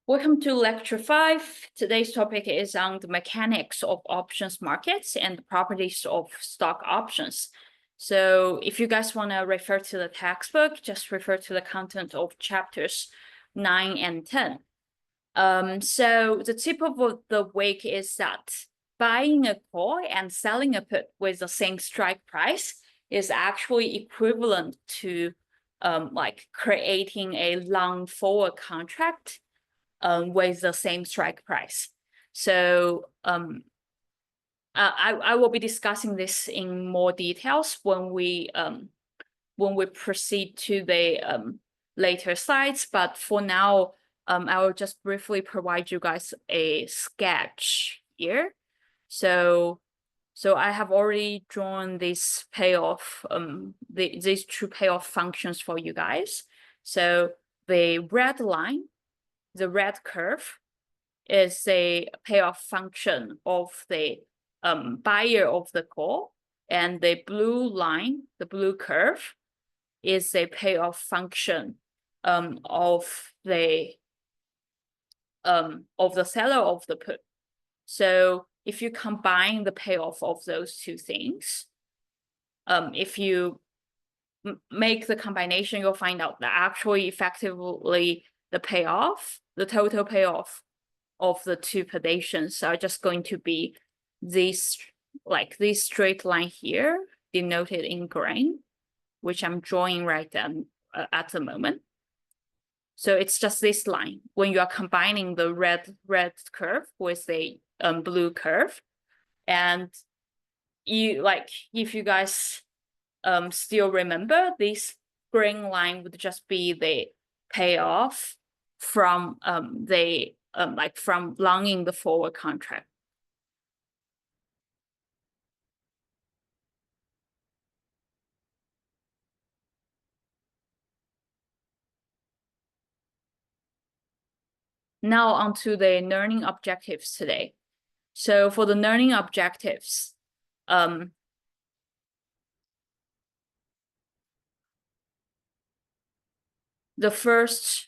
Welcome to lecture 5. Today's topic is on the mechanics of options markets and the properties of stock options. So if you guys want to refer to the textbook, just refer to the content of chapters 9 and 10. So the tip of the week is that buying a call and selling a put with the same strike price is actually equivalent to like creating a long forward contract with the same strike price. So I will be discussing this in more details when we proceed to the later slides. But for now, I will just briefly provide you guys a sketch here. So I have already drawn this payoff, these two payoff functions for you guys. So the red line, the red curve, is a payoff function of the buyer of the call, and the blue line, the blue curve, is a payoff function of the seller of the put. So if you combine the payoff of those two things, if you make the combination, you'll find out that actually effectively the payoff, the total payoff of the two predations are just going to be this, like this straight line here, denoted in green, which I'm drawing right then at the moment. So it's just this line when you are combining the red curve with the blue curve. And you, like, if you guys still remember, this green line would just be the payoff from from longing the forward contract. Now onto the learning objectives today. So for the learning objectives, the first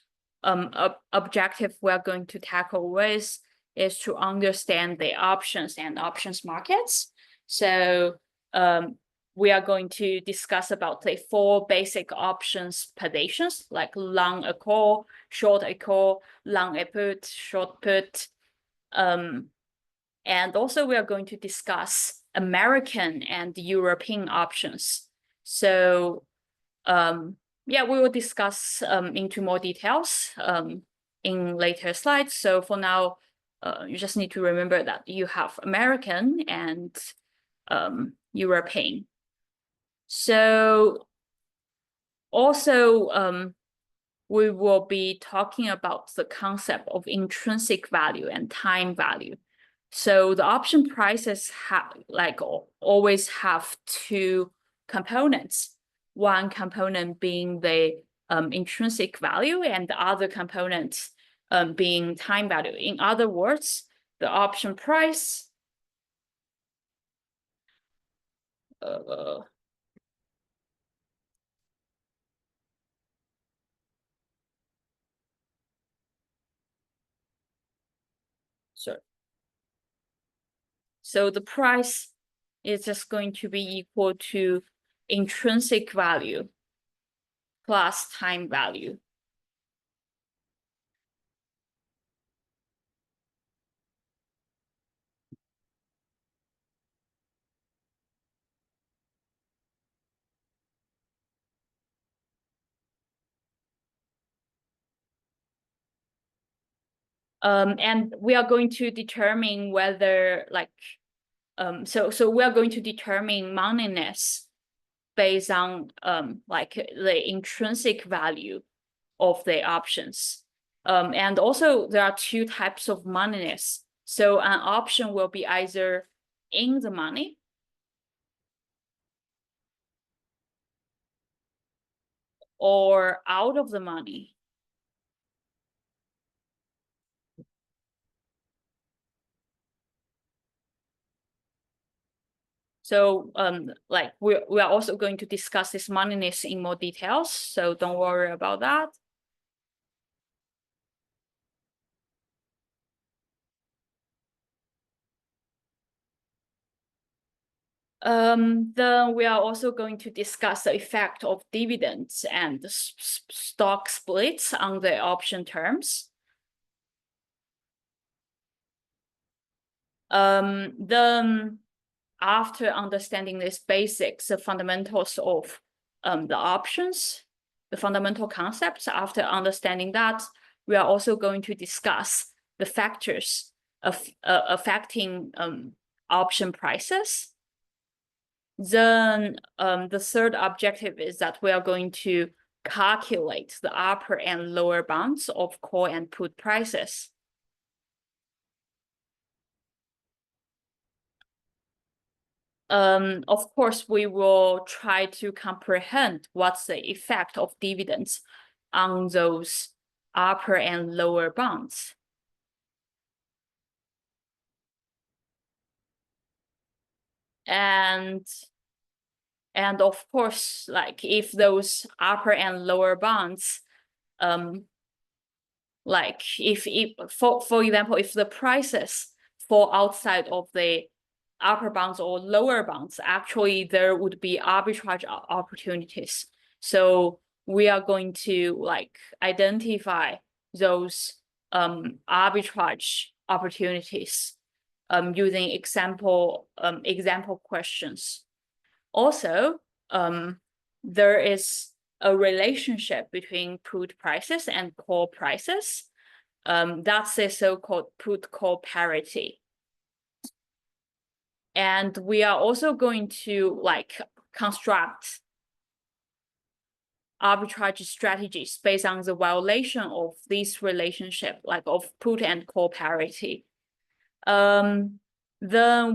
objective we're going to tackle with is to understand the options and options markets. So we are going to discuss about the 4 basic options predations, like long a call, short a call, long a put, short put. And also we are going to discuss American and European options. So yeah, we will discuss into more details in later slides. So for now, you just need to remember that you have American and European. So also, we will be talking about the concept of intrinsic value and time value. So the option prices always have 2 components. One component being the intrinsic value, and the other component being time value. In other words, the option price so the price is just going to be equal to intrinsic value plus time value. And we are going to determine whether so we are going to determine moneyness based on the intrinsic value of the options. And also there are 2 types of moneyness. So an option will be either in the money or out of the money. So we are also going to discuss this moneyness in more details, so don't worry about that. Then we are also going to discuss the effect of dividends and stock splits on the option terms. Then after understanding these basics, the fundamentals of the options, the fundamental concepts, after understanding that, we are also going to discuss the factors of affecting option prices. Then the third objective is that we are going to calculate the upper and lower bounds of call and put prices. Of course, we will try to comprehend what's the effect of dividends on those upper and lower bounds. And of course, like if those upper and lower bounds, like if for example, if the prices fall outside of the upper bounds or lower bounds, actually there would be arbitrage opportunities. So we are going to like identify those arbitrage opportunities using example questions. Also, there is a relationship between put prices and call prices. That's the so-called put-call parity. And we are also going to like construct arbitrage strategies based on the violation of this relationship, like of put and call parity. Then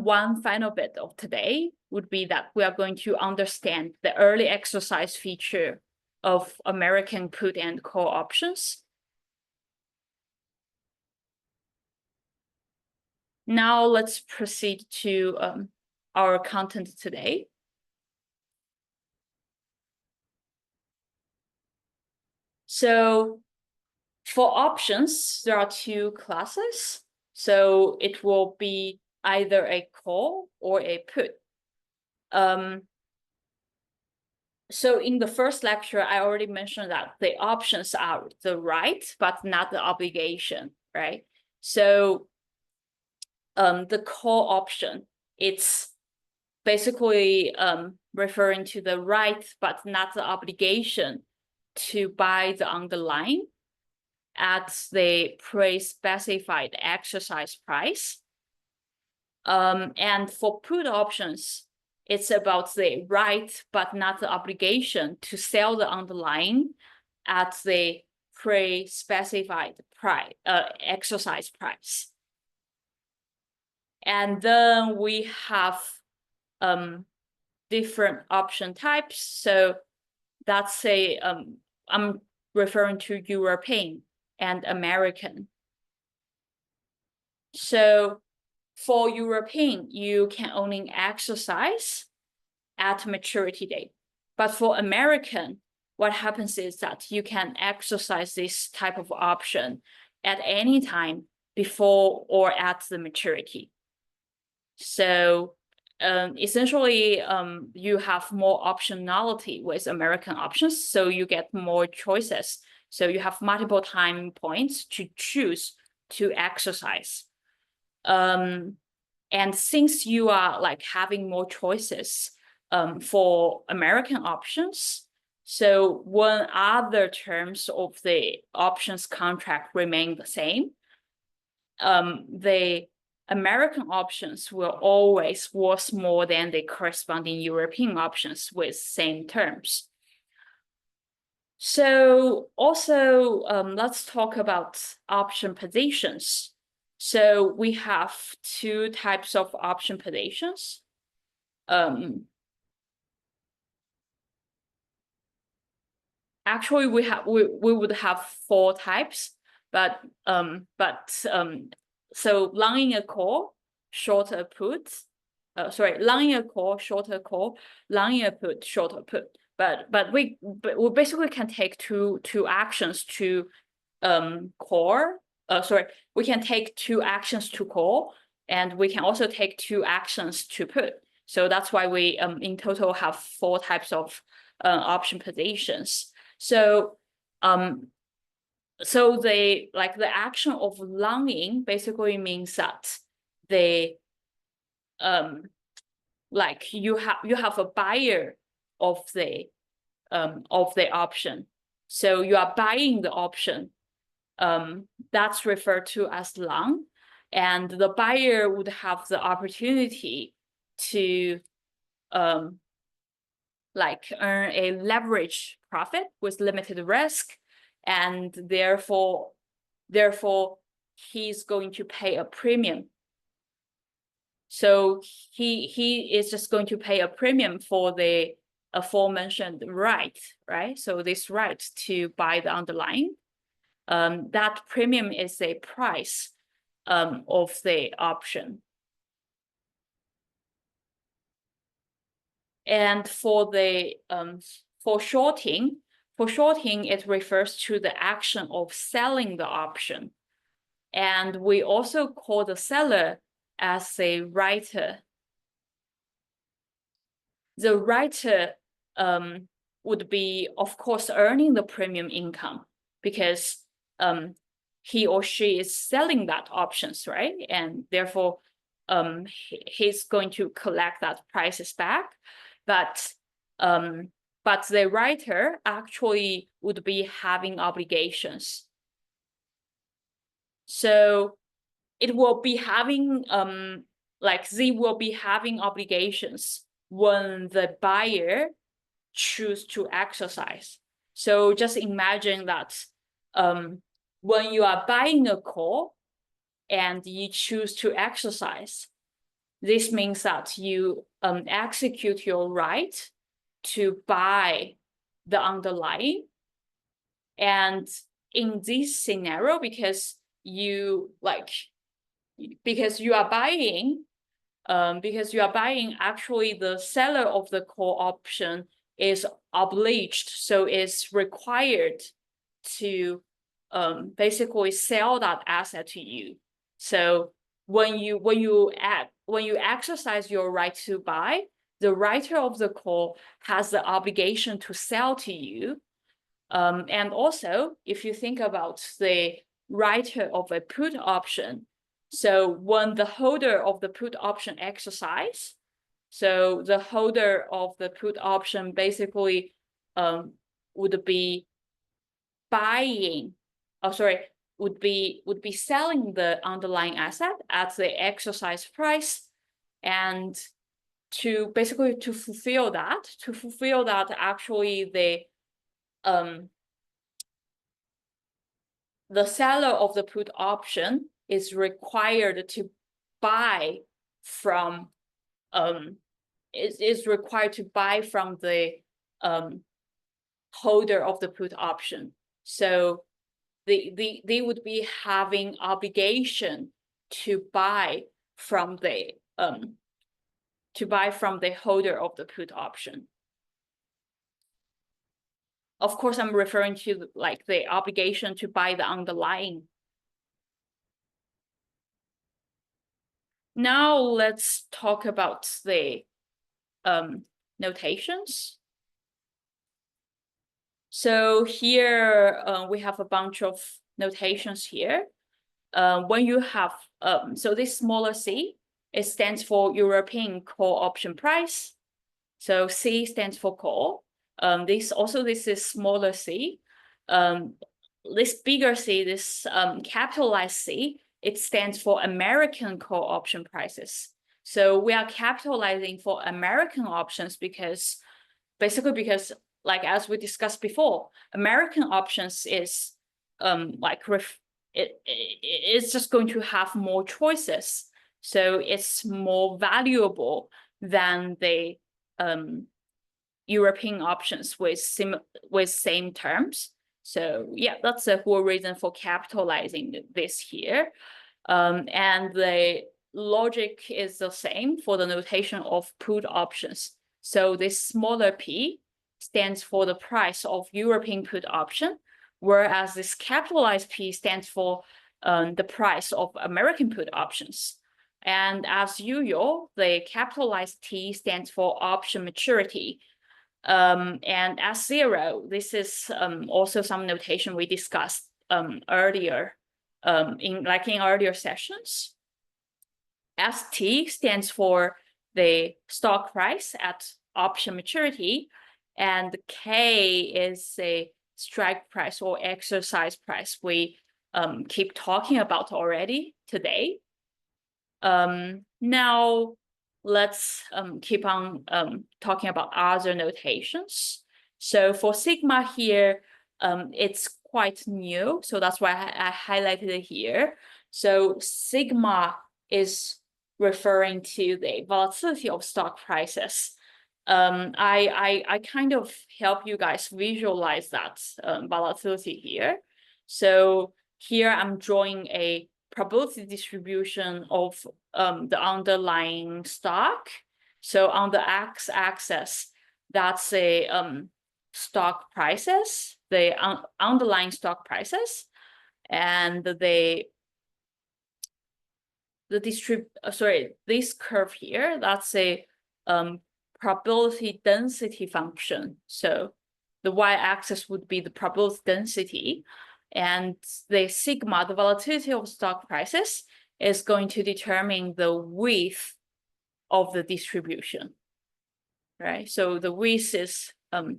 one final bit of today would be that we are going to understand the early exercise feature of American put and call options. Now let's proceed to our content today. So for options, there are two classes. So it will be either a call or a put. So in the first lecture, I already mentioned that the options are the right, but not the obligation, right? So the call option, it's basically referring to the right, but not the obligation to buy the underlying at the pre-specified exercise price. And for put options, it's about the right, but not the obligation to sell the underlying at the pre-specified price, exercise price. And then we have different option types. So that's a, I'm referring to European and American. So for European, you can only exercise at maturity date. But for American, what happens is that you can exercise this type of option at any time before or at the maturity. So essentially, you have more optionality with American options, so you get more choices. So you have multiple time points to choose to exercise. And since you are like having more choices for American options, so when other terms of the options contract remain the same, the American options will always worth more than the corresponding European options with same terms. So also, let's talk about option positions. So we have two types of option positions. Actually, we would have four types, but so long in a call, shorter put. Long in a call, shorter call, long in a put, shorter put. But we basically can take two actions to call. We can take two actions to call, and we can also take two actions to put. So that's why we in total have 4 types of option positions. So so the action of longing basically means that they like you have a buyer of the option. So you are buying the option. That's referred to as long. And the buyer would have the opportunity to like earn a leverage profit with limited risk, and therefore he's going to pay a premium. So he is just going to pay a premium for the aforementioned right? So this right to buy the underlying, that premium is a price of the option. And for the for shorting, it refers to the action of selling the option. And we also call the seller as a writer. The writer would be, of course, earning the premium income because he or she is selling that options, right? And therefore, he's going to collect that prices back. But the writer actually would be having obligations. So it will be having like Z will be having obligations when the buyer choose to exercise. So just imagine that when you are buying a call and you choose to exercise, this means that you execute your right to buy the underlying. And in this scenario, because you are buying, actually the seller of the call option is obliged, so it's required to basically sell that asset to you. So when you exercise your right to buy, the writer of the call has the obligation to sell to you. And also, if you think about the writer of a put option, so when the holder of the put option exercise, so the holder of the put option basically would be buying, would be selling the underlying asset at the exercise price. And to fulfill that, actually the seller of the put option is required to buy from is required to buy from the holder of the put option. So they would be having obligation to buy from the holder of the put option. Of course, I'm referring to like the obligation to buy the underlying. Now let's talk about the notations. So here we have a bunch of notations here. When you have, so this smaller c, it stands for European call option price. So C stands for call. This is smaller c. This bigger c, this capitalized C, it stands for American call option prices. So we are capitalizing for American options because like as we discussed before, American options is it's just going to have more choices. So it's more valuable than the European options with same terms. So yeah, that's the whole reason for capitalizing this here. And the logic is the same for the notation of put options. So this smaller p stands for the price of European put option, whereas this capitalized P stands for the price of American put options. And as usual, the capitalized T stands for option maturity. And S0, this is also some notation we discussed earlier in earlier sessions. ST stands for the stock price at option maturity, and K is a strike price or exercise price we keep talking about already today. Now let's keep on talking about other notations. So for sigma here, it's quite new, so that's why I highlighted it here. So sigma is referring to the volatility of stock prices. I kind of help you guys visualize that volatility here. So here I'm drawing a probability distribution of the underlying stock. So on the x-axis, that's a stock prices, the underlying stock prices, and this curve here, that's a probability density function. So the y-axis would be the probability density, and the sigma, the volatility of stock prices, is going to determine the width of the distribution, right? So the width is the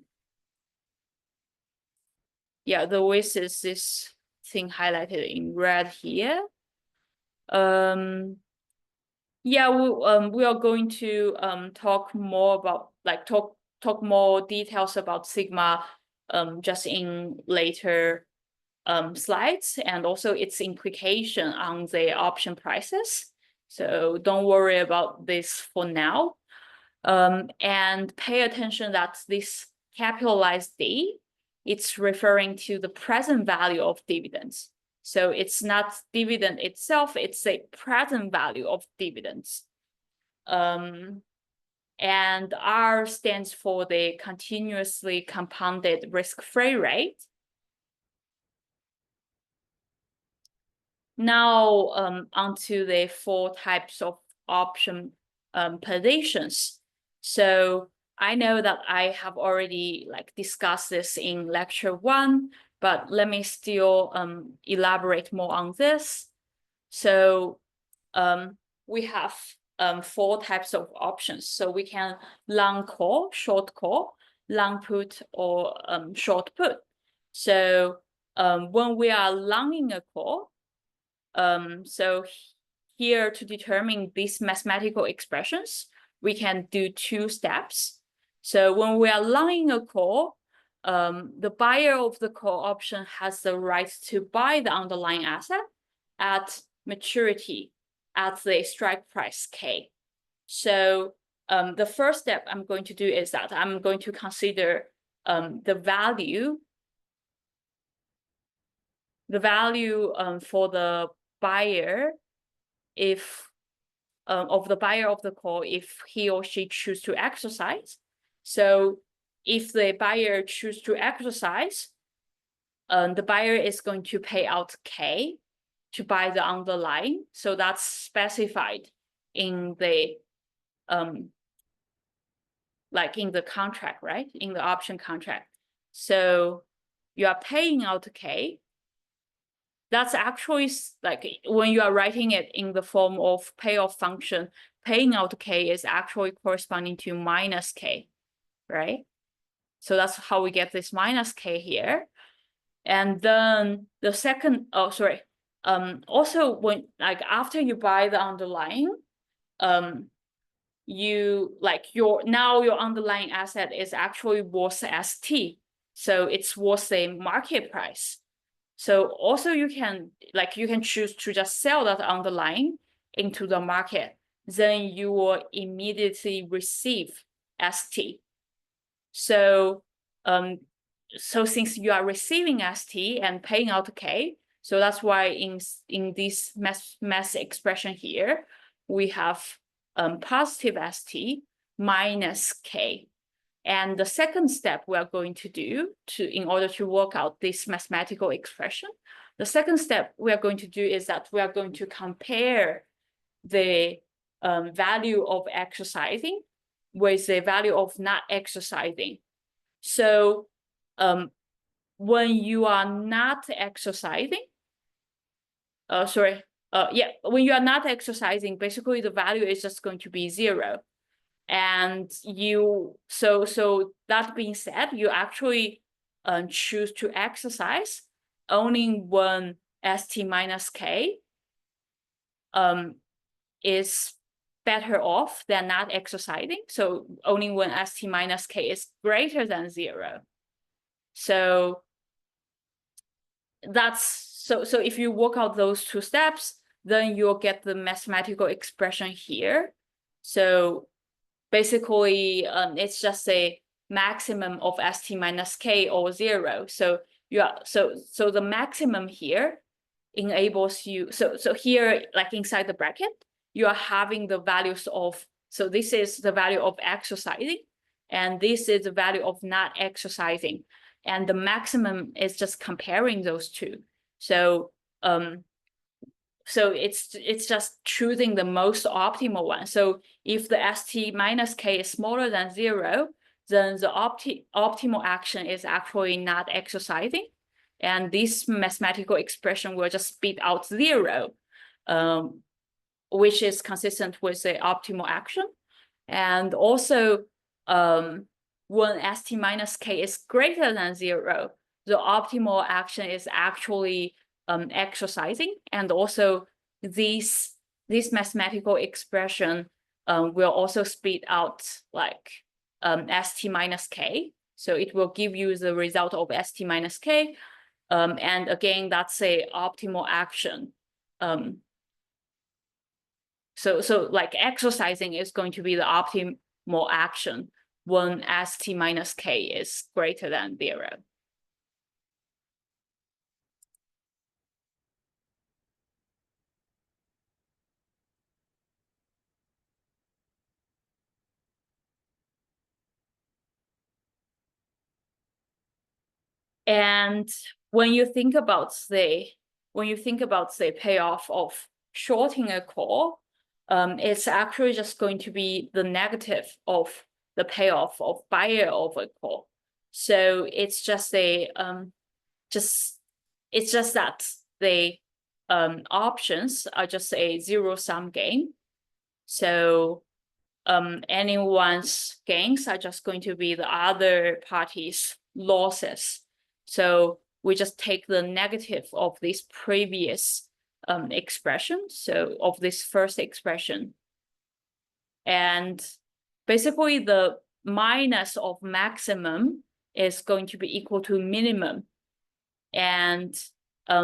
width is this thing highlighted in red here. We are going to talk more about talk more details about sigma just in later slides, and also its implication on the option prices. So don't worry about this for now. And pay attention that this capitalized D, it's referring to the present value of dividends. So it's not dividend itself, it's a present value of dividends. And R stands for the continuously compounded risk-free rate. Now onto the 4 types of option positions. So I know that I have already discussed this in lecture 1, but let me still elaborate more on this. So we have 4 types of options. So we can long call, short call, long put, or short put. So when we are longing a call, so here to determine these mathematical expressions, we can do 2 steps. So when we are longing a call, the buyer of the call option has the right to buy the underlying asset at maturity at the strike price K. So the first step I'm going to do is that I'm going to consider the value for the buyer of the buyer of the call if he or she choose to exercise. So if the buyer choose to exercise, the buyer is going to pay out K to buy the underlying. So that's specified in the in the contract, right? In the option contract. So you are paying out K. That's actually when you are writing it in the form of payoff function, paying out K is actually corresponding to minus K, right? So that's how we get this minus K here. And then the second, also when after you buy the underlying, your underlying asset is actually worth ST. So it's worth the market price. So also you can choose to just sell that underlying into the market. Then you will immediately receive ST. So since you are receiving ST and paying out K, so that's why in this math expression here, we have positive ST minus K. And the second step we are going to do in order to work out this mathematical expression, the second step we are going to do is that we are going to compare the value of exercising with the value of not exercising. So when you are not exercising, when you are not exercising, basically the value is just going to be 0. And so that being said, you actually choose to exercise only when ST minus K is better off than not exercising. So only when ST minus K is greater than 0. So so if you work out those 2 steps, then you'll get the mathematical expression here. So basically, it's just a maximum of ST minus K or 0. So so the maximum here enables you. So here, like inside the bracket, you are having the values of. So this is the value of exercising, and this is the value of not exercising, and the maximum is just comparing those 2. So so it's just choosing the most optimal one. So if the ST minus K is smaller than 0, then the optimal action is actually not exercising. And this mathematical expression will just spit out 0, which is consistent with the optimal action. And also, when ST minus K is greater than 0, the optimal action is actually exercising. And also this mathematical expression will also spit out like ST minus K. So it will give you the result of ST minus K. And again, that's a optimal action. So like exercising is going to be the optimal action when ST minus K is greater than 0. And when you think about the payoff of shorting a call, it's actually just going to be the negative of the payoff of buyer of a call. So it's just a it's just that the options are just a zero-sum game. So anyone's gains are just going to be the other party's losses. So we just take the negative of this previous expression, so of this first expression. And basically the minus of maximum is going to be equal to minimum. And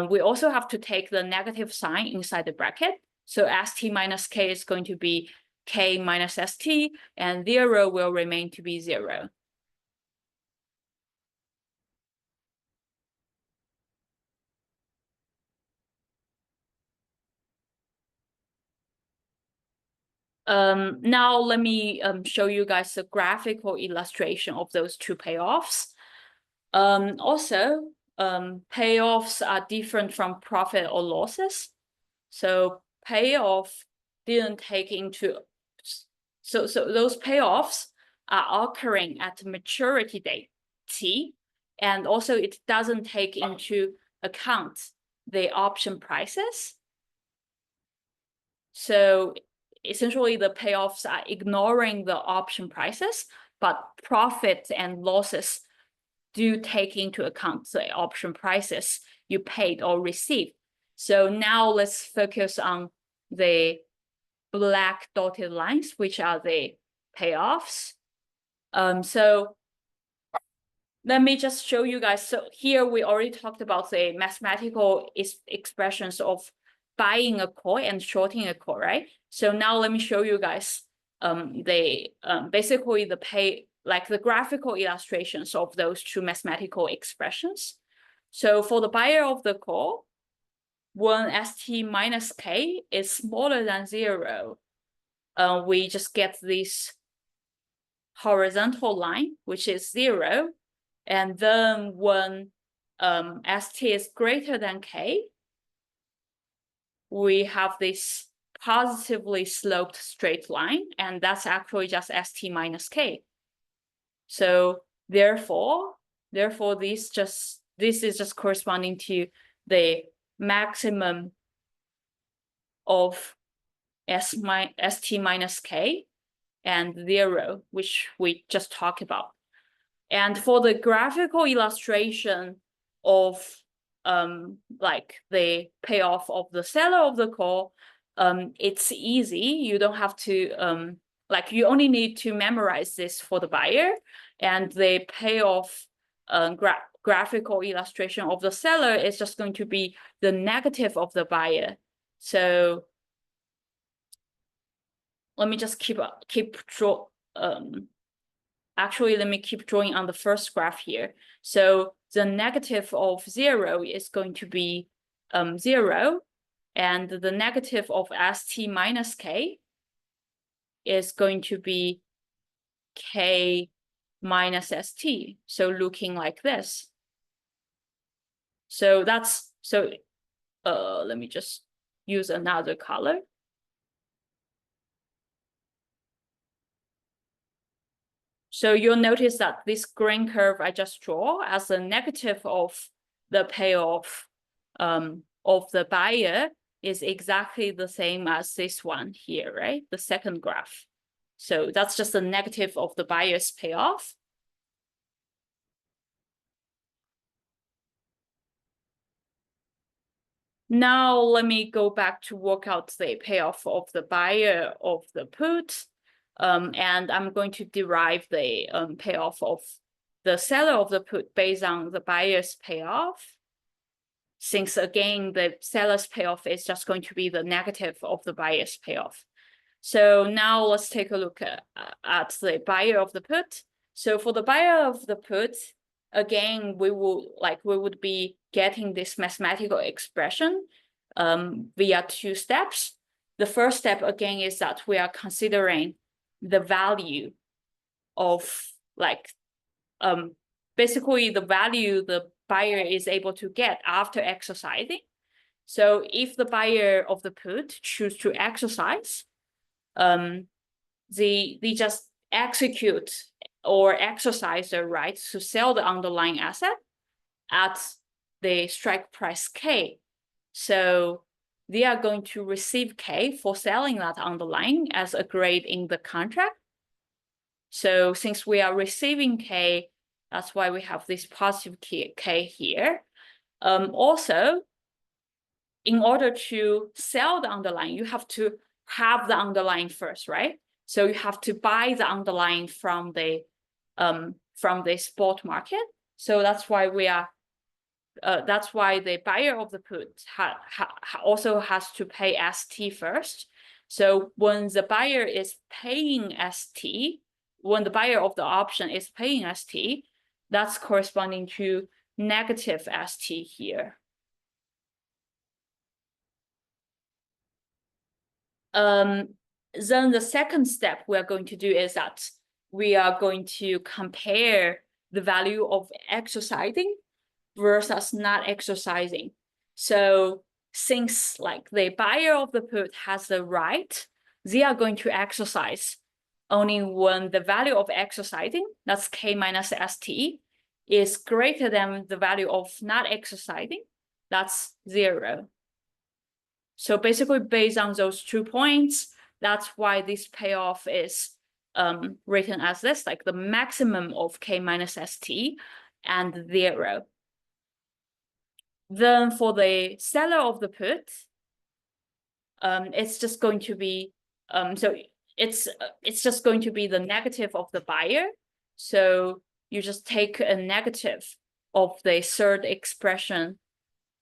we also have to take the negative sign inside the bracket. So ST minus K is going to be K minus ST, and 0 will remain to be 0. Now let me show you guys a graphical illustration of those 2 payoffs. Also, payoffs are different from profit or losses. So payoff didn't take into, so those payoffs are occurring at maturity date T, and also it doesn't take into account the option prices. So essentially the payoffs are ignoring the option prices, but profit and losses do take into account the option prices you paid or received. So now let's focus on the black dotted lines, which are the payoffs. So let me just show you guys. So here we already talked about the mathematical expressions of buying a call and shorting a call, right? So now let me show you guys basically the graphical illustrations of those 2 mathematical expressions. So for the buyer of the call, when ST minus K is smaller than 0, we just get this horizontal line, which is 0. And then when ST is greater than K, we have this positively sloped straight line, and that's actually just ST minus K. So therefore this is just corresponding to the maximum of ST minus K and 0, which we just talked about. And for the graphical illustration of like the payoff of the seller of the call, it's easy. You don't have to like, you only need to memorize this for the buyer, and the payoff graphical illustration of the seller is just going to be the negative of the buyer. So let me just actually, let me keep drawing on the first graph here. So the negative of 0 is going to be 0, and the negative of ST minus K is going to be K minus ST. So looking like this. So that's, so let me just use another color. So you'll notice that this green curve I just draw as a negative of the payoff of the buyer is exactly the same as this one here, right? The second graph. So that's just a negative of the buyer's payoff. Now let me go back to work out the payoff of the buyer of the put. And I'm going to derive the payoff of the seller of the put based on the buyer's payoff. Since again, the seller's payoff is just going to be the negative of the buyer's payoff. So now let's take a look at the buyer of the put. So for the buyer of the put, again, we would be getting this mathematical expression via 2 steps. The first step again is that we are considering the value of basically the value the buyer is able to get after exercising. So if the buyer of the put choose to exercise, they just execute or exercise their right to sell the underlying asset at the strike price K. So they are going to receive K for selling that underlying as agreed in the contract. So since we are receiving K, that's why we have this positive K here. Also, in order to sell the underlying, you have to have the underlying first, right? So you have to buy the underlying from the spot market. So that's why we are. That's why the buyer of the put also has to pay ST first. So when the buyer is paying ST, when the buyer of the option is paying ST, that's corresponding to negative ST here. Then the second step we are going to do is that we are going to compare the value of exercising versus not exercising. So since like the buyer of the put has the right, they are going to exercise only when the value of exercising, that's K minus ST, is greater than the value of not exercising, that's 0. So basically based on those 2 points, that's why this payoff is written as this, like the maximum of K minus ST and 0. Then for the seller of the put, it's just going to be so it's just going to be the negative of the buyer. So you just take a negative of the third expression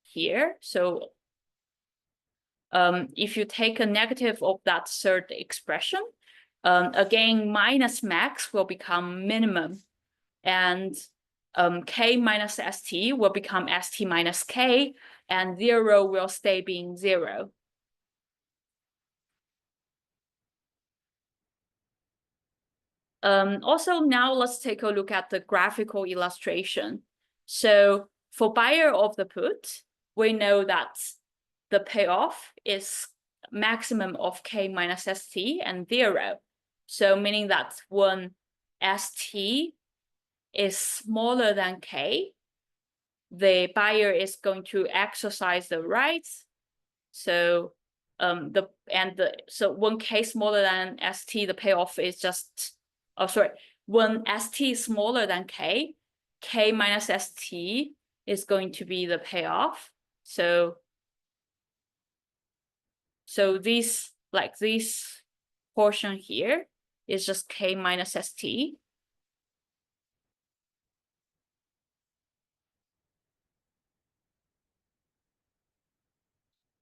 here. So if you take a negative of that third expression, again minus max will become minimum, and K minus ST will become ST minus K, and 0 will stay being 0. Also, now let's take a look at the graphical illustration. So for buyer of the put, we know that the payoff is maximum of K minus ST and 0. So meaning that when ST is smaller than K, the buyer is going to exercise the rights. So so when K smaller than ST, the payoff is just, when ST is smaller than K, K minus ST is going to be the payoff. So this portion here is just K minus ST.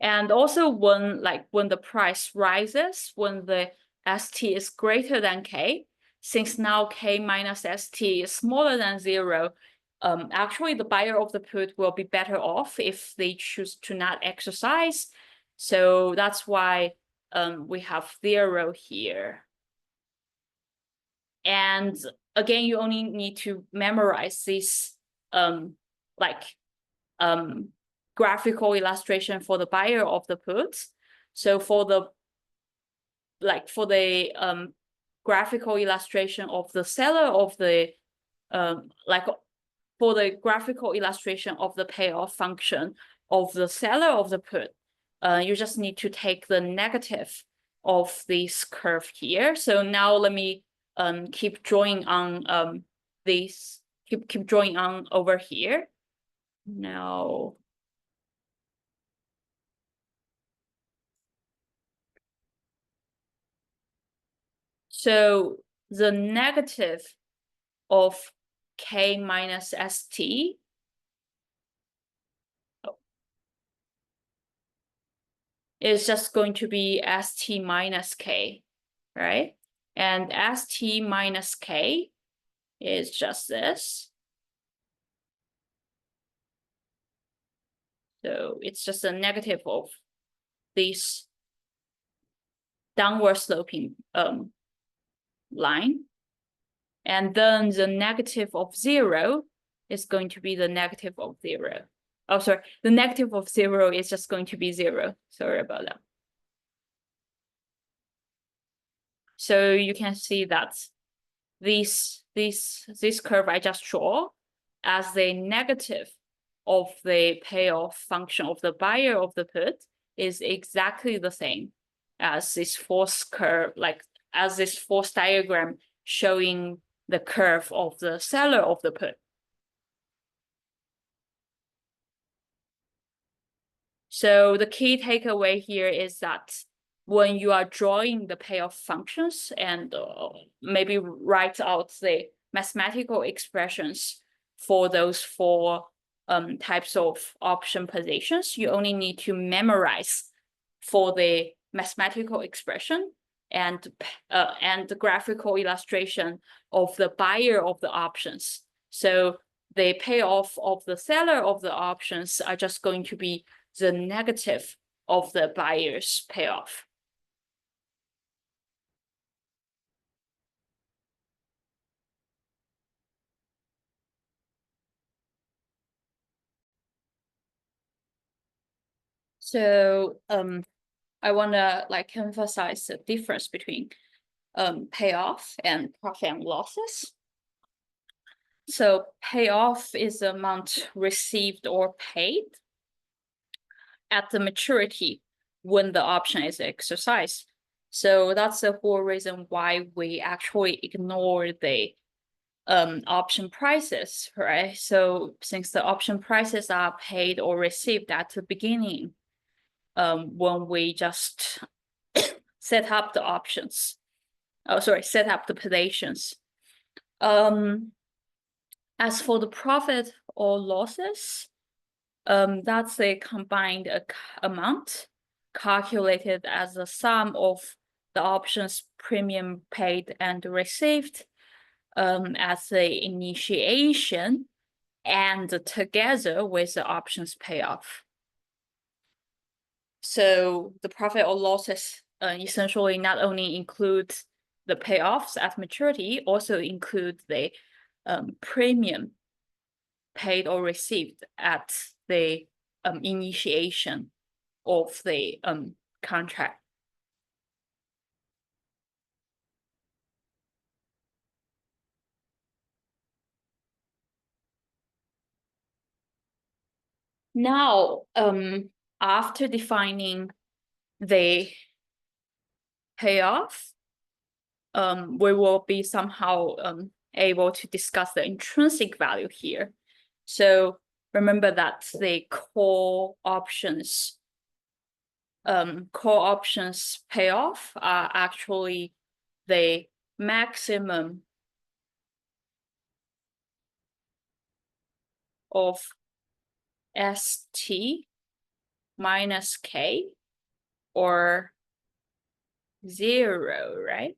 And also when the price rises, when the ST is greater than K, since now K minus ST is smaller than 0, actually the buyer of the put will be better off if they choose to not exercise. So that's why we have 0 here. And again, you only need to memorize this graphical illustration for the buyer of the puts. So for the graphical illustration of the seller of the for the graphical illustration of the payoff function of the seller of the put, you just need to take the negative of this curve here. So now let me keep drawing on keep drawing on over here. Now, so the negative of K minus ST is just going to be ST minus K, right? And ST minus K is just this. So it's just a negative of this downward sloping line. And then the negative of 0 is going to be the negative of 0. Oh, sorry, the negative of 0 is just going to be 0. Sorry about that. So you can see that this curve I just draw as the negative of the payoff function of the buyer of the put is exactly the same as this force curve, as this force diagram showing the curve of the seller of the put. So the key takeaway here is that when you are drawing the payoff functions and maybe write out the mathematical expressions for those 4 types of option positions, you only need to memorize for the mathematical expression and the graphical illustration of the buyer of the options. So the payoff of the seller of the options are just going to be the negative of the buyer's payoff. So I want to emphasize the difference between payoff and profit and losses. So payoff is the amount received or paid at the maturity when the option is exercised. So that's the whole reason why we actually ignore the option prices, right? So since the option prices are paid or received at the beginning, when we just set up the options, set up the positions. As for the profit or losses, that's a combined amount calculated as the sum of the options premium paid and received as the initiation and together with the options payoff. So the profit or losses essentially not only include the payoffs at maturity, also include the premium paid or received at the initiation of the contract. Now, after defining the payoff, we will be somehow able to discuss the intrinsic value here. So remember that the call options payoff are actually the maximum of ST minus K or 0, right?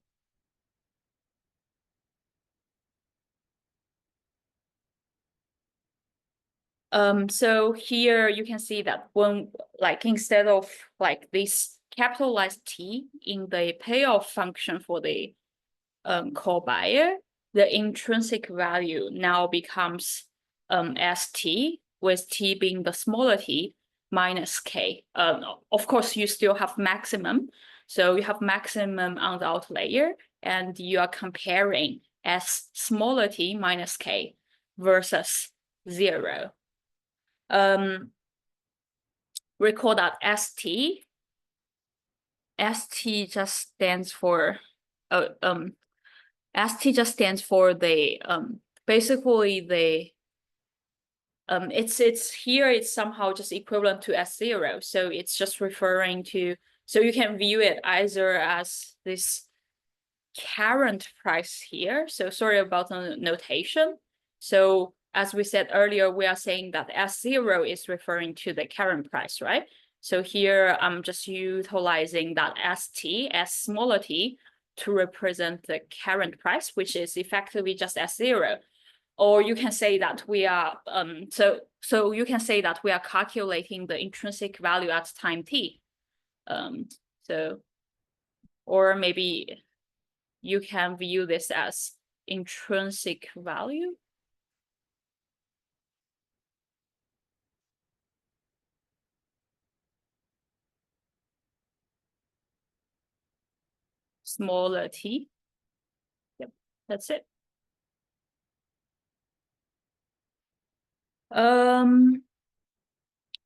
So here you can see that when, like, instead of like this capitalized T in the payoff function for the call buyer, the intrinsic value now becomes ST, with T being the smaller t, minus K. Of course, you still have maximum. So you have maximum on the outer layer, and you are comparing S smaller t minus K versus 0. Recall that ST just stands for ST just stands for the basically the it's here it's somehow just equivalent to S0. So it's just referring to, so you can view it either as this current price here. So sorry about the notation. So as we said earlier, we are saying that S0 is referring to the current price, right? So here I'm just utilizing that ST, S smaller t, to represent the current price, which is effectively just S0. Or you can say that we are so you can say that we are calculating the intrinsic value at time t. So or maybe you can view this as intrinsic value. Smaller t. Yep, that's it.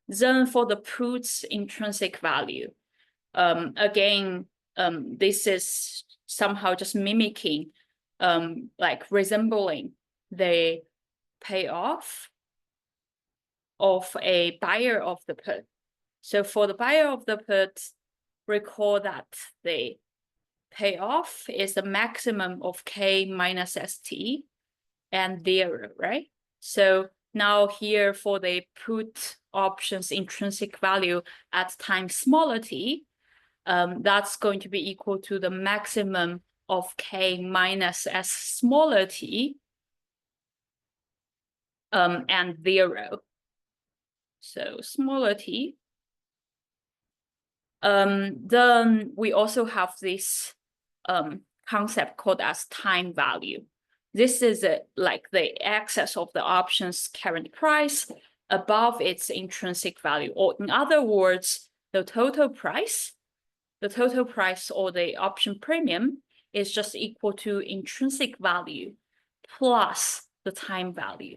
Then for the put's intrinsic value, again, this is somehow just mimicking, like resembling the payoff of a buyer of the put. So for the buyer of the put, recall that the payoff is the maximum of K minus ST and 0, right? So now here for the put options intrinsic value at time smaller t, that's going to be equal to the maximum of K minus S smaller t and 0. So smaller t. Then we also have this concept called as time value. This is like the excess of the option's current price above its intrinsic value, or in other words, the total price or the option premium is just equal to intrinsic value plus the time value.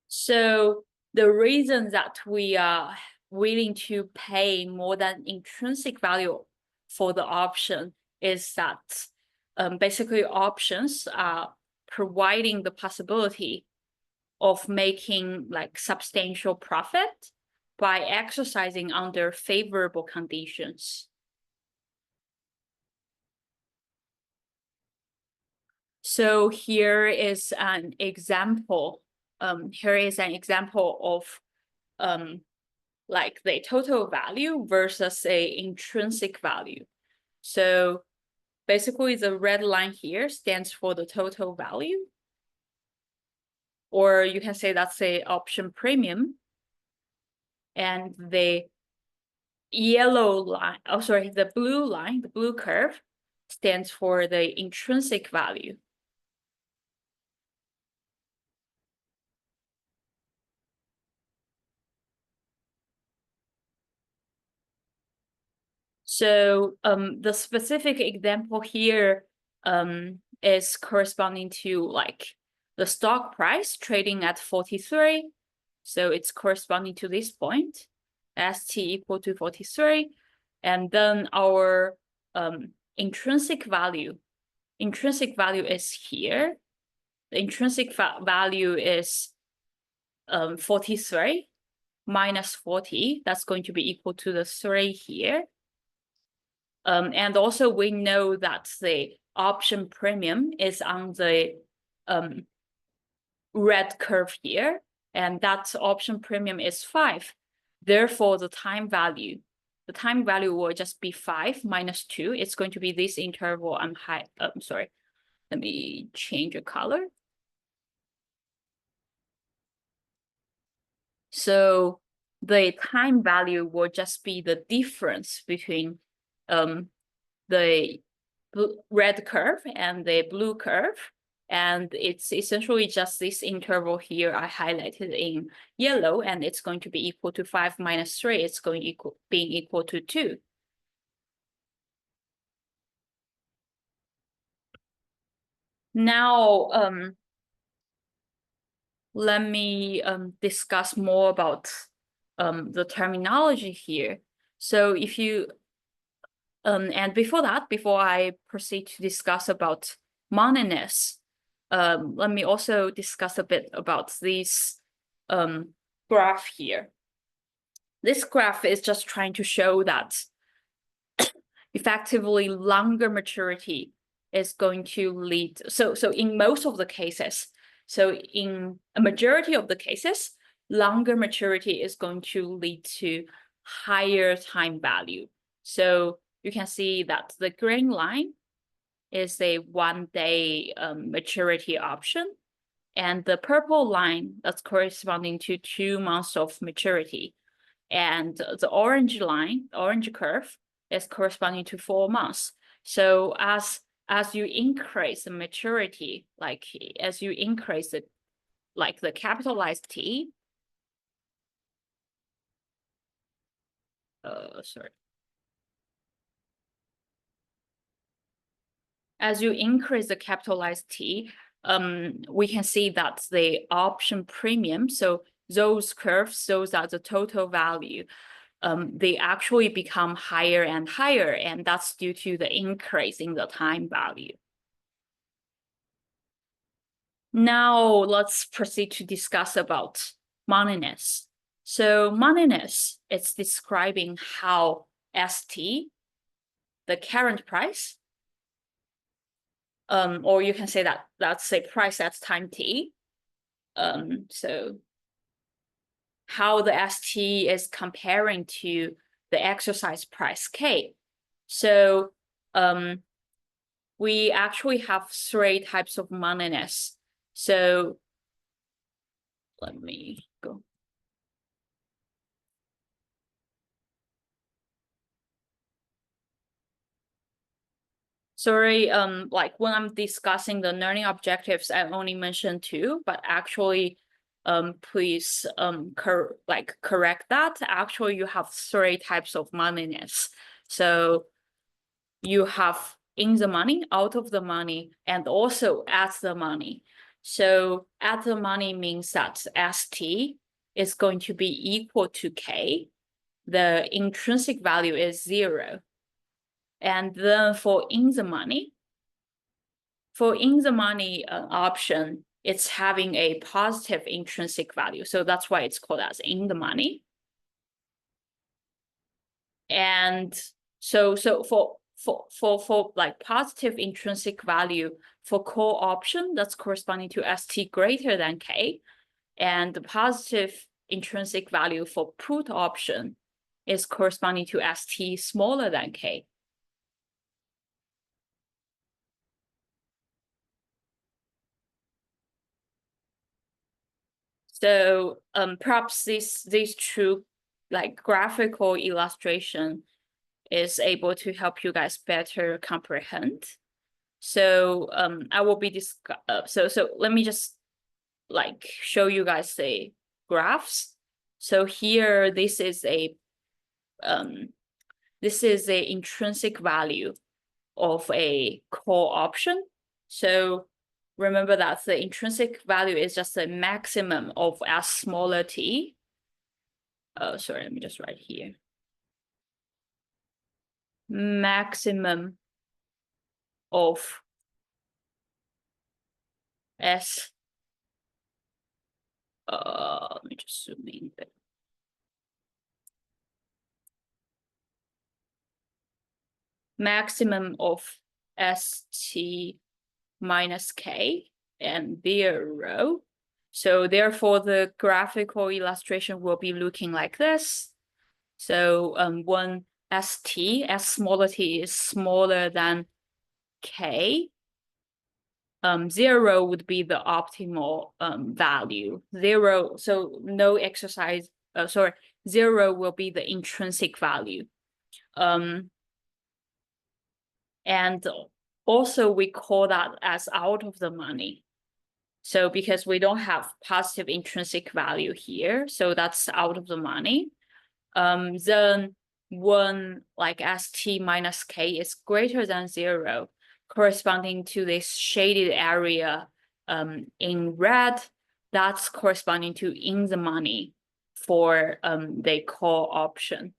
So the reason that we are willing to pay more than intrinsic value for the option is that basically options are providing the possibility of making like substantial profit by exercising under favorable conditions. So here is an example. Here is an example of like the total value versus a intrinsic value. So basically the red line here stands for the total value, or you can say that's a option premium, and the yellow line, oh sorry, the blue line, the blue curve stands for the intrinsic value. So the specific example here is corresponding to like the stock price trading at 43. So it's corresponding to this point, ST equal to 43. And then our intrinsic value is here. The intrinsic value is 43 minus 40. That's going to be equal to the 3 here. And also we know that the option premium is on the red curve here, and that option premium is 5. Therefore, the time value will just be 5 minus 2. It's going to be this interval. Sorry, let me change the color. So the time value will just be the difference between the red curve and the blue curve. And it's essentially just this interval here I highlighted in yellow, and it's going to be equal to 5 minus 3. It's going being equal to 2. Now, let me discuss more about the terminology here. So if you and before I proceed to discuss about moneyness, let me also discuss a bit about this graph here. This graph is just trying to show that effectively longer maturity is going to lead. So in most of the cases, so in a majority of the cases, longer maturity is going to lead to higher time value. So you can see that the green line is a 1-day maturity option, and the purple line that's corresponding to 2 months of maturity, and the orange line, orange curve, is corresponding to 4 months. So as you increase the maturity, like as you increase it, like the capitalized T, sorry. As you increase the capitalized T, we can see that the option premium, so those curves, those are the total value, they actually become higher and higher, and that's due to the increase in the time value. Now let's proceed to discuss about moneyness. So moneyness is describing how ST, the current price, or you can say that that's a price at time T. So how the ST is comparing to the exercise price K. So we actually have 3 types of moneyness. So let me go. Sorry, like when I'm discussing the learning objectives, I only mentioned 2, but actually, please correct that. Actually, you have 3 types of moneyness. So you have in the money, out of the money, and also at the money. So at the money means that ST is going to be equal to K. The intrinsic value is 0. And then for in the money option, it's having a positive intrinsic value. So that's why it's called as in the money. And so for like positive intrinsic value for call option, that's corresponding to ST greater than K. And the positive intrinsic value for put option is corresponding to ST smaller than K. So perhaps these 2 like graphical illustration is able to help you guys better comprehend. So I will be so let me just like show you guys the graphs. So here this is a this is the intrinsic value of a call option. So remember that the intrinsic value is just the maximum of S smaller t. Sorry, let me just write here. Maximum of S. Let me just zoom in there. Maximum of ST minus K and 0. So therefore, the graphical illustration will be looking like this. So when ST, S smaller t is smaller than K, 0 would be the optimal value. 0, so no exercise, 0 will be the intrinsic value. And also we call that as out of the money. So because we don't have positive intrinsic value here, so that's out of the money. Then when like ST minus K is greater than 0, corresponding to this shaded area in red, that's corresponding to in the money for the call option.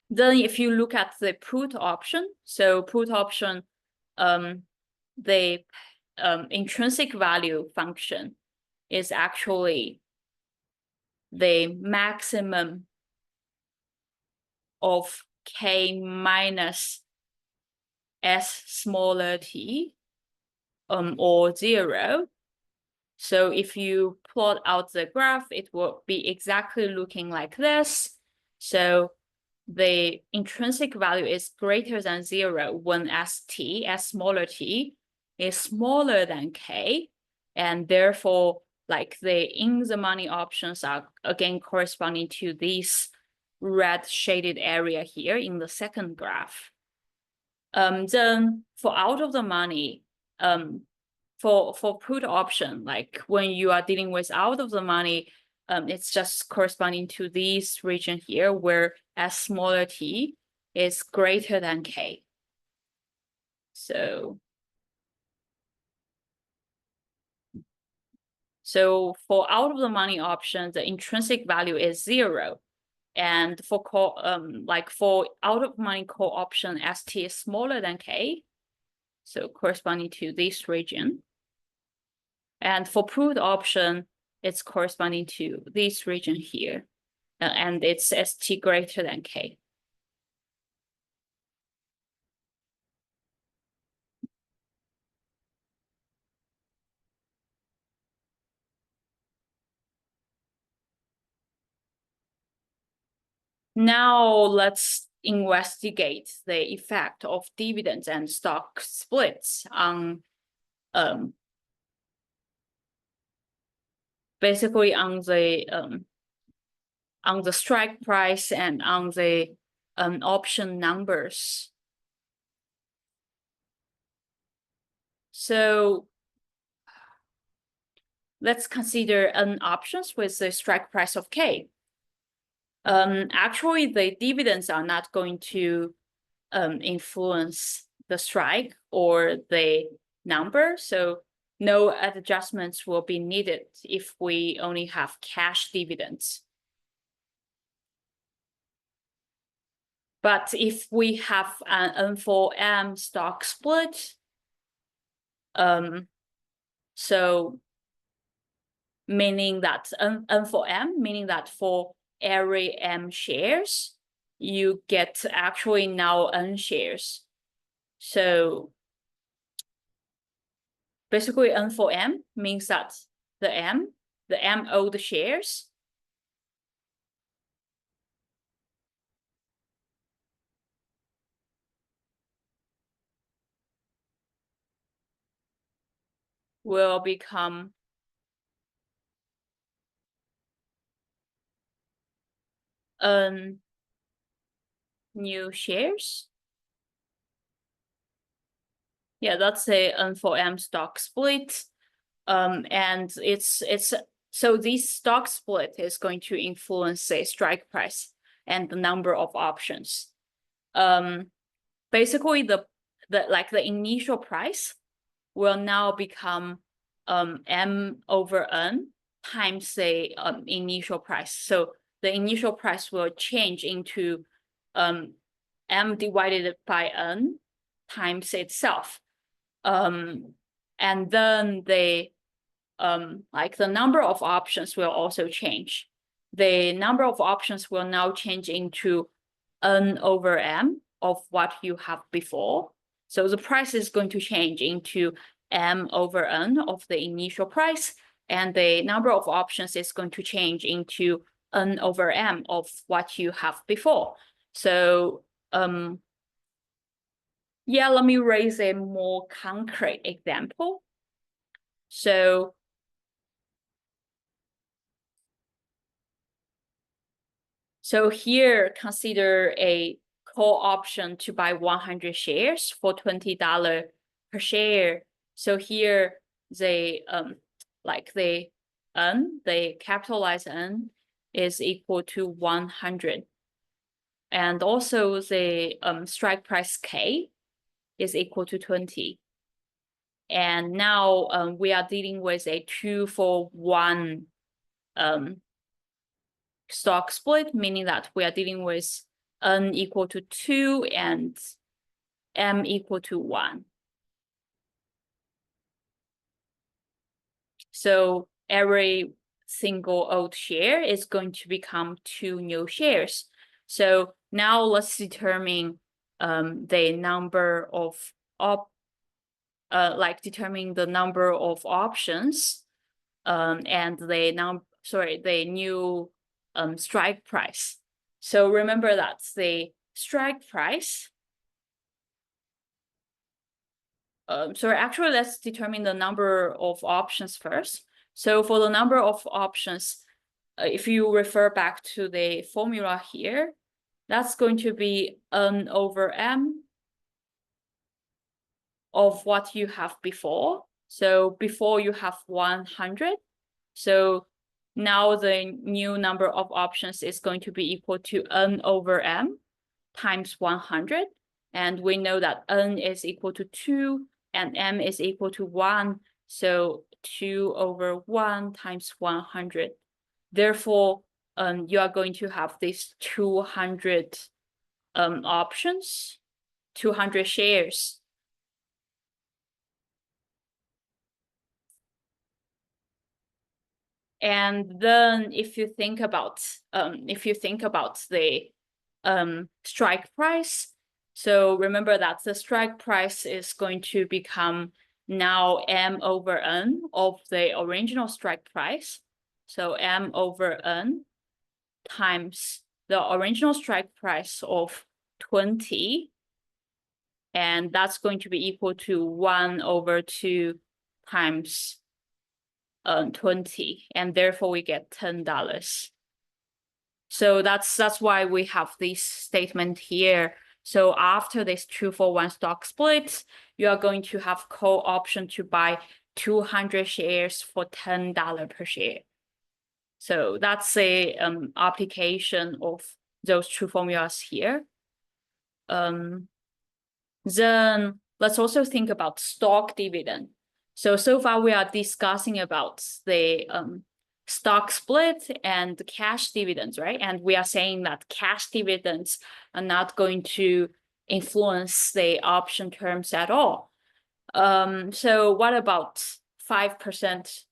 Then if you look at the put option, so put option, the intrinsic value function is actually the maximum of K minus S smaller t, or 0. So if you plot out the graph, it will be exactly looking like this. So the intrinsic value is greater than 0 when ST, S smaller t, is smaller than K, and therefore like the in the money options are again corresponding to this red shaded area here in the second graph. Then for out of the money, for put option, like when you are dealing with out of the money, it's just corresponding to this region here where S smaller t is greater than K. So for out of the money option, the intrinsic value is 0. And for call, like for out of money call option, ST is smaller than K. So corresponding to this region. And for put option, it's corresponding to this region here. And it's ST greater than K. Now let's investigate the effect of dividends and stock splits on basically on the strike price and on the option numbers. So let's consider an options with the strike price of K. Actually, the dividends are not going to influence the strike or the number. So no adjustments will be needed if we only have cash dividends. But if we have an N4M stock split, so meaning that N4M, meaning that for every M shares, you get actually now N shares. So basically N4M means that the M old shares will become new shares. Yeah, that's a N4M stock split. And it's so this stock split is going to influence the strike price and the number of options. Basically the initial price will now become M over N times the initial price. So the initial price will change into M divided by N times itself. And then the number of options will also change. The number of options will now change into N over M of what you have before. So the price is going to change into M over N of the initial price, and the number of options is going to change into N over M of what you have before. So yeah, let me raise a more concrete example. So here, consider a call option to buy 100 shares for $20 per share. So here, the N, the capitalized N, is equal to 100. And also the strike price K is equal to 20. And now we are dealing with a 2-for-1 stock split, meaning that we are dealing with N equal to 2 and M equal to 1. So every single old share is going to become 2 new shares. So now let's determine the number of determine the number of options and the new strike price. So remember that the strike price. Actually, let's determine the number of options first. So for the number of options, if you refer back to the formula here, that's going to be N over M of what you have before. So before you have 100. So now the new number of options is going to be equal to N over M times 100. And we know that N is equal to 2 and M is equal to 1. So 2 over 1 times 100. Therefore, you are going to have these 200 options, 200 shares. And then if you think about the strike price, so remember that the strike price is going to become now M over N of the original strike price. So M over N times the original strike price of 20. And that's going to be equal to 1 over 2 times 20. And therefore we get $10. So that's why we have this statement here. So after this 2-for-1 stock split, you are going to have call option to buy 200 shares for $10 per share. So that's a application of those two formulas here. Then let's also think about stock dividend. So far we are discussing about the stock split and cash dividends, right? And we are saying that cash dividends are not going to influence the option terms at all. So what about 5%?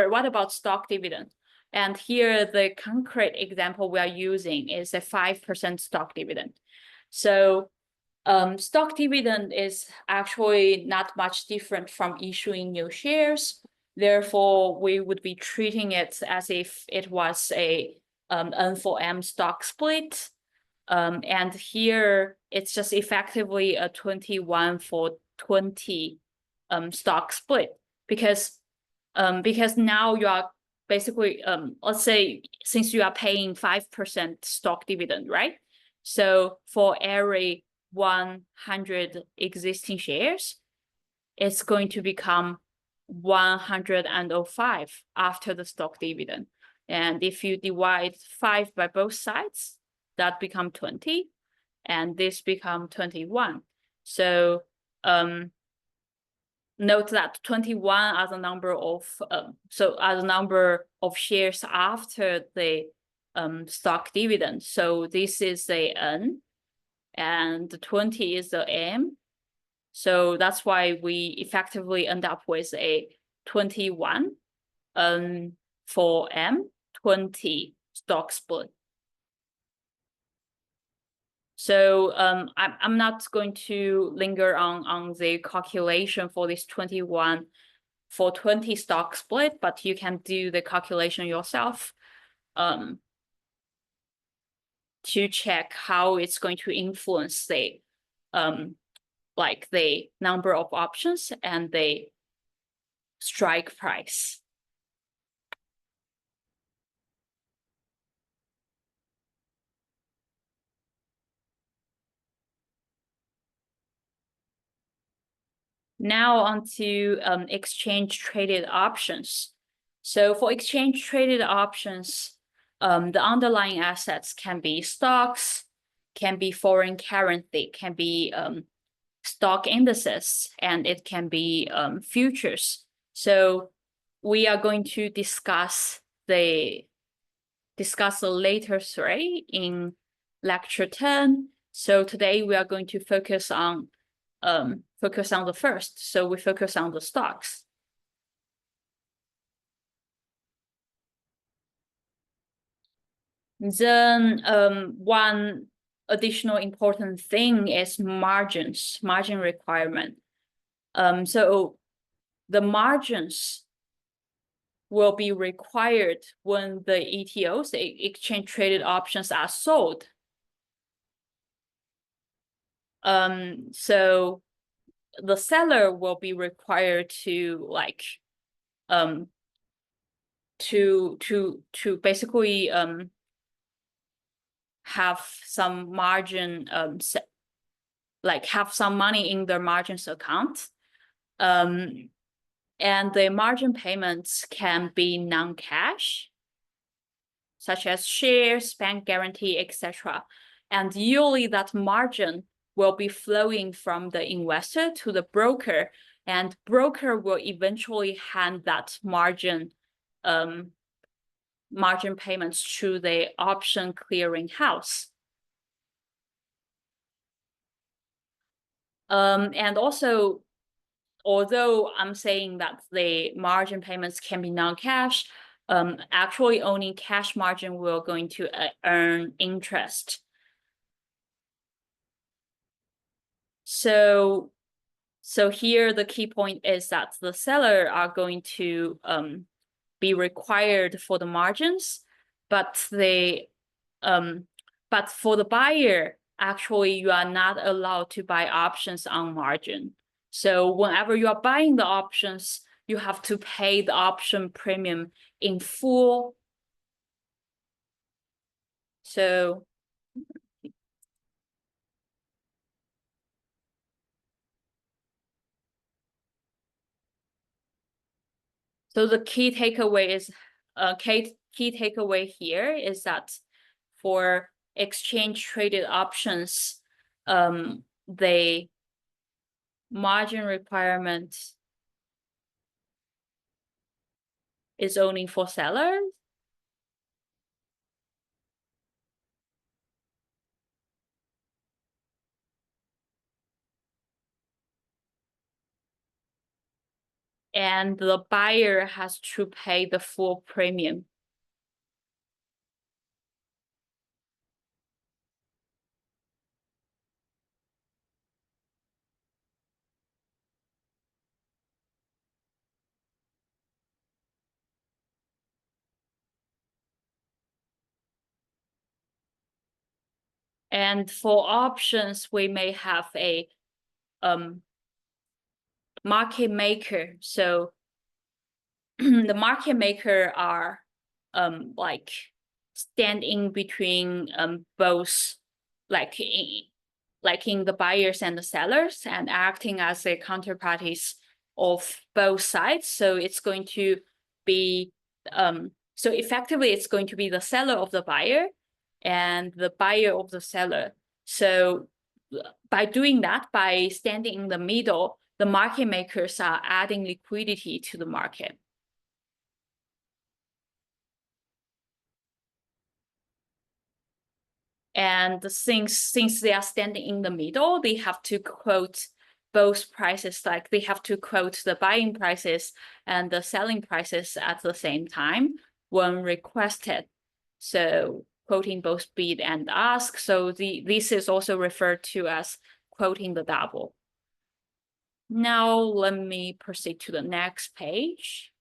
What about stock dividend? And here the concrete example we are using is a 5% stock dividend. So stock dividend is actually not much different from issuing new shares. Therefore, we would be treating it as if it was a N for M stock split. And here it's just effectively a 21-for-20 stock split because now you are basically let's say since you are paying 5% stock dividend, right? So for every 100 existing shares, it's going to become 105 after the stock dividend. And if you divide 5 by both sides, that become 20, and this become 21. So note that 21 as a number of shares after the stock dividend. So this is the N, and 20 is the M. So that's why we effectively end up with a 21 for M, 20 stock split. So I'm not going to linger on the calculation for this 21 for 20 stock split, but you can do the calculation yourself to check how it's going to influence the like the number of options and the strike price. Now on to exchange traded options. So for exchange traded options, the underlying assets can be stocks, can be foreign currency, can be stock indices, and it can be futures. So we are going to discuss the later three in lecture 10. So today we are going to focus on the first. So we focus on the stocks. Then one additional important thing is margin requirement. So the margins will be required when the ETOs, the exchange traded options, are sold. So the seller will be required to like to basically have some margin like have some money in their margins account. And the margin payments can be non-cash, such as shares, bank guarantee, etc. And usually that margin will be flowing from the investor to the broker, and broker will eventually hand that margin payments to the option clearing house. And also, although I'm saying that the margin payments can be non-cash, actually only cash margin will going to earn interest. So here the key point is that the seller are going to be required for the margins, but for the buyer, actually you are not allowed to buy options on margin. So whenever you are buying the options, you have to pay the option premium in full. So the key takeaway here is that for exchange traded options, the margin requirement is only for sellers. And the buyer has to pay the full premium. And for options, we may have a market maker. So the market maker are like stand in between both, like in the buyers and the sellers, and acting as a counterparties of both sides. So it's going to be, so effectively it's going to be the seller of the buyer and the buyer of the seller. So by doing that, by standing in the middle, the market makers are adding liquidity to the market. And since they are standing in the middle, they have to quote both prices, like they have to quote the buying prices and the selling prices at the same time when requested. So quoting both bid and ask. So this is also referred to as quoting the double. Now let me proceed to the next page.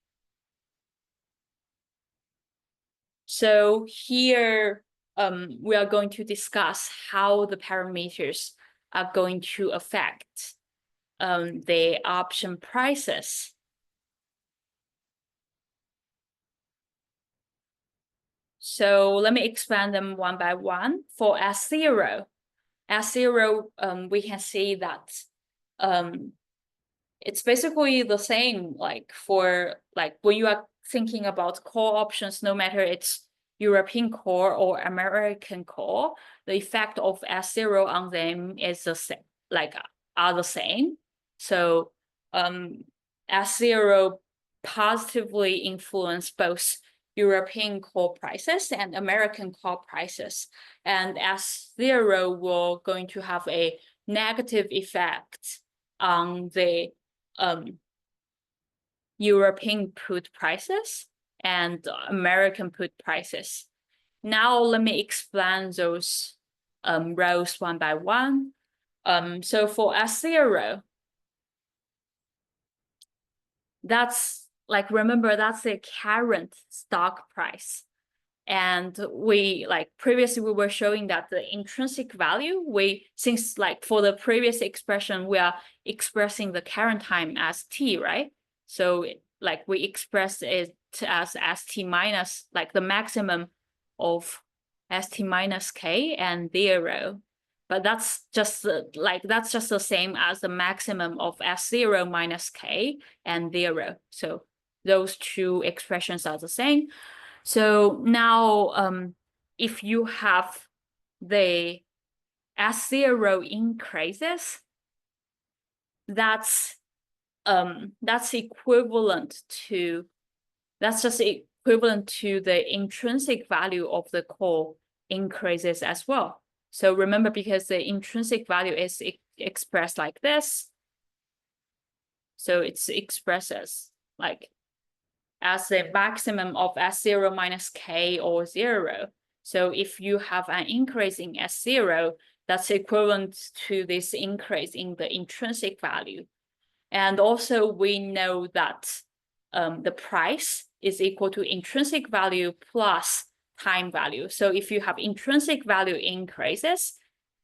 So here we are going to discuss how the parameters are going to affect the option prices. So let me expand them one by one. For S0, we can see that it's basically the same, like for like when you are thinking about call options, no matter it's European call or American call, the effect of S0 on them is the same, like are the same. So S0 positively influence both European call prices and American call prices, and S0 will going to have a negative effect on the European put prices and American put prices. Now let me explain those rows one by one. So for S0, that's like, remember, that's the current stock price. And we, like previously we were showing that the intrinsic value, since like for the previous expression, we are expressing the current time as t, right? So like we express it as st minus, like the maximum of st minus k and 0. But that's just that's just the same as the maximum of S0 minus k and 0. So those two expressions are the same. So now, if you have the S0 increases, that's equivalent to, that's just equivalent to the intrinsic value of the call increases as well. So remember, because the intrinsic value is expressed like this, so it's expressed as like as the maximum of S0 minus k or 0. So if you have an increase in S0, that's equivalent to this increase in the intrinsic value. And also we know that the price is equal to intrinsic value plus time value. So if you have intrinsic value increases,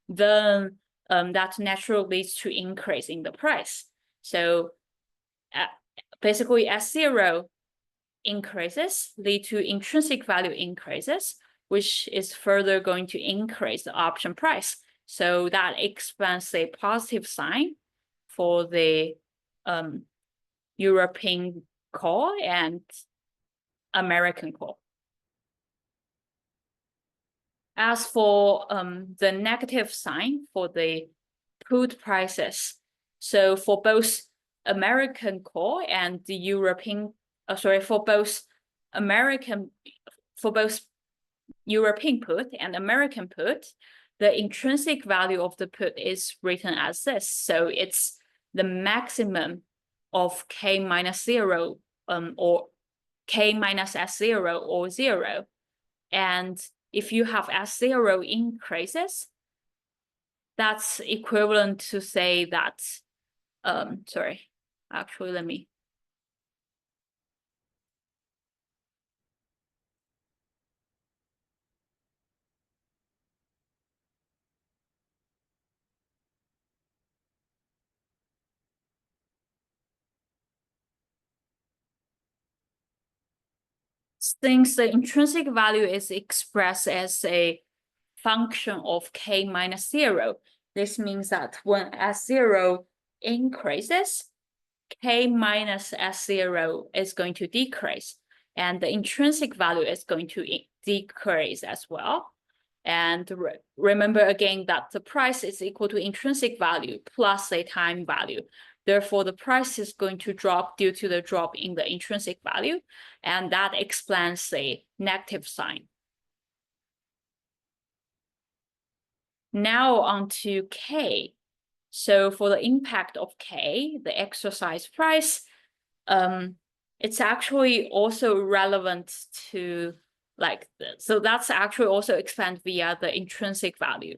then that naturally leads to increase in the price. So basically S0 increases lead to intrinsic value increases, which is further going to increase the option price. So that explains the positive sign for the European call and American call. As for the negative sign for the put prices, so for both American call and the European, for both European put and American put, the intrinsic value of the put is written as this. So it's the maximum of k minus 0 or k minus S0 or 0. And if you have S0 increases, that's equivalent to say that, sorry, actually, let me. Since the intrinsic value is expressed as a function of k minus 0, this means that when S0 increases, K minus S0 is going to decrease, and the intrinsic value is going to decrease as well. And remember again that the price is equal to intrinsic value plus a time value. Therefore, the price is going to drop due to the drop in the intrinsic value, and that explains the negative sign. Now on to K. So for the impact of K, the exercise price, it's actually also relevant to so that's actually also expand via the intrinsic value.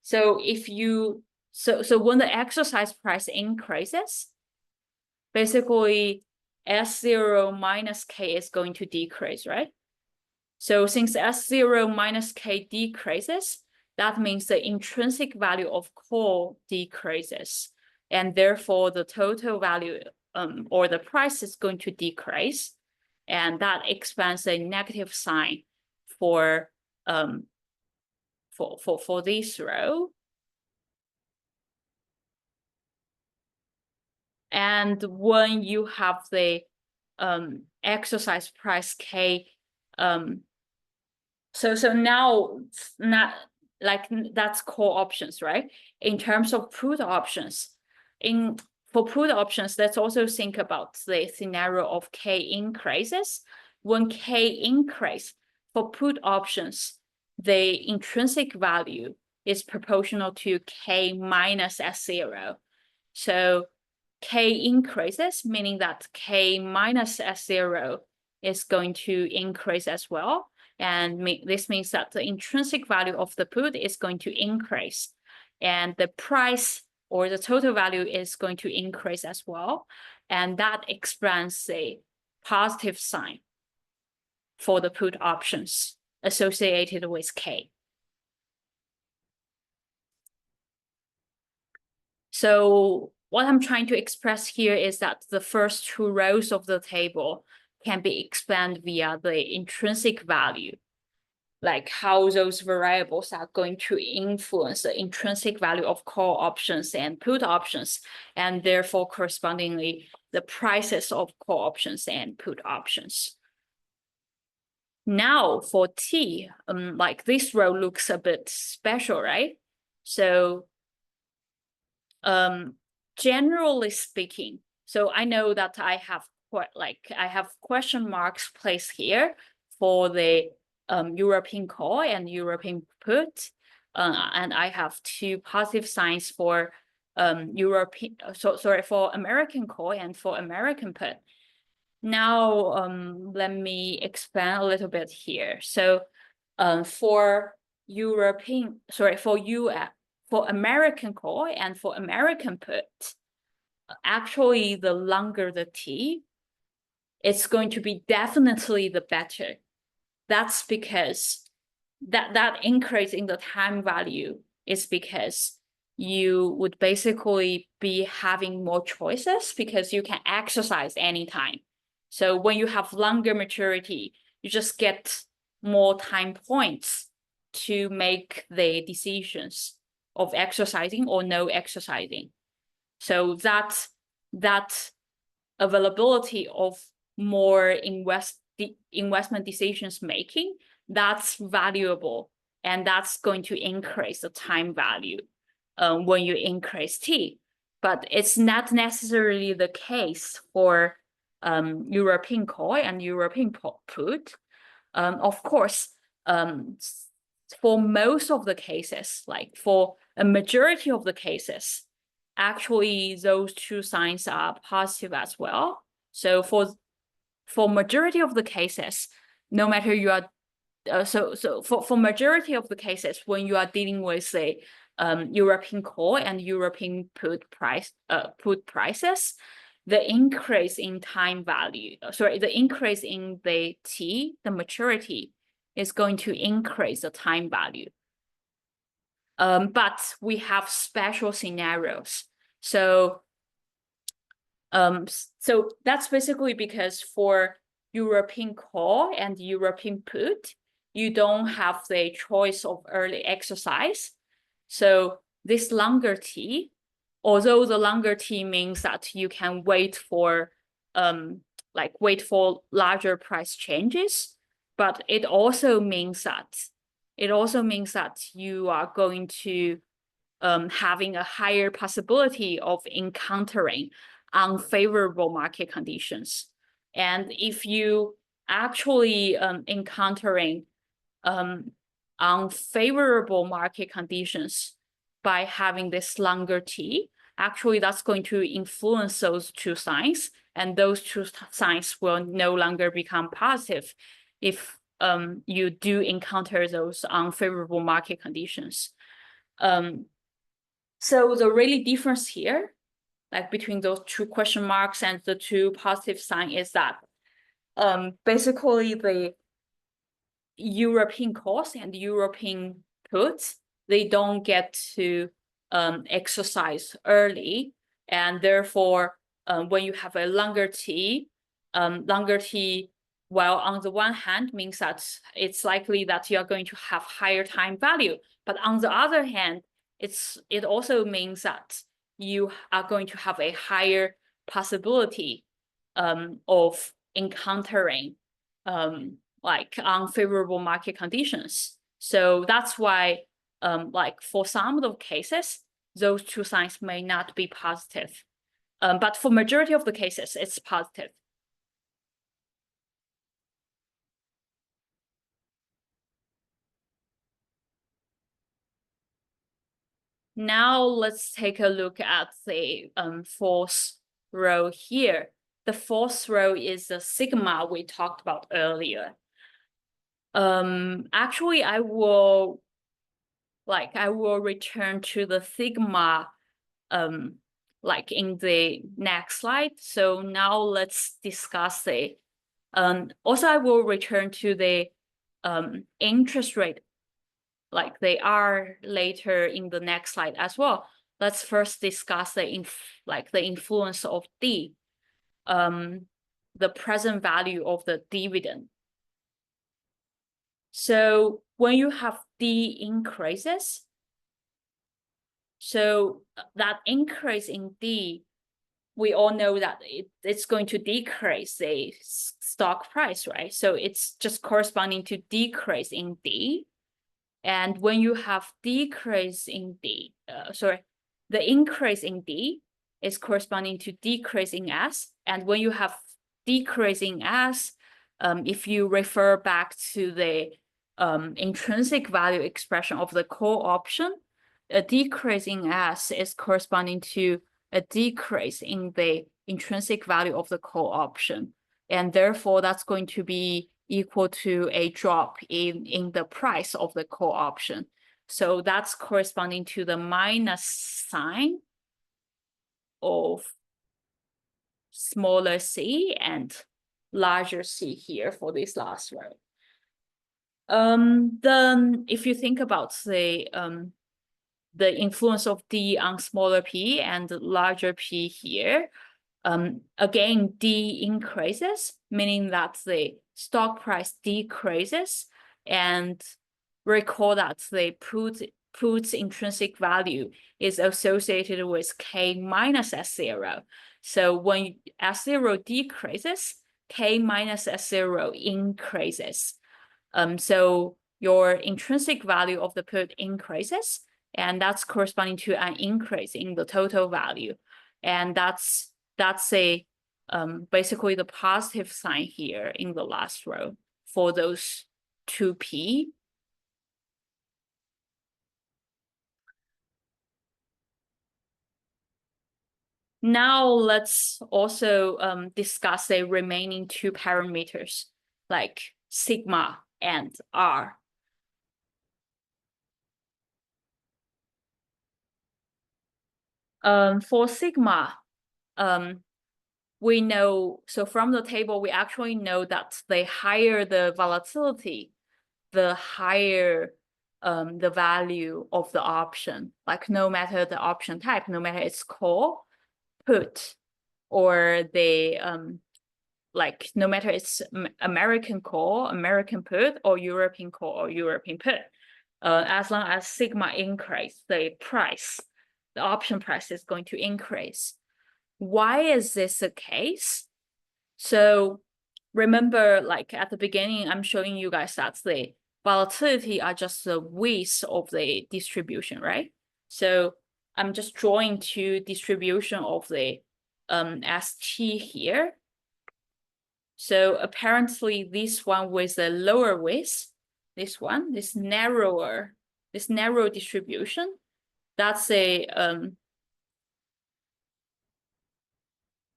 So if you, so when the exercise price increases, basically S0 minus K is going to decrease, right? So since S0 minus K decreases, that means the intrinsic value of coal decreases, and therefore the total value or the price is going to decrease, and that expands a negative sign for this row. And when you have the exercise price K, so now not like that's call options, right? In terms of put options, for put options, let's also think about the scenario of K increases. When K increase for put options, the intrinsic value is proportional to K minus S0. So K increases, meaning that K minus S0 is going to increase as well. And this means that the intrinsic value of the put is going to increase, and the price or the total value is going to increase as well. And that explains a positive sign for the put options associated with K. So what I'm trying to express here is that the first two rows of the table can be expanded via the intrinsic value, like how those variables are going to influence the intrinsic value of call options and put options, and therefore correspondingly the prices of call options and put options. Now for T, like this row looks a bit special, right? So generally speaking, so I know that I have question marks placed here for the European call and European put, and I have two positive signs for for American call and for American put. Now let me expand a little bit here. So for American call and for American put, actually the longer the T, it's going to be definitely the better. That's because that increase in the time value is because you would basically be having more choices because you can exercise anytime. So when you have longer maturity, you just get more time points to make the decisions of exercising or no exercising. So that availability of more investment decisions making, that's valuable, and that's going to increase the time value when you increase T. But it's not necessarily the case for European call and European put. Of course, for most of the cases, like for a majority of the cases, actually those two signs are positive as well. So for majority of the cases, no matter you are for majority of the cases, when you are dealing with say European call and European put prices, the increase in time value, the increase in the T, the maturity, is going to increase the time value. But we have special scenarios. So that's basically because for European call and European put, you don't have the choice of early exercise. So this longer T although the longer T means that you can wait for larger price changes, but it also means that you are going to having a higher possibility of encountering unfavorable market conditions. And if you actually encountering unfavorable market conditions by having this longer T, actually that's going to influence those two signs, and those two signs will no longer become positive if you do encounter those unfavorable market conditions. So the really difference here, like between those two question marks and the two positive sign, is that basically the European calls and European puts, they don't get to exercise early, and therefore when you have a longer T, well, on the one hand means that it's likely that you are going to have higher time value, but on the other hand, it also means that you are going to have a higher possibility of encountering like unfavorable market conditions. So that's why like for some of the cases, those two signs may not be positive. But for majority of the cases, it's positive. Now let's take a look at the fourth row here. The fourth row is the sigma we talked about earlier. Actually, I will return to the sigma like in the next slide. So now let's discuss the also I will return to the interest rate, like they are later in the next slide as well. Let's first discuss the influence of D, the present value of the dividend. So when you have D increases, so that increase in D, we all know that it's going to decrease the stock price, right? So it's just corresponding to decrease in D. And when you have decrease in D, the increase in D is corresponding to decrease in S. And when you have decrease in S, if you refer back to the intrinsic value expression of the call option, a decrease in S is corresponding to a decrease in the intrinsic value of the call option. And therefore, that's going to be equal to a drop in the price of the call option. So that's corresponding to the minus sign of smaller c and larger c here for this last row. Then if you think about the influence of D on smaller p and larger p here, again, D increases, meaning that the stock price decreases, and recall that the put's intrinsic value is associated with K minus S0. So when S0 decreases, K minus S0 increases. So your intrinsic value of the put increases, and that's corresponding to an increase in the total value. And that's a basically the positive sign here in the last row for those 2P. Now let's also discuss the remaining two parameters like sigma and R. For sigma, we know, so from the table, we actually know that the higher the volatility, the higher the value of the option, like no matter the option type, no matter it's call, put, or the like no matter it's American call, American put, or European call or European put, as long as sigma increase the price, the option price is going to increase. Why is this the case? So remember, like at the beginning, I'm showing you guys that the volatility are just the width of the distribution, right? So I'm just drawing two distribution of the ST here. So apparently this one with a lower width, this one, this narrow distribution, that's a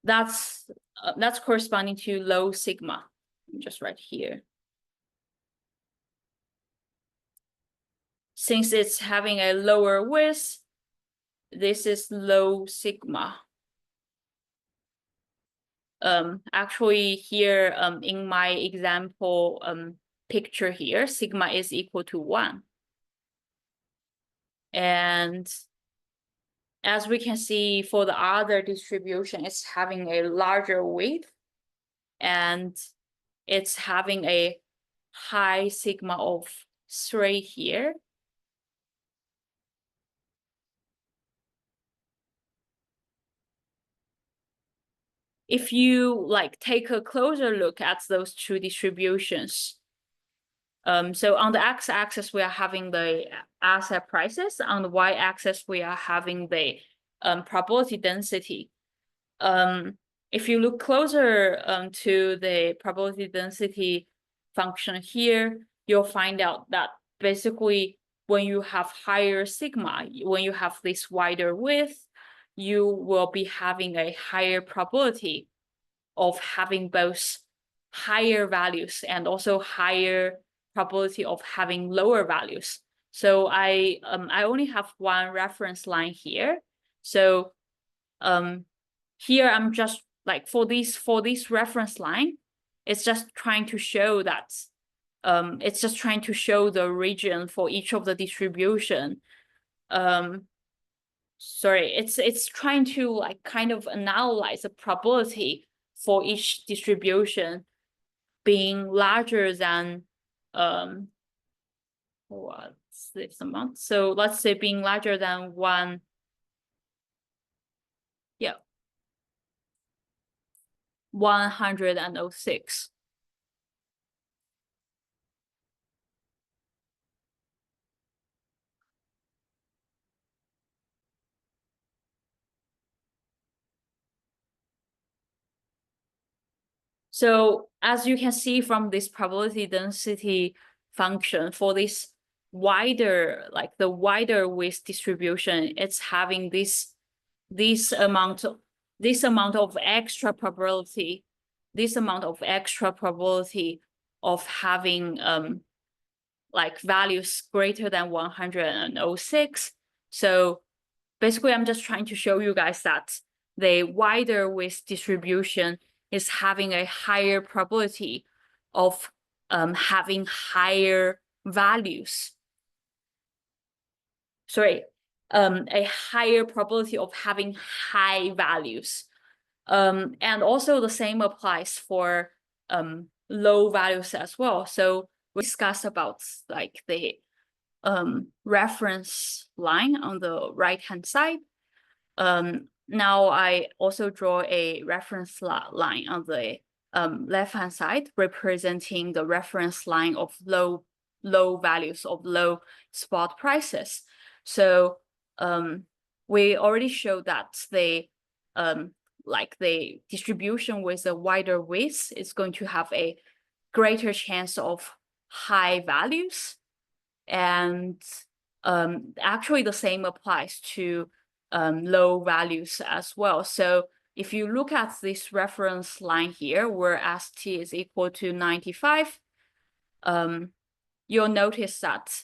that's corresponding to low sigma. Just right here. Since it's having a lower width, this is low sigma. Actually here in my example picture here, sigma is equal to 1. And as we can see for the other distribution, it's having a larger width and it's having a high sigma of 3 here. If you like take a closer look at those two distributions, so on the x-axis, we are having the asset prices. On the y-axis, we are having the probability density. If you look closer to the probability density function here, you'll find out that basically when you have higher sigma, when you have this wider width, you will be having a higher probability of having both higher values and also higher probability of having lower values. So I only have one reference line here. So here I'm just like for this reference line, it's just trying to show that it's just trying to show the region for each of the distribution. Sorry, it's trying to like kind of analyze the probability for each distribution being larger than what's this amount? So let's say being larger than 1, yeah, 106. So as you can see from this probability density function for this wider, like the wider width distribution, it's having this amount of extra probability, of having like values greater than 106. So basically, I'm just trying to show you guys that the wider width distribution is having a higher probability of having higher values. Sorry, a higher probability of having high values. And also the same applies for low values as well. So we discussed about like the reference line on the right-hand side. Now I also draw a reference line on the left-hand side, representing the reference line of low values of low spot prices. So we already showed that the like the distribution with a wider width is going to have a greater chance of high values. And actually the same applies to low values as well. So if you look at this reference line here, where ST is equal to 95, you'll notice that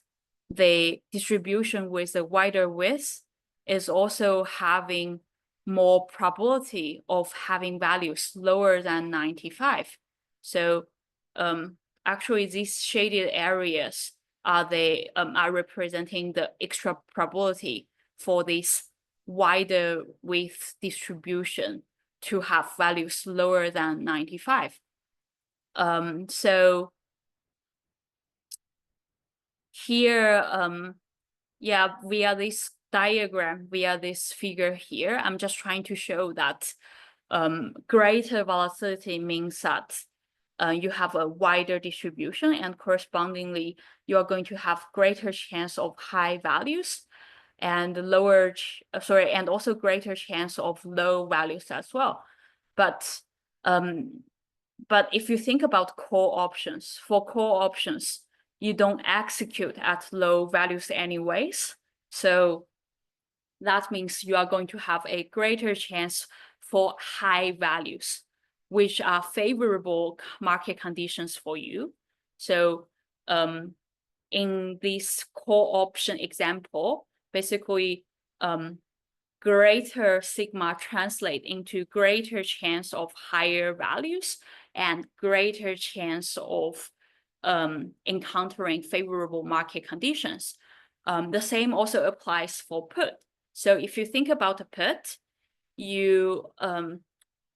the distribution with a wider width is also having more probability of having values lower than 95. So actually these shaded areas are representing the extra probability for this wider width distribution to have values lower than 95. So here, yeah, via this diagram via this figure here. I'm just trying to show that greater volatility means that you have a wider distribution, and correspondingly, you are going to have greater chance of high values and and also greater chance of low values as well. But if you think about call options, for call options, you don't execute at low values anyways. So that means you are going to have a greater chance for high values, which are favorable market conditions for you. So in this call option example, basically greater sigma translate into greater chance of higher values and greater chance of encountering favorable market conditions. The same also applies for put. So if you think about a put, you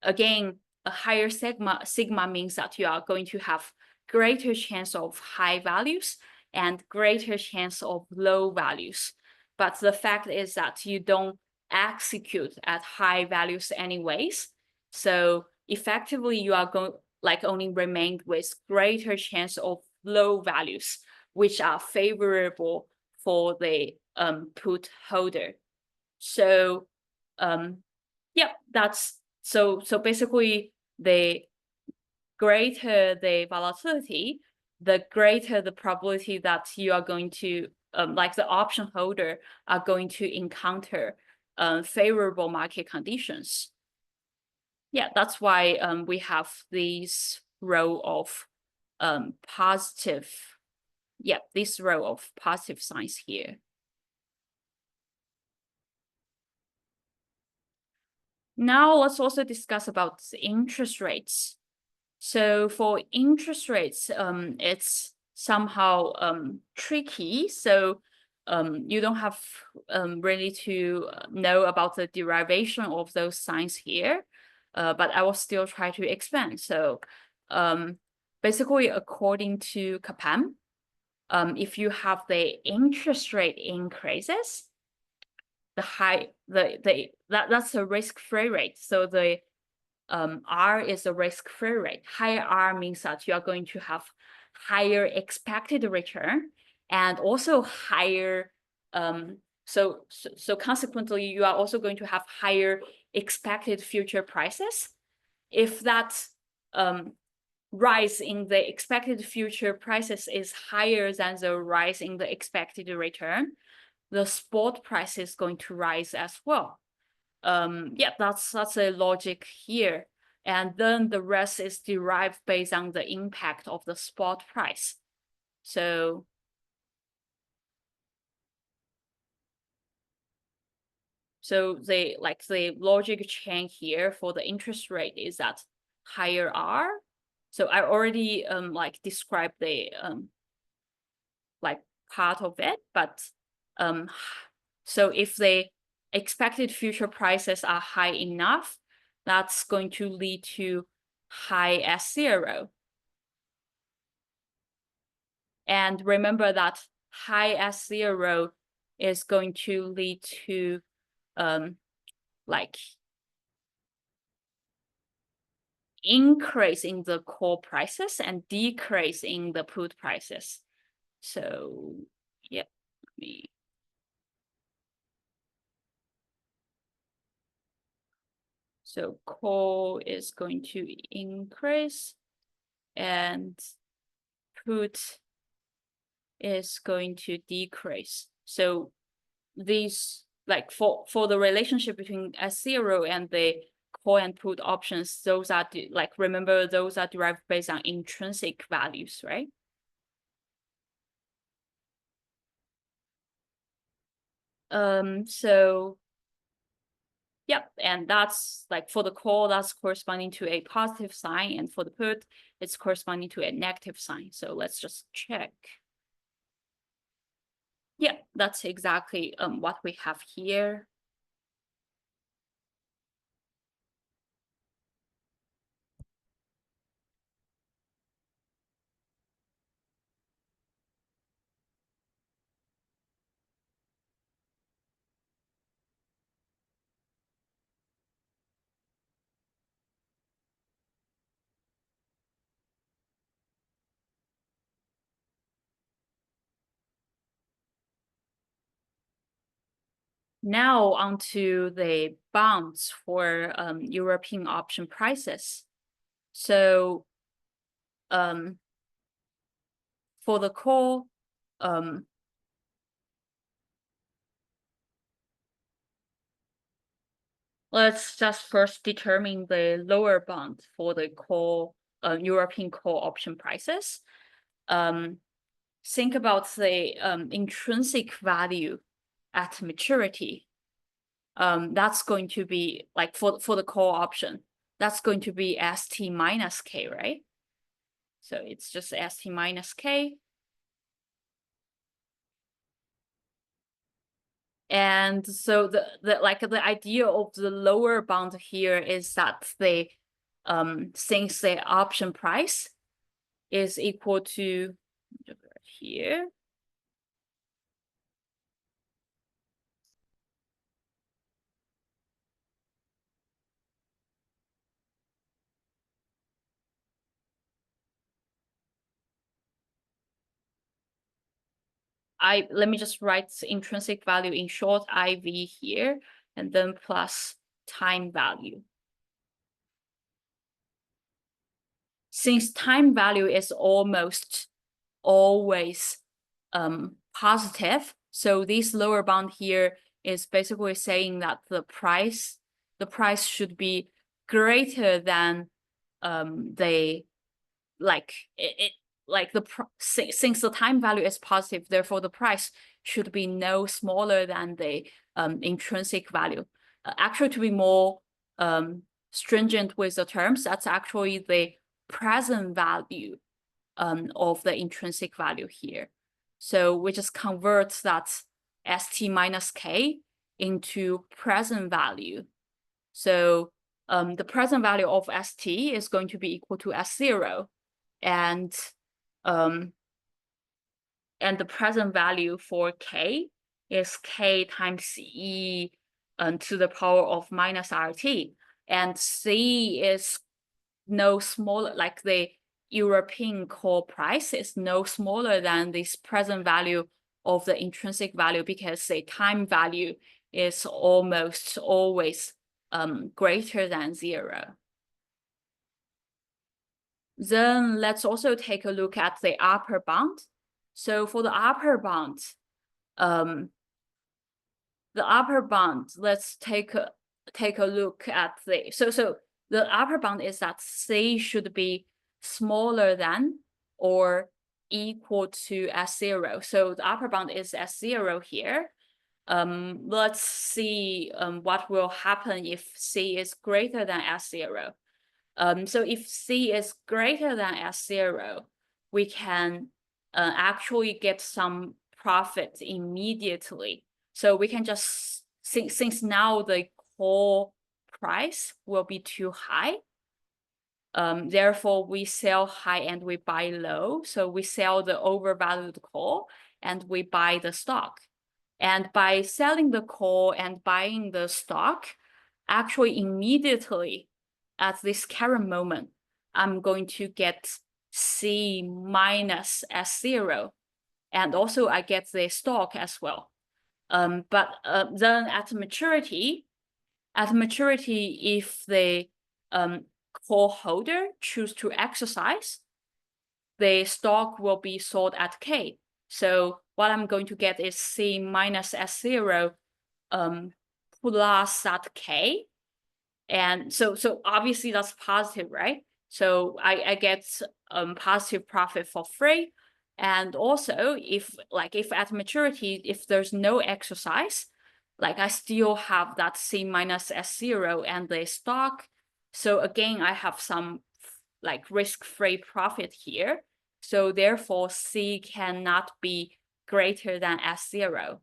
again, a higher sigma means that you are going to have greater chance of high values and greater chance of low values. But the fact is that you don't execute at high values anyways. So effectively, you are going only remained with greater chance of low values, which are favorable for the put holder. So yeah, that's so basically the greater the volatility, the greater the probability that you are going to the option holder are going to encounter favorable market conditions. Yeah, that's why we have this row of positive, this row of positive signs here. Now let's also discuss about the interest rates. So for interest rates, it's somehow tricky. So you don't have really to know about the derivation of those signs here, but I will still try to explain. So basically, according to CAPM, if you have the interest rate increases, that's the risk-free rate. So the R is the risk-free rate. Higher R means that you are going to have higher expected return and also higher. So consequently, you are also going to have higher expected future prices. If that rise in the expected future prices is higher than the rise in the expected return, the spot price is going to rise as well. Yeah, that's a logic here. And then the rest is derived based on the impact of the spot price. So the logic chain here for the interest rate is that higher R. So I already described the part of it, but so if the expected future prices are high enough, that's going to lead to high S0. And remember that high S0 is going to lead to increase in the call prices and decrease in the put prices. So yeah, so call is going to increase and put is going to decrease. So these for the relationship between S0 and the call and put options, those are remember those are derived based on intrinsic values, right? So yep, and that's for the call, that's corresponding to a positive sign, and for the put, it's corresponding to a negative sign. So let's just check. Yeah, that's exactly what we have here. Now onto the bonds for European option prices. So for the call, let's just first determine the lower bound for the call European call option prices. Think about the intrinsic value at maturity. That's going to be like for the call option, that's going to be ST minus K, right? So it's just ST minus K. And so the idea of the lower bound here is that they since the option price is equal to here. Let me just write intrinsic value in short IV here, and then plus time value. Since time value is almost always positive, so this lower bound here is basically saying that the price should be greater than the since the time value is positive, therefore the price should be no smaller than the intrinsic value. Actually, to be more stringent with the terms, that's actually the present value of the intrinsic value here. So we just convert that ST minus K into present value. So the present value of ST is going to be equal to S0. And the present value for K is K times E to the power of minus RT. And C is no smaller, like the European call price is no smaller than this present value of the intrinsic value, because the time value is almost always greater than 0. Then let's also take a look at the upper bound. So for the upper bound, let's take a look at the so the upper bound is that C should be smaller than or equal to S0. So the upper bound is S0 here. Let's see what will happen if C is greater than S0. So if C is greater than S0, we can actually get some profit immediately. So we can just, since now the call price will be too high, therefore we sell high and we buy low. So we sell the overvalued call and we buy the stock. And by selling the call and buying the stock, actually immediately at this current moment, I'm going to get C minus S0. And also I get the stock as well. But then at maturity, if the call holder choose to exercise, the stock will be sold at K. So what I'm going to get is C minus S0 plus that K. And so obviously that's positive, right? So I get positive profit for free. And also if at maturity, if there's no exercise, like I still have that C minus S0 and the stock. So again, I have some like risk-free profit here. So therefore C cannot be greater than S0.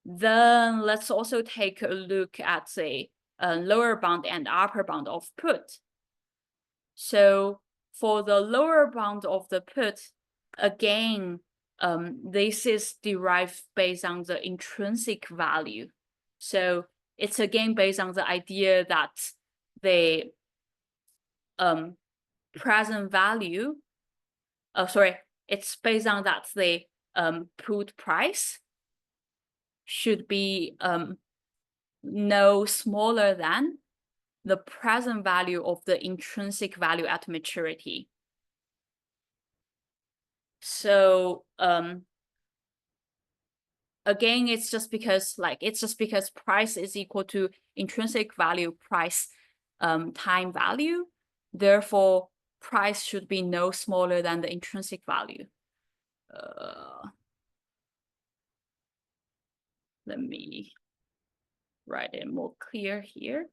Then let's also take a look at the lower bound and upper bound of put. So for the lower bound of the put, again, this is derived based on the intrinsic value. So it's again based on the idea that the present value, it's based on that the put price should be no smaller than the present value of the intrinsic value at maturity. So again, it's just because price is equal to intrinsic value price time value. Therefore, price should be no smaller than the intrinsic value. Let me write it more clear here.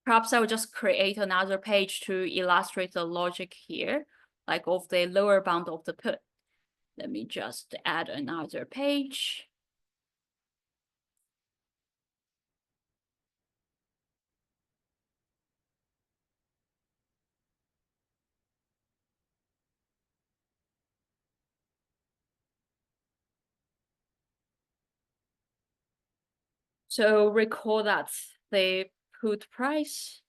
Perhaps I will just create another page to illustrate the logic here, like of the lower bound of the put. Let me just add another page. So recall that the put price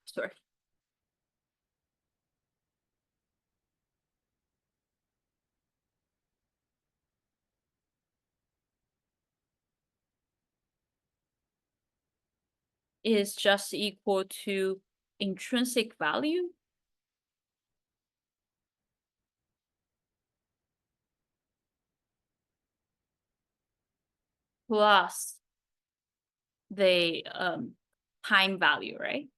sorry, is just equal to intrinsic value plus the time value, right?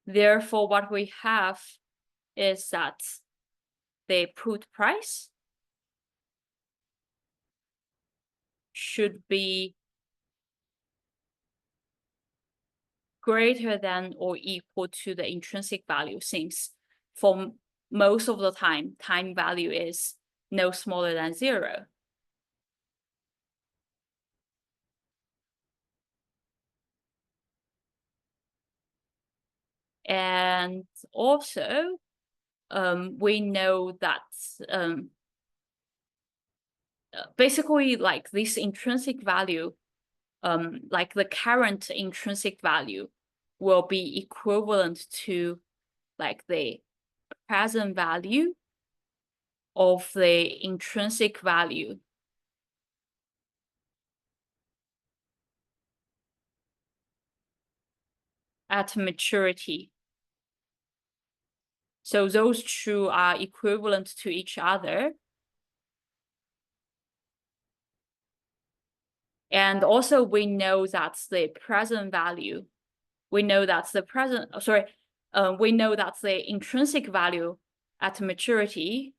Therefore, what we have is that the put price should be greater than or equal to the intrinsic value, since for most of the time value is no smaller than 0. And also, we know that basically, like this intrinsic value, like the current intrinsic value will be equivalent to like the present value of the intrinsic value at maturity. So those two are equivalent to each other. And also we know that the present value, we know that the intrinsic value at maturity,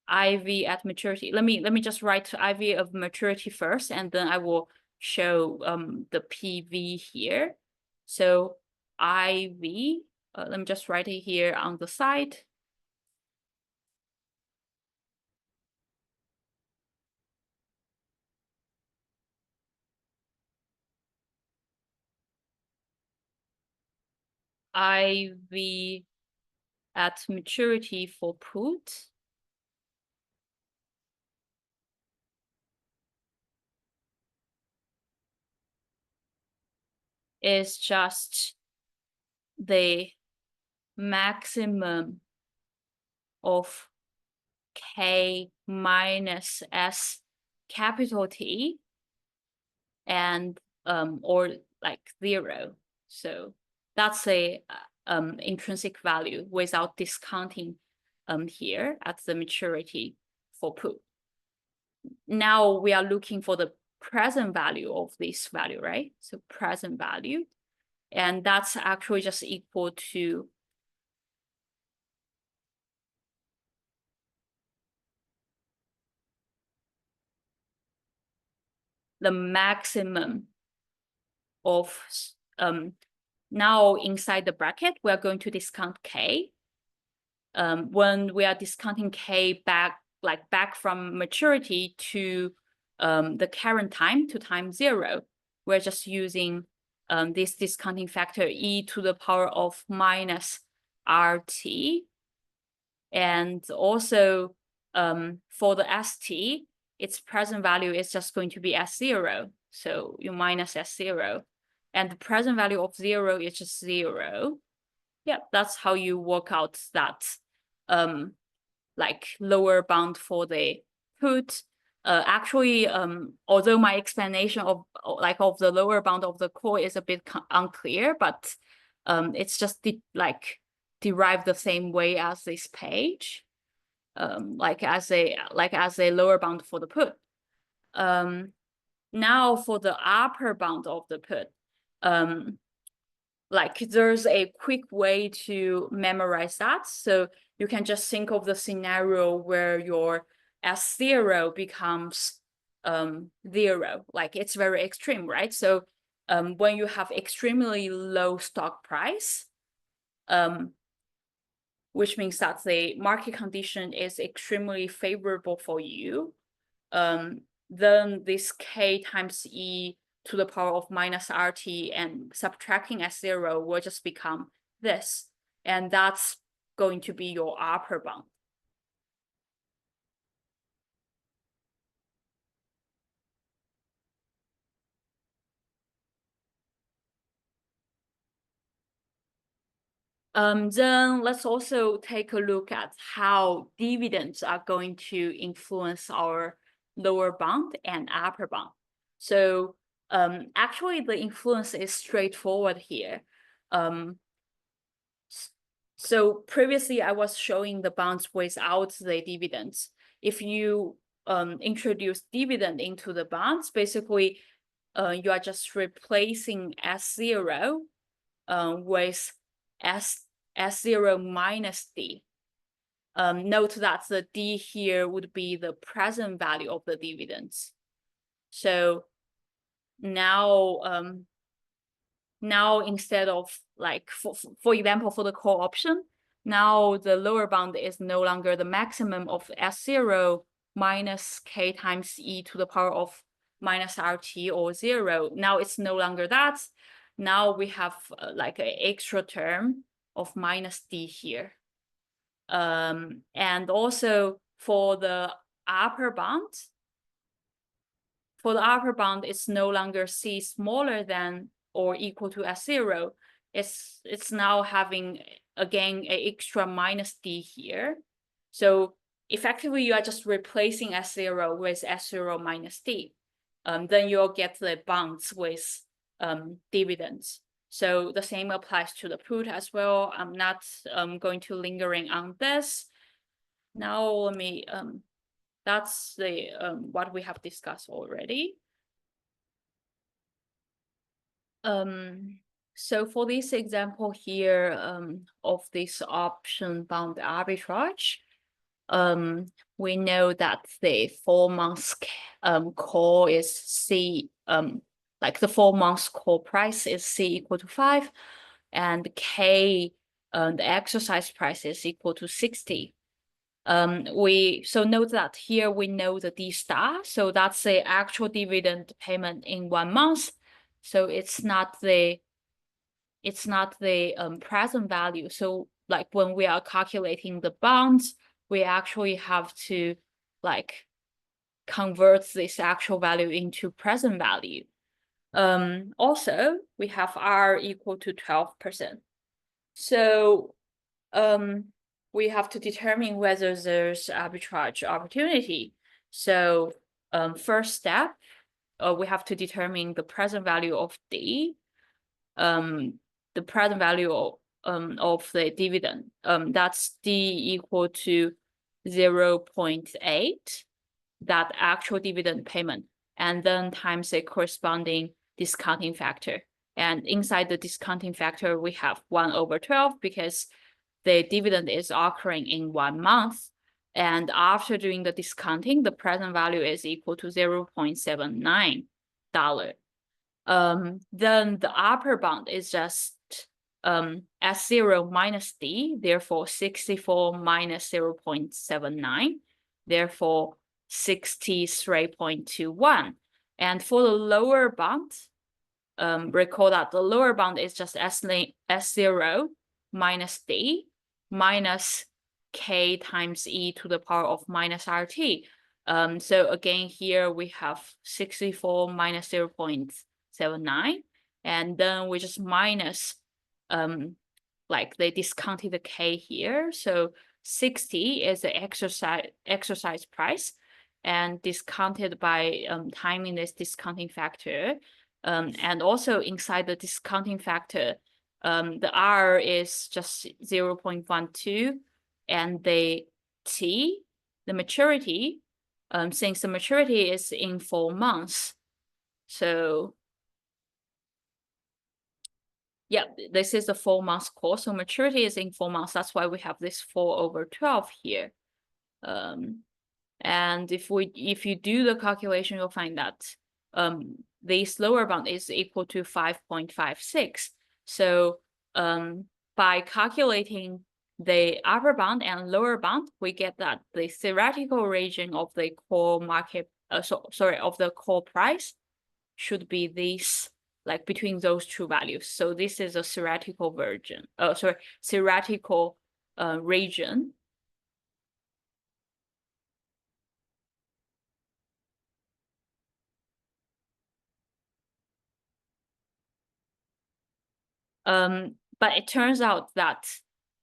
IV at maturity. Let me just write IV of maturity first, and then I will show the PV here. So IV, let me just write it here on the side. IV at maturity for put is just the maximum of K minus S capital T and or like 0. So that's a intrinsic value without discounting here at the maturity for put. Now we are looking for the present value of this value, right? So present value, and that's actually just equal to the maximum of now inside the bracket, we are going to discount K. When we are discounting K back from maturity to the current time to time 0, we're just using this discounting factor e to the power of minus RT. And also for the ST, its present value is just going to be S0. So you minus S0. And the present value of 0 is just 0. Yeah, that's how you work out that like lower bound for the put. Actually, although my explanation of the lower bound of the call is a bit unclear, but it's just derived the same way as this page, like as a lower bound for the put. Now for the upper bound of the put, there's a quick way to memorize that. So you can just think of the scenario where your S0 becomes 0, like it's very extreme, right? So when you have extremely low stock price, which means that the market condition is extremely favorable for you, then this K times E to the power of minus RT and subtracting S0 will just become this. And that's going to be your upper bound. Then let's also take a look at how dividends are going to influence our lower bound and upper bound. So actually the influence is straightforward here. So previously I was showing the bounds without the dividends. If you introduce dividend into the bonds, basically you are just replacing S0 with S0 minus D. Note that the D here would be the present value of the dividends. So now, now instead of for example, for the call option, now the lower bound is no longer the maximum of S0 minus K times E to the power of minus RT or 0. Now it's no longer that. Now we have like an extra term of minus D here. And also for the upper bound, it's no longer C smaller than or equal to S0. It's now having, again, an extra minus D here. So effectively, you are just replacing S0 with S0 minus D. Then you'll get the bonds with dividends. So the same applies to the put as well. I'm not going to lingering on this. Now let me, that's the what we have discussed already. So for this example here of this option bound arbitrage, we know that the 4 months call is C, like the 4 months call price is C equal to 5, and K, the exercise price is equal to 60. So note that here we know the D star, so that's the actual dividend payment in 1 month. So it's not the present value. So like when we are calculating the bonds, we actually have to like convert this actual value into present value. Also, we have R equal to 12%. So we have to determine whether there's arbitrage opportunity. So first step, we have to determine the present value of D, the present value of the dividend. That's D equal to 0.8, that actual dividend payment, and then times a corresponding discounting factor. And inside the discounting factor, we have 1/12 because the dividend is occurring in 1 month. And after doing the discounting, the present value is equal to $0.79. Then the upper bound is just S0 minus D, therefore 64 minus 0.79, therefore 63.21. And for the lower bound, recall that the lower bound is just S0 minus D minus K times E to the power of minus RT. So again, here we have 64 minus 0.79, and then we just minus, like they discounted the K here. So 60 is the exercise price, and discounted by timing this discounting factor. And also inside the discounting factor, the R is just 0.12, and the T, the maturity, since the maturity is in 4 months. So yeah, this is a 4 months course. So maturity is in 4 months. That's why we have this 4/12 here. And if you do the calculation, you'll find that this lower bound is equal to 5.56. So by calculating the upper bound and lower bound, we get that the theoretical region of the core market, of the core price should be this, like between those two values. So this is a theoretical version, theoretical region. But it turns out that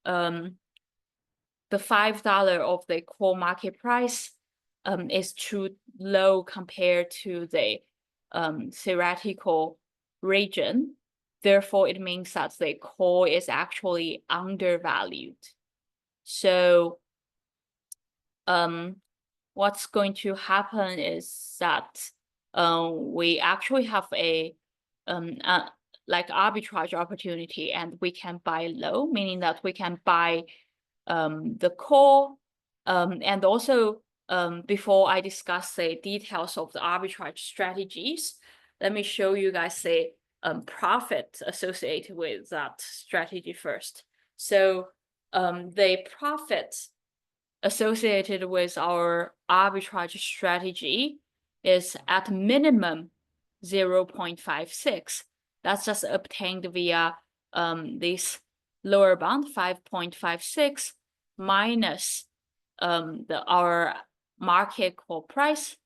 the $5 of the core market price is too low compared to the theoretical region. Therefore, it means that the core is actually undervalued. So what's going to happen is that we actually have a like arbitrage opportunity, and we can buy low, meaning that we can buy the call. And also, before I discuss the details of the arbitrage strategies, let me show you guys the profit associated with that strategy first. So the profit associated with our arbitrage strategy is at minimum 0.56. That's just obtained via this lower bound 5.56 minus our market call price.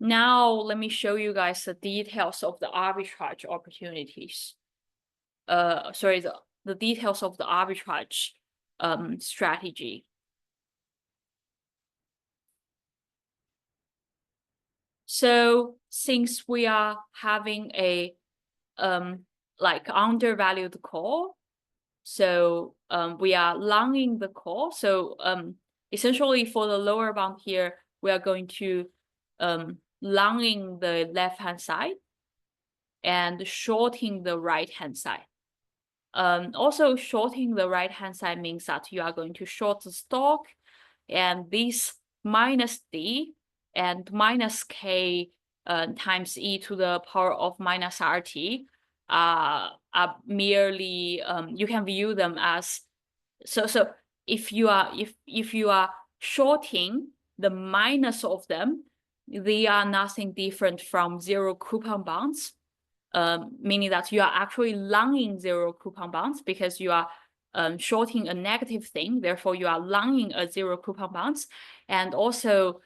Now let me show you guys the details of the arbitrage opportunities. The details of the arbitrage strategy. So since we are having a like undervalued call, so we are longing the call. So essentially for the lower bound here, we are going to longing the left-hand side and shorting the right-hand side. Also shorting the right-hand side means that you are going to short the stock, and this minus D and minus K times E to the power of minus RT are merely, you can view them as, so if you are shorting the minus of them, they are nothing different from zero coupon bonds, meaning that you are actually longing zero coupon bonds because you are shorting a negative thing. Therefore, you are longing a zero coupon bonds. And also,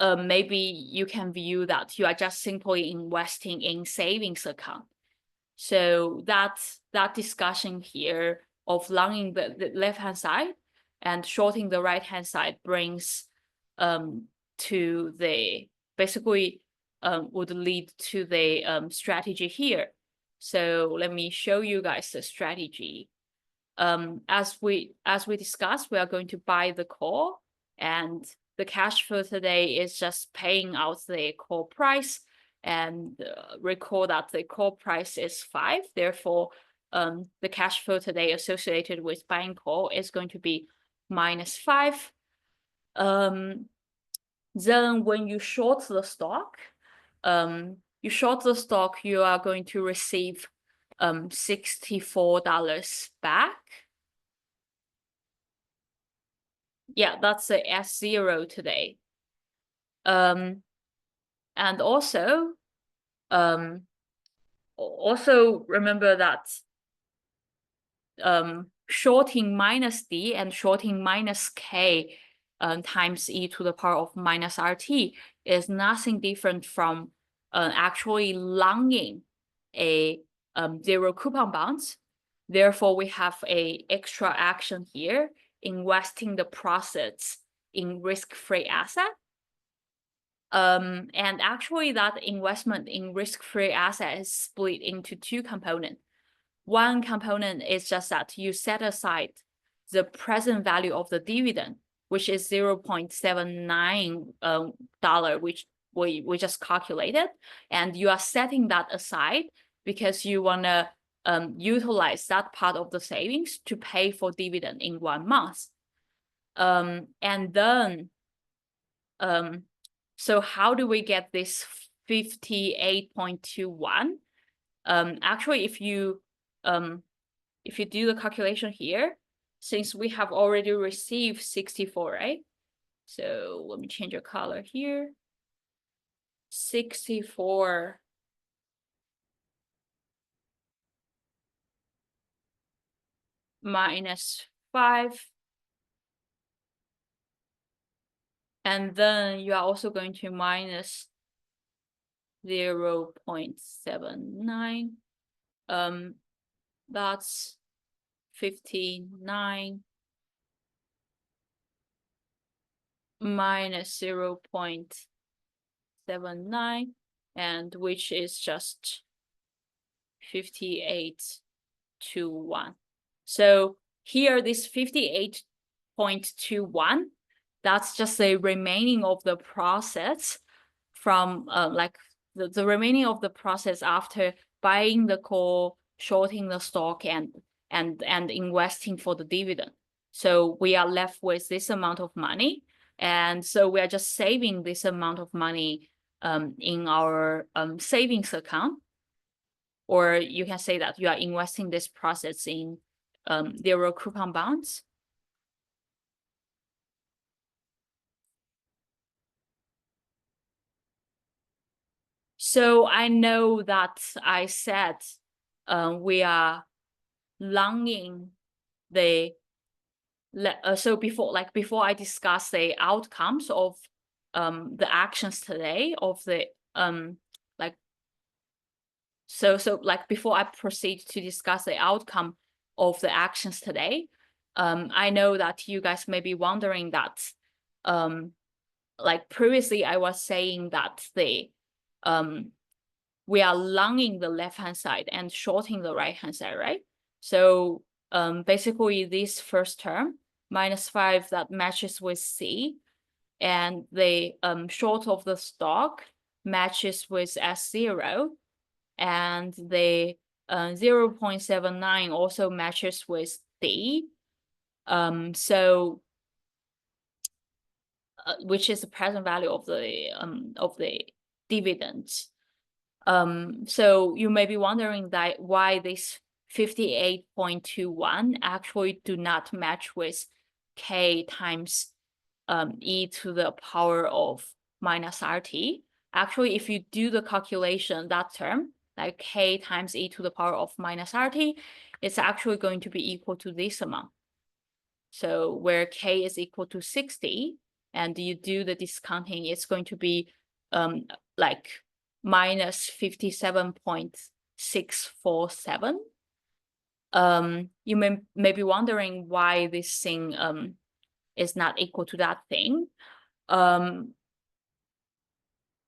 maybe you can view that you are just simply investing in savings account. So that's that discussion here of longing the left-hand side and shorting the right-hand side brings to the, basically would lead to the strategy here. So let me show you guys the strategy. As we discussed, we are going to buy the call, and the cash flow today is just paying out the call price. And recall that the call price is 5. Therefore, the cash flow today associated with buying call is going to be -5. Then when you short the stock, you short the stock, you are going to receive $64 back. Yeah, that's the S0 today. And also remember that shorting minus D and shorting minus K times e to the power of minus RT is nothing different from actually longing a zero coupon bonds. Therefore, we have a extra action here, investing the profits in risk-free asset. And actually that investment in risk-free asset is split into two components. One component is just that you set aside the present value of the dividend, which is $0.79, which we just calculated, and you are setting that aside because you want to utilize that part of the savings to pay for dividend in 1 month. And then, so how do we get this 58.21? Actually, if you do the calculation here, since we have already received 64, right? So let me change the color here. 64 minus 5. And then you are also going to minus 0.79. That's 59 minus 0.79, and which is just 58 to 1. So here, this 58.21, that's just the remaining of the process from like the remaining of the process after buying the call, shorting the stock, and investing for the dividend. So we are left with this amount of money, and so we are just saving this amount of money in our savings account, or you can say that you are investing this process in zero coupon bonds. So I know that I said we are longing the so before I discuss the outcomes of the actions today of the before I proceed to discuss the outcome of the actions today, I know that you guys may be wondering that previously I was saying that we are longing the left-hand side and shorting the right-hand side, right? So basically this first term, -5, that matches with C, and the short of the stock matches with S0, and the 0.79 also matches with D. So which is the present value of the dividends. So you may be wondering that why this 58.21 actually do not match with K times e to the power of minus RT. Actually, if you do the calculation, that term, like K times e to the power of minus RT, it's actually going to be equal to this amount. So where K is equal to 60, and you do the discounting, it's going to be like minus 57.647. You may be wondering why this thing is not equal to that thing.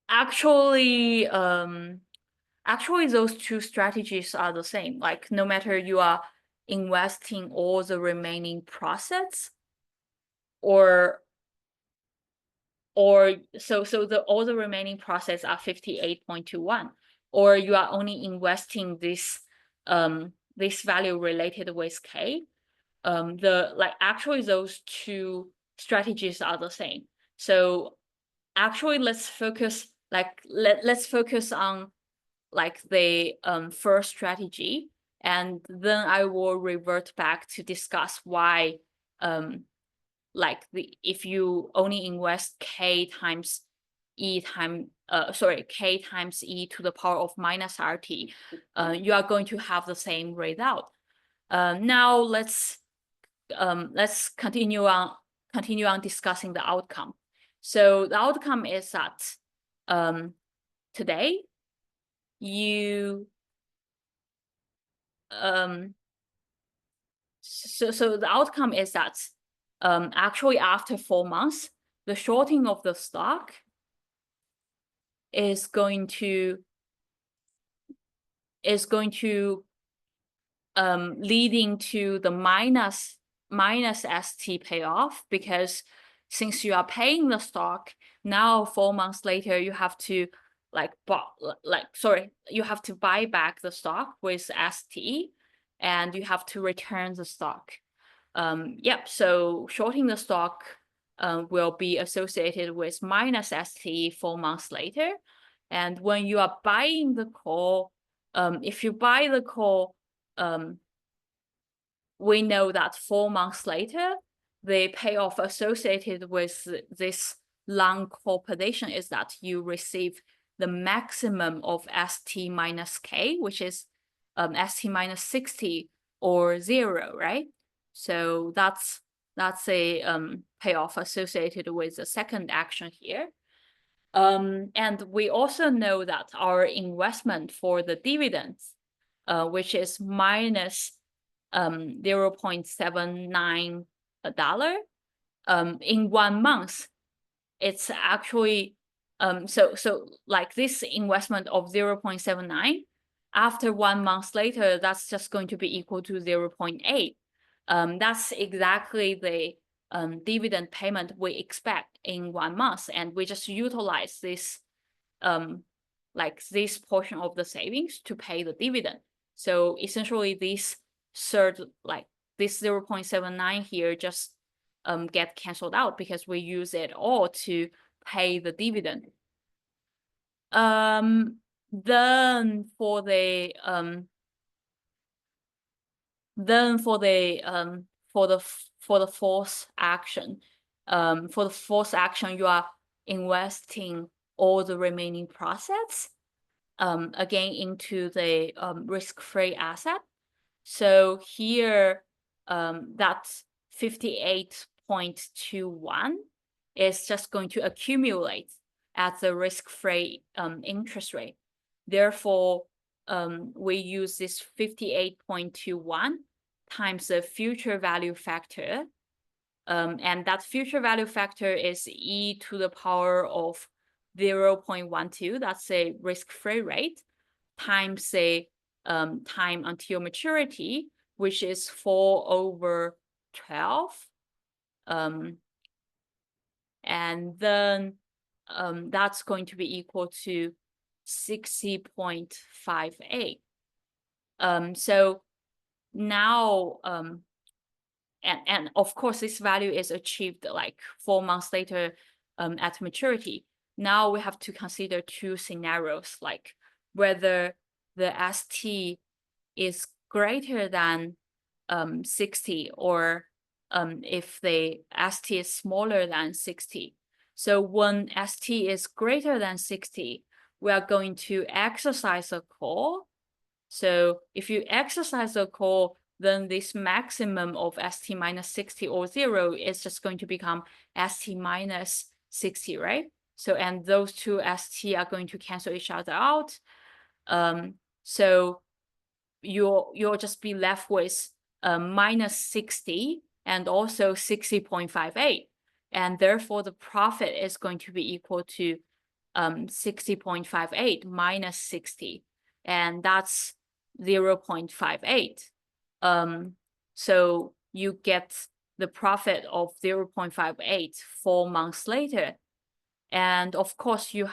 Actually, those two strategies are the same. Like no matter you are investing all the remaining profits, or so all the remaining profits are 58.21, or you are only investing this this value related with K. Actually those two strategies are the same. So actually let's focus like let's focus on like the first strategy, and then I will revert back to discuss why like if you only invest k times e k times e to the power of minus RT, you are going to have the same result. Now let's continue on discussing the outcome. So the outcome is that today you so the outcome is that actually after 4 months, the shorting of the stock is going to leading to the minus ST payoff, because since you are paying the stock, now 4 months later you have to you have to buy back the stock with ST, and you have to return the stock. Yep, so shorting the stock will be associated with minus ST 4 months later. And when you are buying the call, if you buy the call, we know that 4 months later, the payoff associated with this long call position is that you receive the maximum of ST minus K, which is ST minus 60 or 0, right? So that's a payoff associated with the second action here. And we also know that our investment for the dividends, which is minus $0.79 in 1 month, it's actually so like this investment of 0.79, after 1 month later, that's just going to be equal to 0.8. That's exactly the dividend payment we expect in 1 month, and we just utilize this like this portion of the savings to pay the dividend. So essentially this third, like this 0.79 here just get canceled out because we use it all to pay the dividend. Then for the fourth action, you are investing all the remaining profits again into the risk-free asset. So here that 58.21 is just going to accumulate at the risk-free interest rate. Therefore, we use this 58.21 times the future value factor. And that future value factor is e to the power of 0.12, that's a risk-free rate, times the time until maturity, which is 4/12. And then that's going to be equal to 60.58. So now, and of course, this value is achieved like 4 months later at maturity. Now we have to consider 2 scenarios, like whether the ST is greater than 60, or if the ST is smaller than 60. So when ST is greater than 60, we are going to exercise a call. So if you exercise a call, then this maximum of ST minus 60 or 0 is just going to become ST minus 60, right? So, and those two ST are going to cancel each other out. So you'll just be left with minus 60 and also 60.58. And therefore the profit is going to be equal to 60.58 minus 60. And that's 0.58. So you get the profit of 0.58 4 months later. And of course, you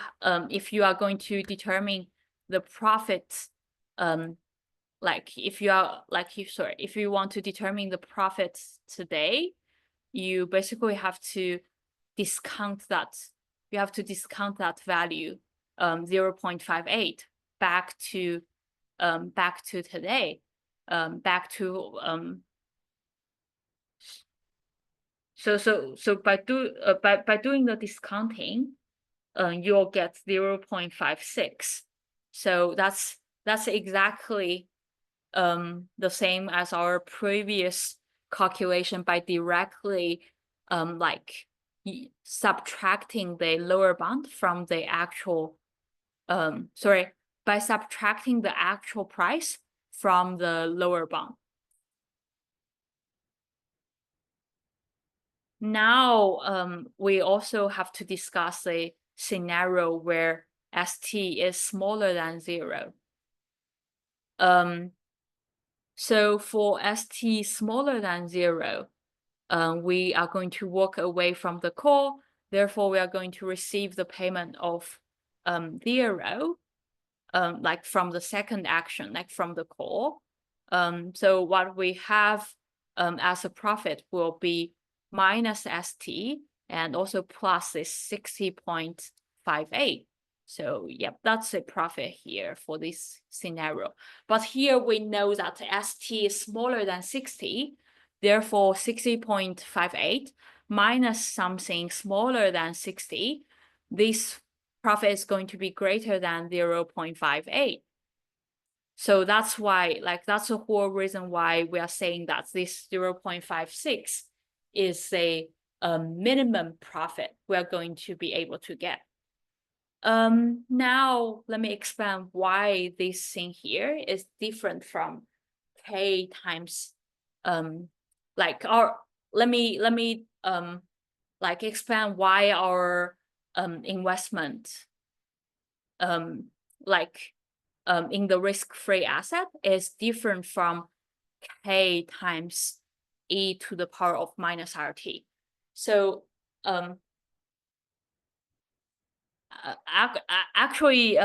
if you are going to determine the profit, if you want to determine the profit today, you basically have to discount that. You have to discount that value 0.58 back to today, back to so by doing the discounting, you'll get 0.56. So that's exactly the same as our previous calculation by directly like subtracting the lower bound from the actual by subtracting the actual price from the lower bound. Now we also have to discuss a scenario where ST is smaller than 0. So for ST smaller than 0, we are going to walk away from the call. Therefore, we are going to receive the payment of 0, like from the second action, like from the call. So what we have as a profit will be minus ST and also plus this 60.58. So yep, that's a profit here for this scenario. But here we know that ST is smaller than 60, therefore 60.58 minus something smaller than 60, this profit is going to be greater than 0.58. So that's why, like, that's the whole reason why we are saying that this 0.56 is a minimum profit we're going to be able to get. Now let me explain why this thing here is different from K times like our let me like explain why our investment like in the risk-free asset is different from K times e to the power of minus RT. So actually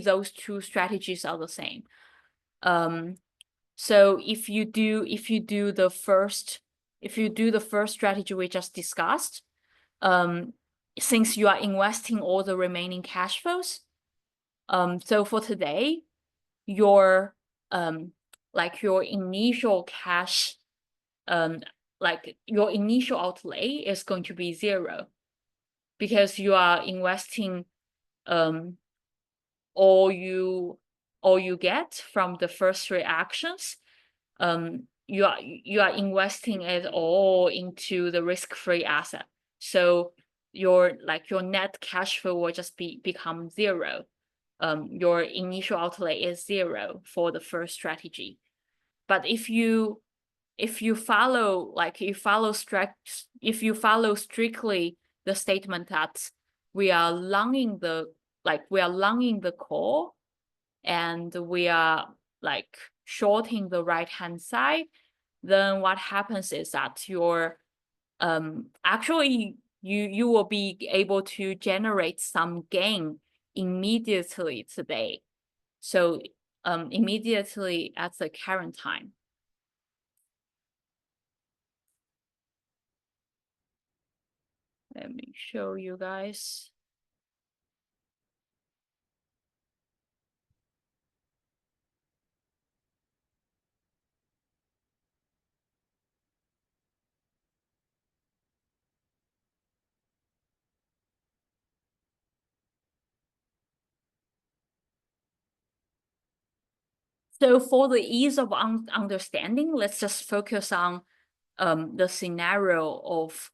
those two strategies are the same. So if you do the first strategy we just discussed, since you are investing all the remaining cash flows, so for today, your like your initial cash, like your initial outlay is going to be 0 because you are investing all you get from the first 3 actions. You are investing it all into the risk-free asset. So your net cash flow will just become 0. Your initial outlay is 0 for the first strategy. But if you follow strictly the statement that we are longing the call and we are like shorting the right hand side, then what happens is that your actually you will be able to generate some gain immediately today. So immediately at the current time. Let me show you guys. So for the ease of understanding, let's just focus on the scenario of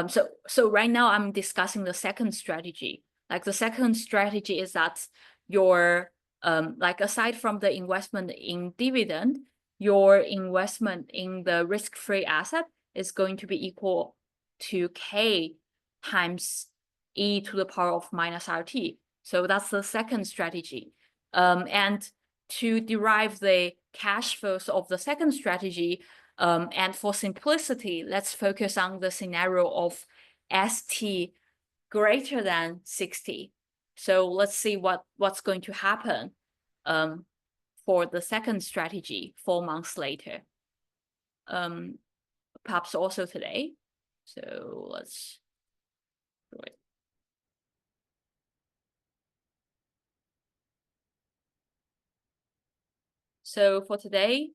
so right now I'm discussing the second strategy. Like the second strategy is that your like aside from the investment in dividend, your investment in the risk-free asset is going to be equal to K times e to the power of minus RT. So that's the second strategy. And to derive the cash flows of the second strategy, and for simplicity, let's focus on the scenario of ST greater than 60. So let's see what's going to happen for the second strategy 4 months later. Perhaps also today. So let's do it. So for today,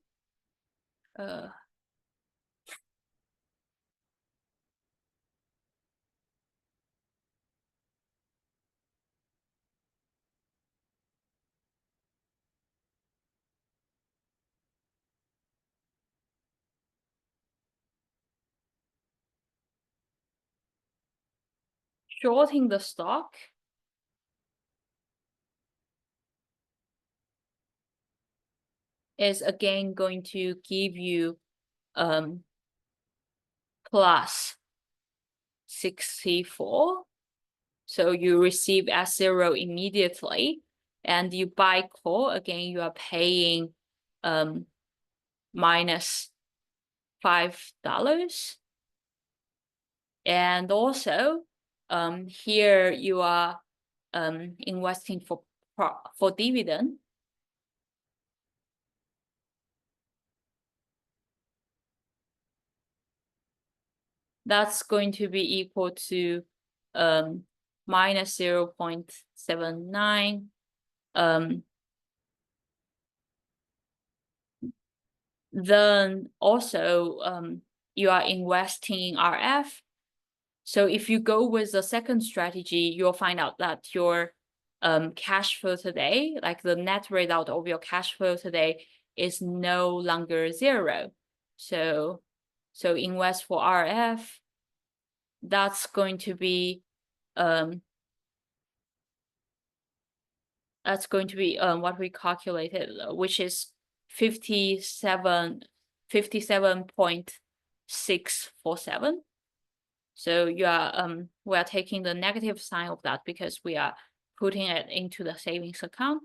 shorting the stock is again going to give you plus 64. So you receive S0 immediately, and you buy call, again, you are paying minus $5. And also, here you are investing for dividend. That's going to be equal to minus 0.79. Then also you are investing in RF. So if you go with the second strategy, you'll find out that your cash flow today, like the net result of your cash flow today, is no longer zero. So invest for RF. That's going to be what we calculated, which is 57.647. So we are taking the negative sign of that because we are putting it into the savings account.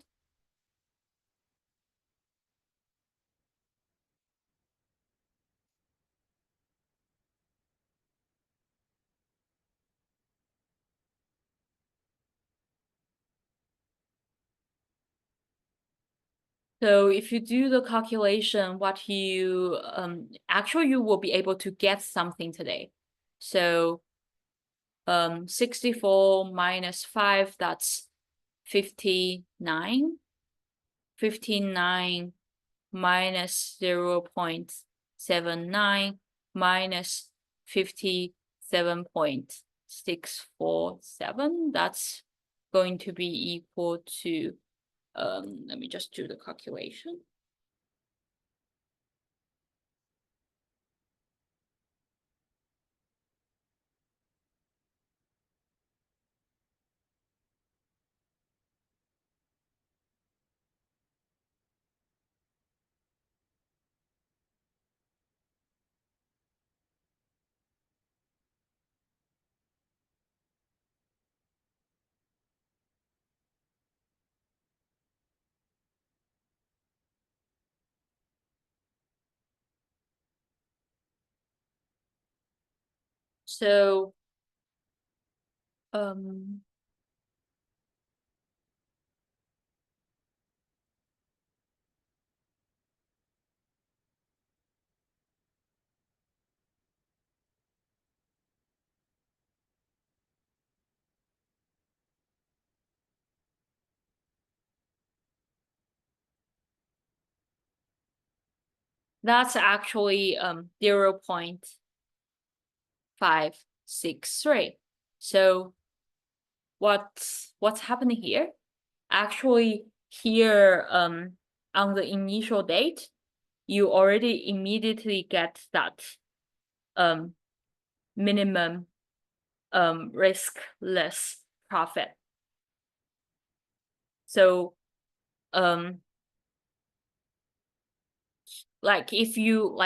So if you do the calculation, what you actually you will be able to get something today. So 64 minus 5, that's 59. 59 minus 0.79 minus 57.647. That's going to be equal to, let me just do the calculation. So that's actually 0.563. So what's happening here? Actually, here on the initial date, you already immediately get that minimum riskless profit. So if you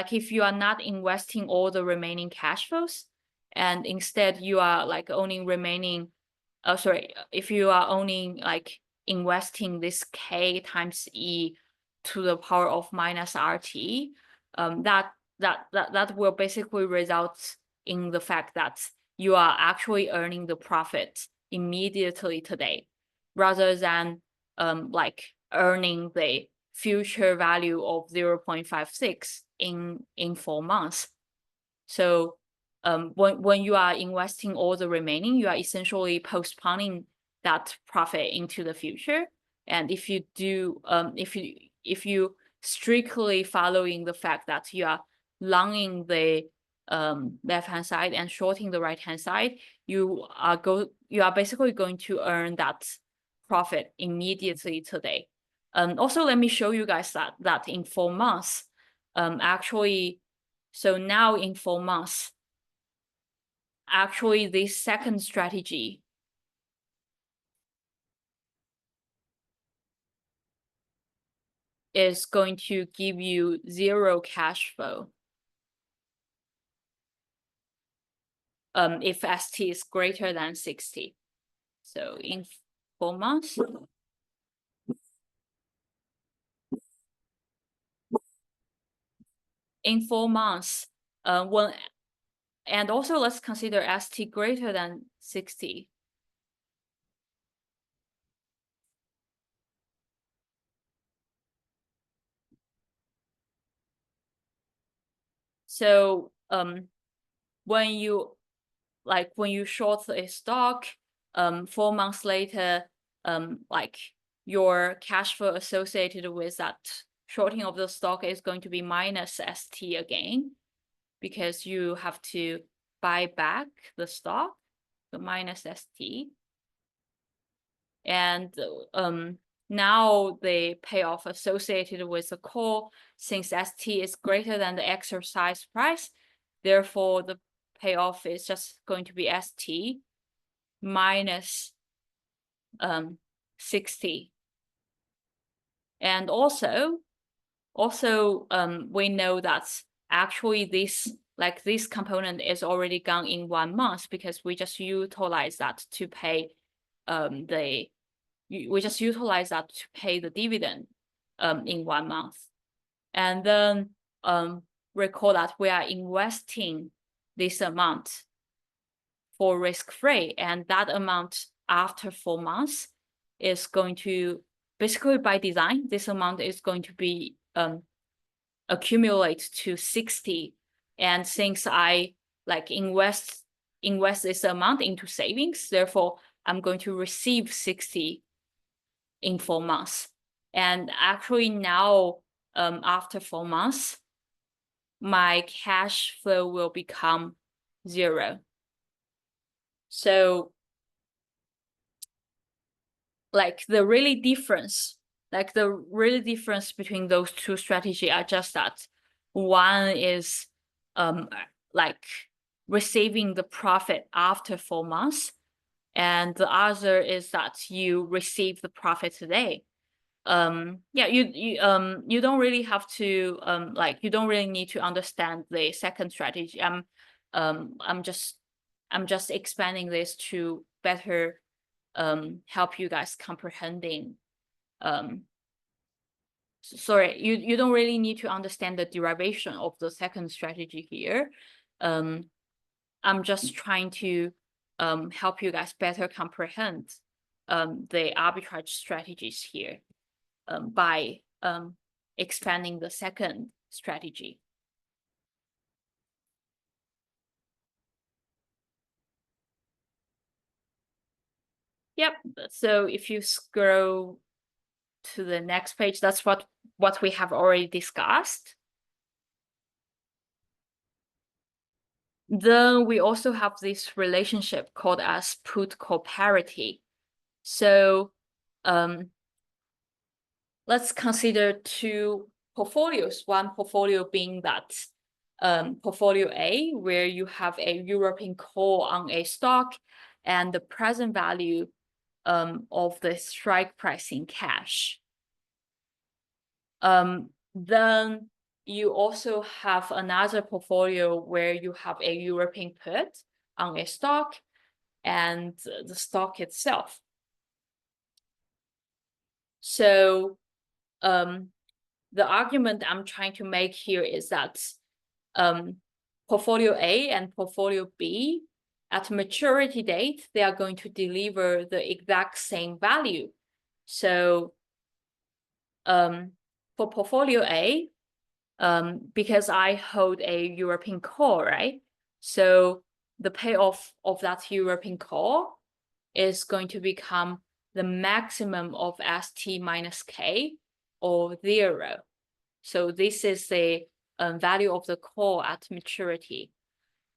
are not investing all the remaining cash flows, and instead you are like owning remaining, if you are owning like investing this K times E to the power of minus RT, that will basically result in the fact that you are actually earning the profit immediately today, rather than like earning the future value of 0.56 in 4 months. So when you are investing all the remaining, you are essentially postponing that profit into the future. And if you do, if you strictly following the fact that you are longing the left-hand side and shorting the right-hand side, you are basically going to earn that profit immediately today. Also, let me show you guys that in 4 months, actually, so now in 4 months, actually this second strategy is going to give you 0 cash flow. If ST is greater than 60. So in 4 months, and also let's consider ST greater than 60. So when you short a stock, 4 months later, like your cash flow associated with that shorting of the stock is going to be minus ST again, because you have to buy back the stock, the minus ST. And now the payoff associated with the call, since ST is greater than the exercise price, therefore the payoff is just going to be ST minus 60. And also we know that actually this component is already gone in 1 month, because we just utilize that to pay the dividend in 1 month. And then recall that we are investing this amount for risk-free, and that amount after 4 months is going to, basically by design, this amount is going to be accumulate to 60. And since I invest this amount into savings, therefore I'm going to receive 60 in 4 months. And actually now, after 4 months, my cash flow will become 0. So the really difference between those two strategies are just that one is receiving the profit after 4 months, and the other is that you receive the profit today. You don't really have to you don't really need to understand the second strategy. I'm just expanding this to better help you guys comprehending. Sorry, you don't really need to understand the derivation of the second strategy here. I'm just trying to help you guys better comprehend the arbitrage strategies here by expanding the second strategy. Yep, so if you scroll to the next page, that's what we have already discussed. Then we also have this relationship called as put-call parity. So let's consider 2 portfolios. One portfolio being that portfolio A, where you have a European call on a stock and the present value of the strike price in cash. Then you also have another portfolio where you have a European put on a stock and the stock itself. So the argument I'm trying to make here is that portfolio A and portfolio B, at maturity date, they are going to deliver the exact same value. So for portfolio A, because I hold a European call, right? So the payoff of that European call is going to become the maximum of ST minus K, or 0. So this is the value of the call at maturity.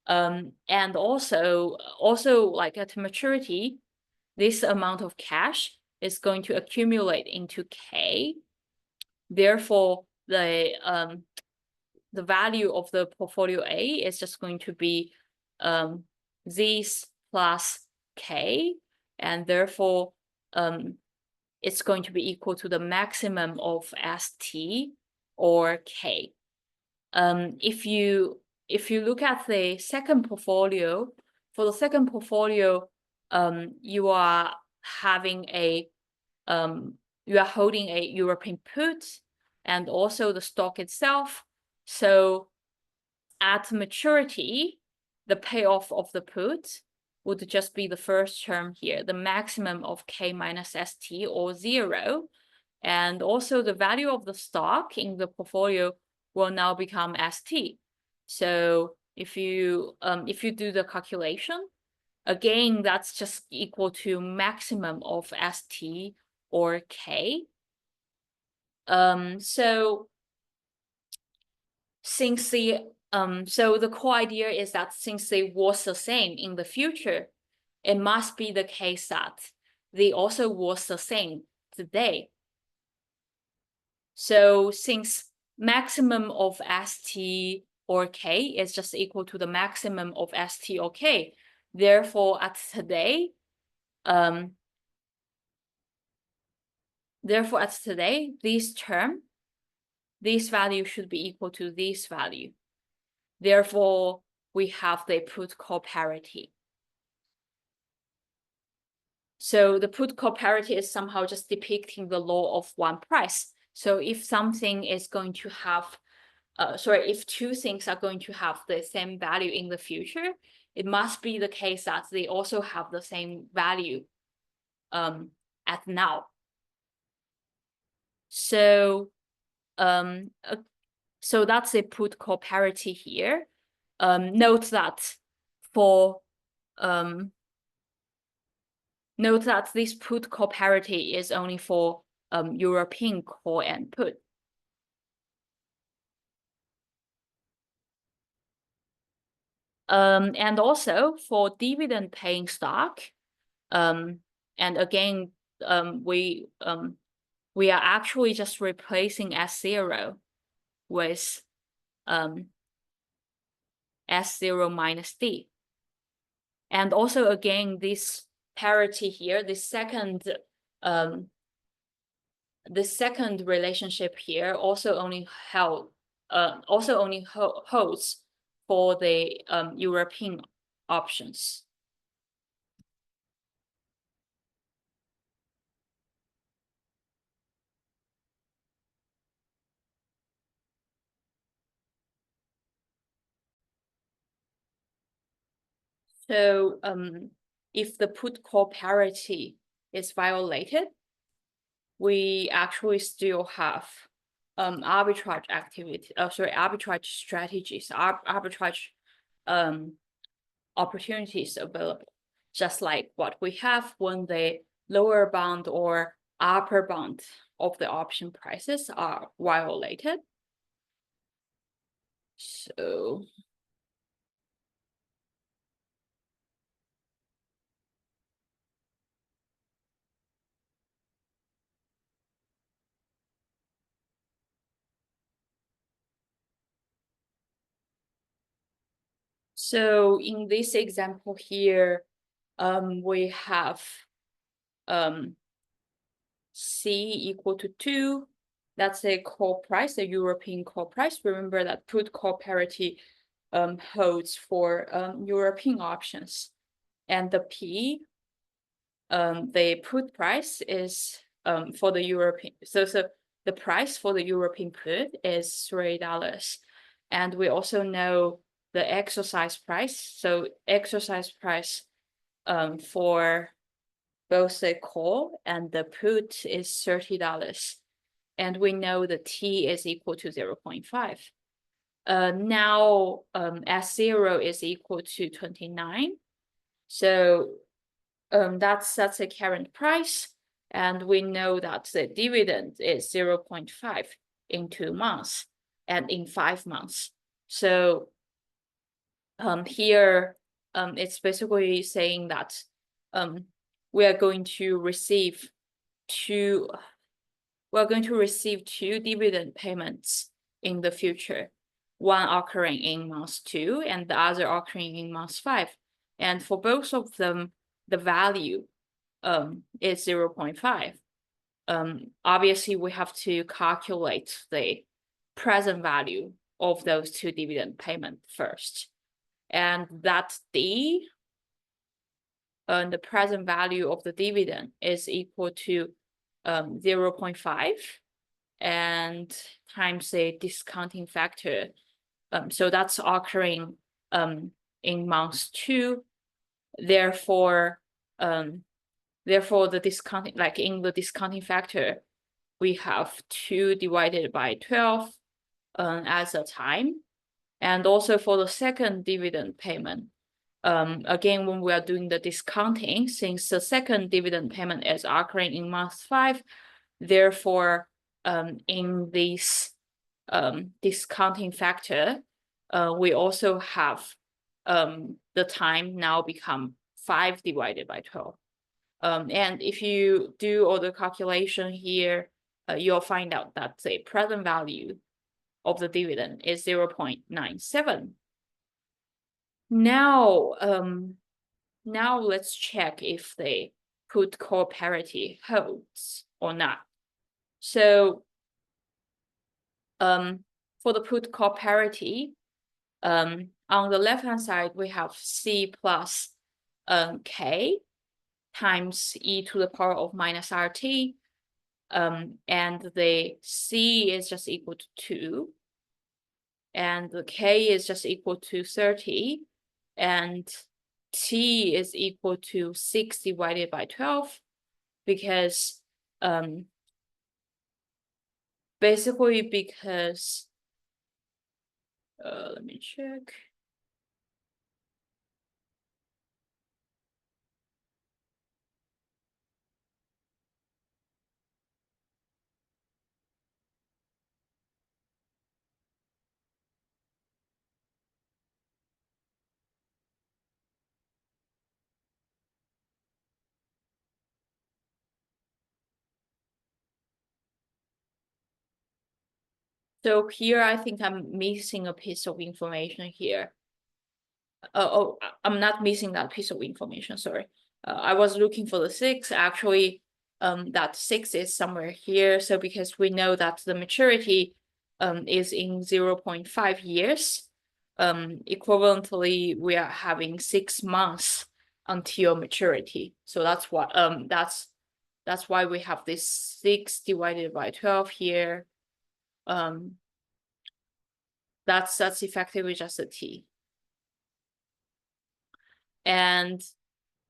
And also like at maturity, this amount of cash is going to accumulate into K. Therefore, the value of the portfolio A is just going to be this plus K, and therefore it's going to be equal to the maximum of ST or K. If you look at the second portfolio, for the second portfolio, you are having a you are holding a European put and also the stock itself. So at maturity, the payoff of the put would just be the first term here, the maximum of K minus ST or 0. And also the value of the stock in the portfolio will now become ST. So if you do the calculation, again, that's just equal to maximum of ST or K. So since the core idea is that since they was the same in the future, it must be the case that they also was the same today. So since maximum of ST or K is just equal to the maximum of ST or K, therefore at today, this term, this value should be equal to this value. Therefore, we have the put call parity. So the put call parity is somehow just depicting the law of one price. So if something is going to have, if two things are going to have the same value in the future, it must be the case that they also have the same value at now. So so that's a put call parity here. Note that this put call parity is only for European call and put. And also for dividend paying stock, and again, we are actually just replacing S0 with S0 minus D. And also again, this parity here, the second relationship here also only holds for the European options. So if the put call parity is violated, we actually still have arbitrage strategies, arbitrage opportunities available, just like what we have when the lower bound or upper bound of the option prices are violated. So in this example here, we have C equal to 2. That's a call price, the European call price. Remember that put call parity holds for European options. And the P, the put price is for the European. So the price for the European put is $3. And we also know the exercise price. So exercise price for both the call and the put is $30. And we know the T is equal to 0.5. Now S0 is equal to 29. So that's a current price. And we know that the dividend is 0.5. in 2 months and in 5 months. So here it's basically saying that we are going to receive two dividend payments in the future, one occurring in month 2 and the other occurring in month 5. And for both of them, the value is 0.5. Obviously, we have to calculate the present value of those two dividend payments first. And that D, the present value of the dividend is equal to 0.5 and times the discounting factor. So that's occurring in month 2. Therefore, the discounting, like in the discounting factor, we have 2 divided by 12 as a time. And also for the second dividend payment, again, when we are doing the discounting, since the second dividend payment is occurring in month 5, therefore, in this discounting factor, we also have the time now become 5 divided by 12. And if you do all the calculation here, you'll find out that the present value of the dividend is 0.97. Now, now let's check if the put call parity holds or not. So, for the put call parity, on the left hand side we have C plus K times e to the power of minus RT, and the C is just equal to 2, and the K is just equal to 30, and T is equal to 6 divided by 12, because basically because let me check. So here, I think I'm missing a piece of information here. Oh, I'm not missing that piece of information, sorry. I was looking for the 6, actually, that 6 is somewhere here. So because we know that the maturity is in 0.5 years, equivalently, we are having 6 months until maturity. So that's what that's why we have this 6 divided by 12 here. That's effectively just a T. And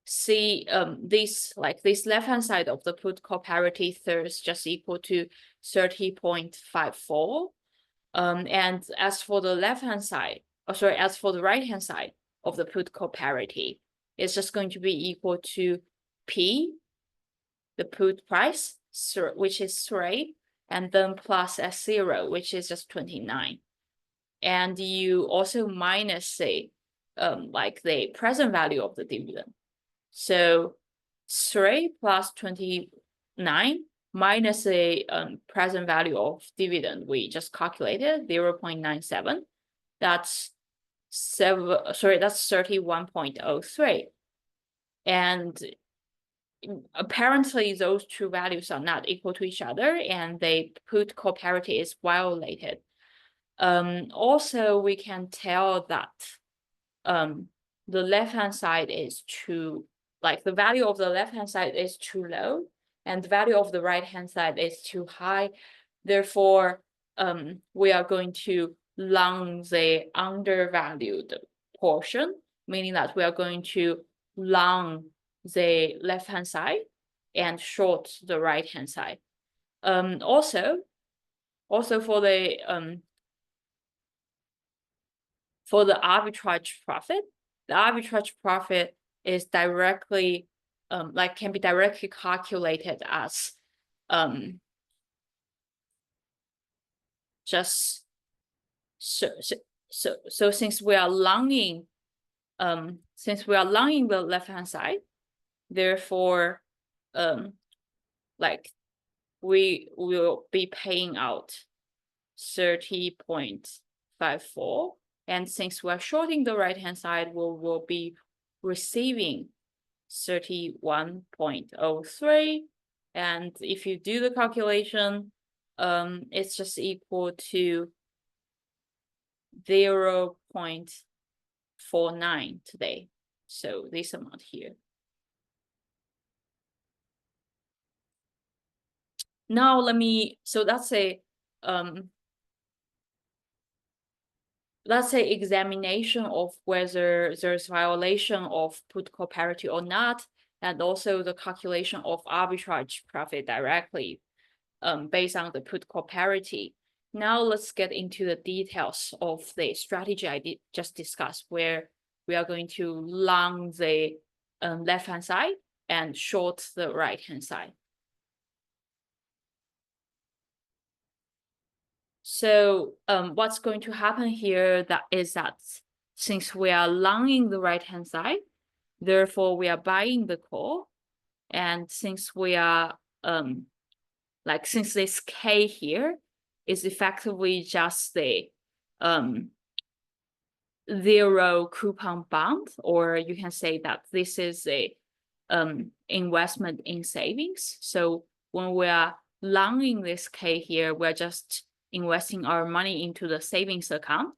see, this left hand side of the put call parity thirds just equal to 30.54. And as for the left hand side, as for the right hand side of the put call parity, it's just going to be equal to P, the put price, which is 3, and then plus S0, which is just 29. And you also minus the the present value of the dividend. So 3 plus 29 minus the present value of dividend we just calculated, 0.97. That's 31.03. And apparently those two values are not equal to each other, and the put call parity is violated. Also, we can tell that the left-hand side is too, the value of the left-hand side is too low, and the value of the right-hand side is too high. Therefore, we are going to long the undervalued portion, meaning that we are going to long the left-hand side and short the right-hand side. Also for the arbitrage profit, the arbitrage profit is directly, can be directly calculated as just so since we are longing the left hand side, therefore like we will be paying out 30.54, and since we're shorting the right hand side, we will be receiving 31.03. And if you do the calculation, it's just equal to 0.49 today. So this amount here. Now so that's a examination of whether there's violation of put call parity or not, and also the calculation of arbitrage profit directly based on the put call parity. Now let's get into the details of the strategy I just discussed, where we are going to long the left-hand side and short the right-hand side. So what's going to happen here is that since we are longing the right-hand side, therefore we are buying the call, and since we are since this K here is effectively just the zero coupon bond, or you can say that this is a investment in savings. So when we are longing this K here, we're just investing our money into the savings account.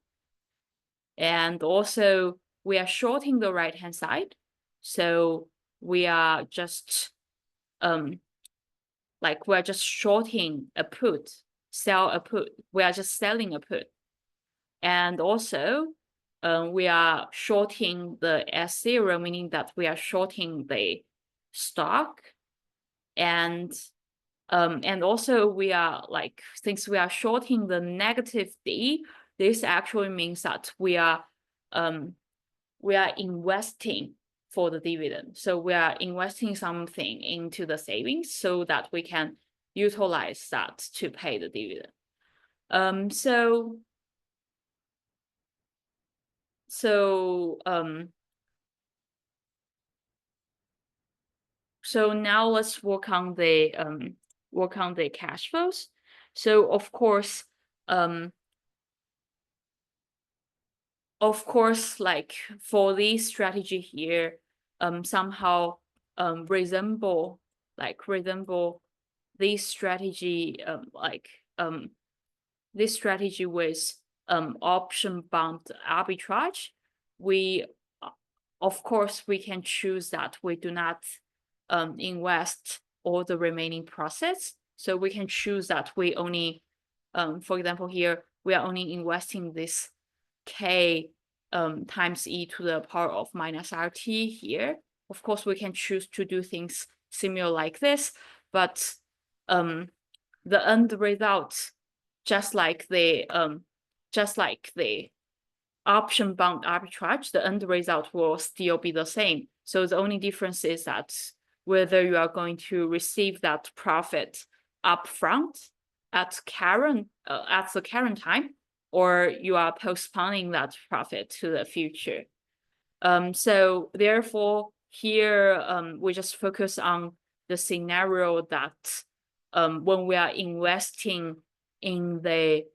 And also we are shorting the right hand side. So we are just we're just shorting a put, sell a put. We are just selling a put. And also we are shorting the S0, meaning that we are shorting the stock. And also we are since we are shorting the negative D, this actually means that we are investing for the dividend. So we are investing something into the savings so that we can utilize that to pay the dividend. So now let's work on the cash flows. So of course, like for this strategy here, somehow resemble this strategy, this strategy with option bound arbitrage. We of course we can choose that we do not invest all the remaining profits. So we can choose that we only, for example, here we are only investing this K times e to the power of minus RT here. Of course, we can choose to do things similar like this, but the end result, just like the option bound arbitrage, the end result will still be the same. So the only difference is that whether you are going to receive that profit upfront at the current time, or you are postponing that profit to the future. So therefore, here we just focus on the scenario that when we are investing in the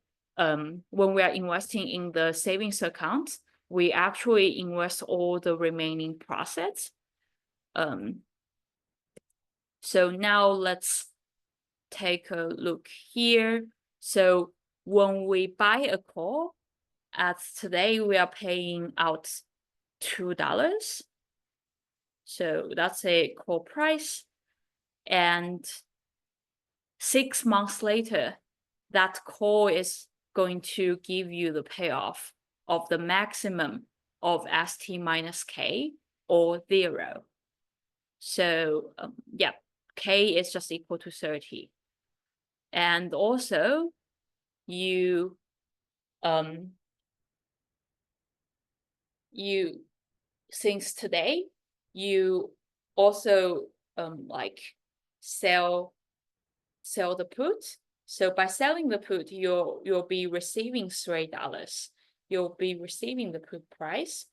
savings account, we actually invest all the remaining profits. So now let's take a look here. So when we buy a call, as today we are paying out $2. So that's a call price. And 6 months later, that call is going to give you the payoff of the maximum of ST minus K or 0. So yeah, K is just equal to 30. And also since today, you also sell the put, So by selling the put, you'll be receiving $3. You'll be receiving the put price,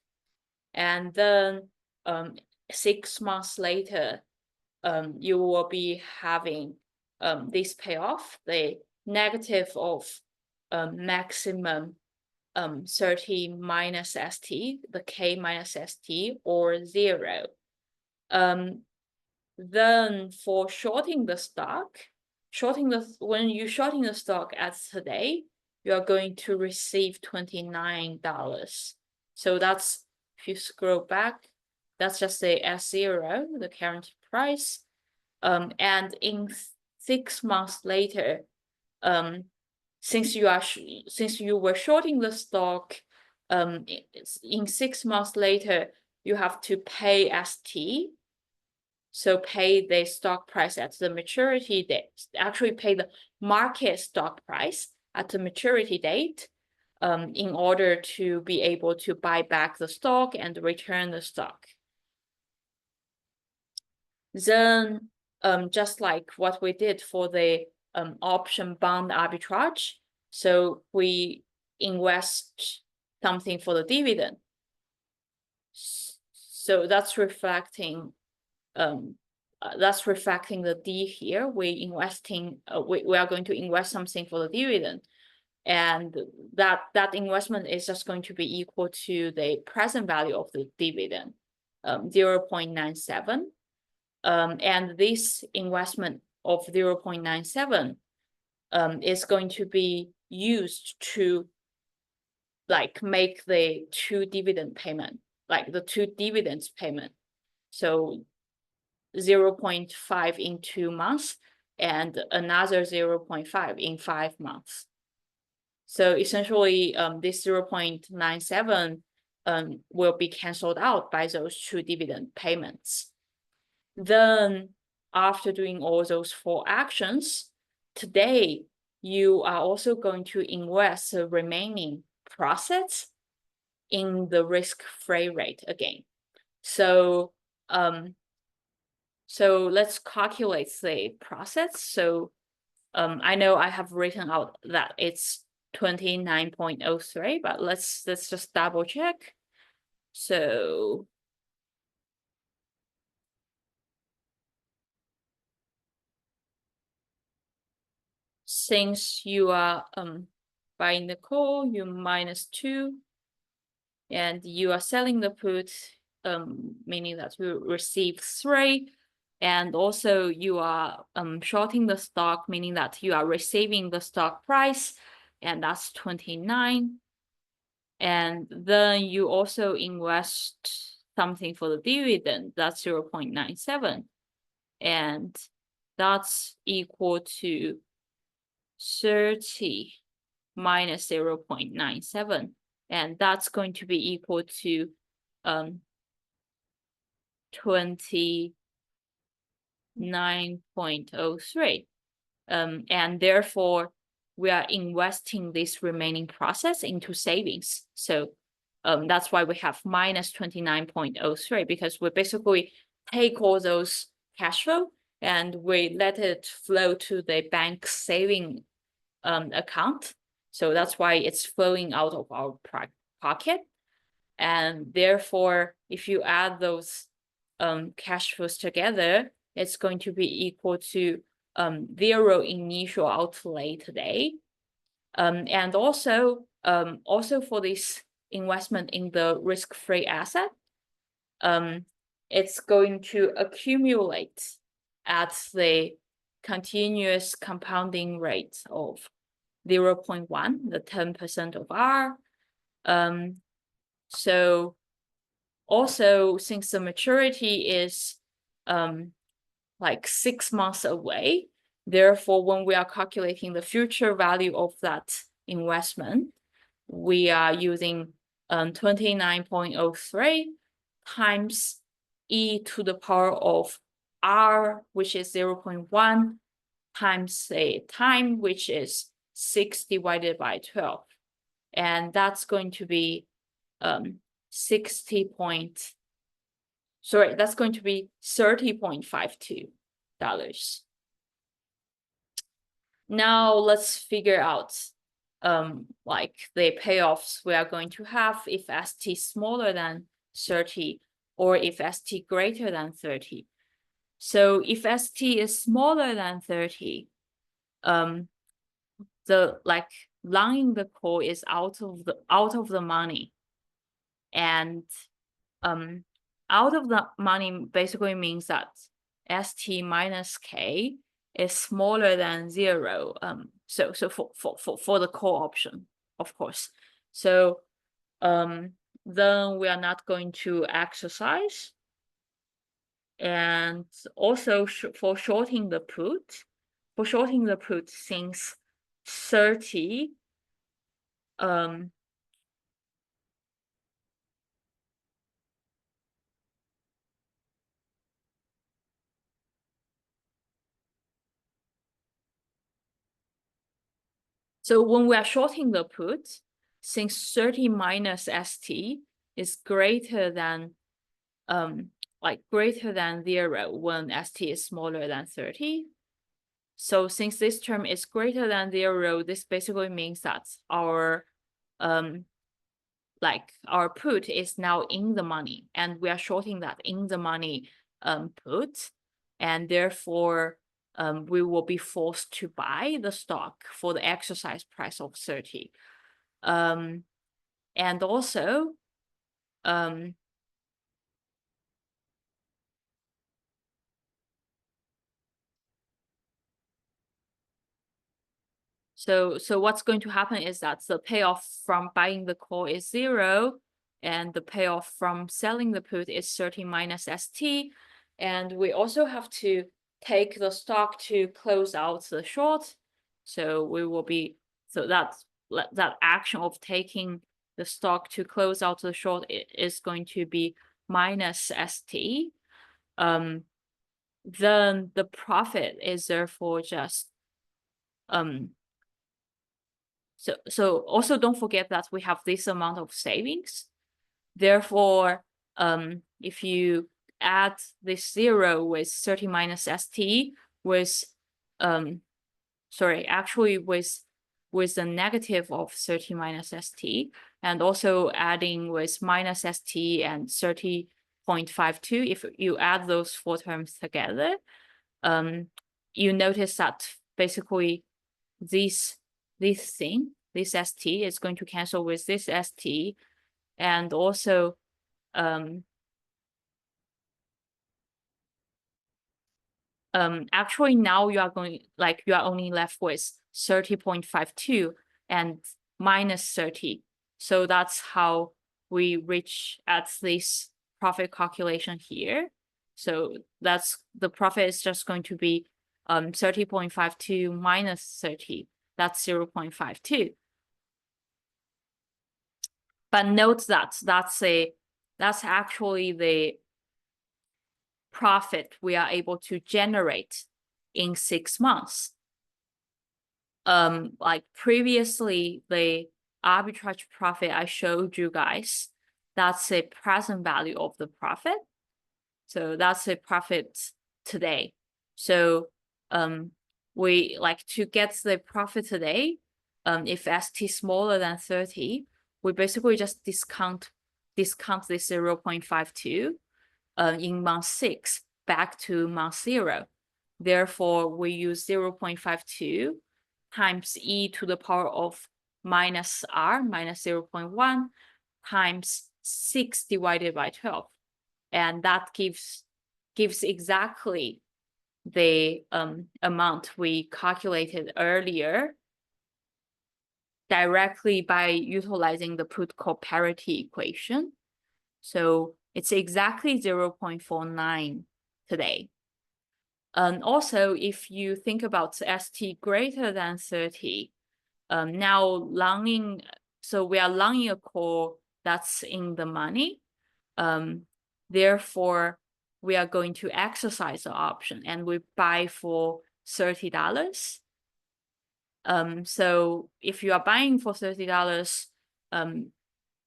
and then 6 months later, you will be having this payoff, the negative of maximum 30 minus ST, the K minus ST, or 0. Then for shorting the stock, when you shorting the stock as today, you are going to receive $29. So that's, if you scroll back, that's just the S0, the current price. And in 6 months later, since you were shorting the stock, in 6 months later, you have to pay ST. So pay the stock price at the maturity date, actually pay the market stock price at the maturity date, in order to be able to buy back the stock and return the stock. Then, just like what we did for the option bond arbitrage, so we invest something for the dividend. So that's reflecting the D here. We are going to invest something for the dividend, and that investment is just going to be equal to the present value of the dividend, 0.97. And this investment of 0.97 is going to be used to make the two dividends payment. So 0.5 in 2 months and another 0.5 in 5 months. So essentially, this 0.97 will be canceled out by those two dividend payments. Then, after doing all those 4 actions, today you are also going to invest the remaining profits in the risk-free rate again. So let's calculate the profits. So I know I have written out that it's 29.03, but let's just double check. So since you are buying the call, you -2, and you are selling the put, meaning that you receive 3, and also you are shorting the stock, meaning that you are receiving the stock price, and that's 29. And then you also invest something for the dividend, that's 0.97, and that's equal to 30 minus 0.97, and that's going to be equal to 29.03. And therefore, we are investing this remaining process into savings. So that's why we have minus 29.03, because we basically take all those cash flow and we let it flow to the bank saving account. So that's why it's flowing out of our pocket. And therefore, if you add those cash flows together, it's going to be equal to 0 initial outlay today. And also for this investment in the risk-free asset, it's going to accumulate at the continuous compounding rate of 0.1, the 10% of R. So also, since the maturity is 6 months away, therefore, when we are calculating the future value of that investment, we are using 29.03 times e to the power of R, which is 0.1, times the time, which is 6 divided by 12. And that's going to be that's going to be $30.52. now let's figure out like the payoffs we are going to have if ST smaller than 30 or if ST greater than 30. So if ST is smaller than 30, the like long the call is out of the money, and out of the money basically means that ST minus K is smaller than 0. So for the call option, of course. So then we are not going to exercise. And also for shorting the put, since 30 so when we are shorting the put, since 30 minus ST is greater than greater than 0 when ST is smaller than 30. So since this term is greater than 0, this basically means that our our put is now in the money, and we are shorting that in the money put, and therefore we will be forced to buy the stock for the exercise price of 30. And also so what's going to happen is that the payoff from buying the call is 0, and the payoff from selling the put is 30 minus ST. And we also have to take the stock to close out the short. So we will be, so that action of taking the stock to close out the short is going to be minus ST. Then the profit is therefore just so also don't forget that we have this amount of savings. Therefore, if you add this 0 with 30 minus ST with actually with the negative of 30 minus ST, and also adding with minus ST and 30.52, if you add those 4 terms together, you notice that basically this ST is going to cancel with this ST, and also actually now you are only left with 30.52 and minus 30. So that's how we reach at this profit calculation here. So that's the profit is just going to be 30.52 minus 30. That's 0.52. But note that that's actually the profit we are able to generate in 6 months. Like previously, the arbitrage profit I showed you guys, that's a present value of the profit. So that's a profit today. So we like to get the profit today. If ST smaller than 30, we basically just discount this 0.52 in month 6 back to month 0. Therefore, we use 0.52 times e to the power of minus r, minus 0.1, times 6 divided by 12. And that gives exactly the amount we calculated earlier directly by utilizing the put-call parity equation. So it's exactly 0.49 today. And also, if you think about ST greater than 30, now longing, so we are longing a call that's in the money. Therefore, we are going to exercise the option and we buy for $30. So if you are buying for $30,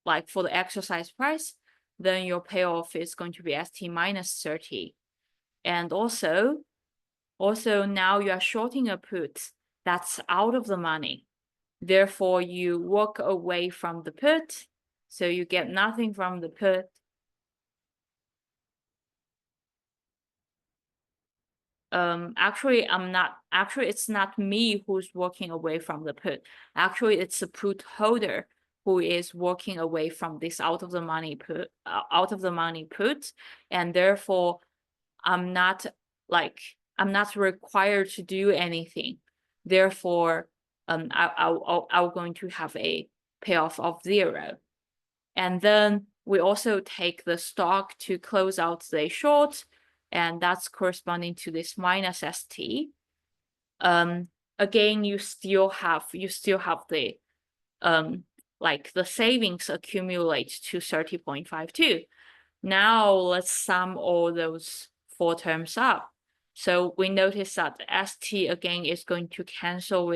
like for the exercise price, then your payoff is going to be ST minus 30. And also now you are shorting a put that's out of the money. Therefore, you walk away from the put, so you get nothing from the put. Actually, it's not me who's walking away from the put. Actually, it's the put holder who is walking away from this out of the money put, and therefore I'm not required to do anything. Therefore, I'm going to have a payoff of 0. And then we also take the stock to close out the short, and that's corresponding to this minus ST. Again, you still have the the savings accumulate to 30.52. Now let's sum all those 4 terms up. So we notice that ST again is going to cancel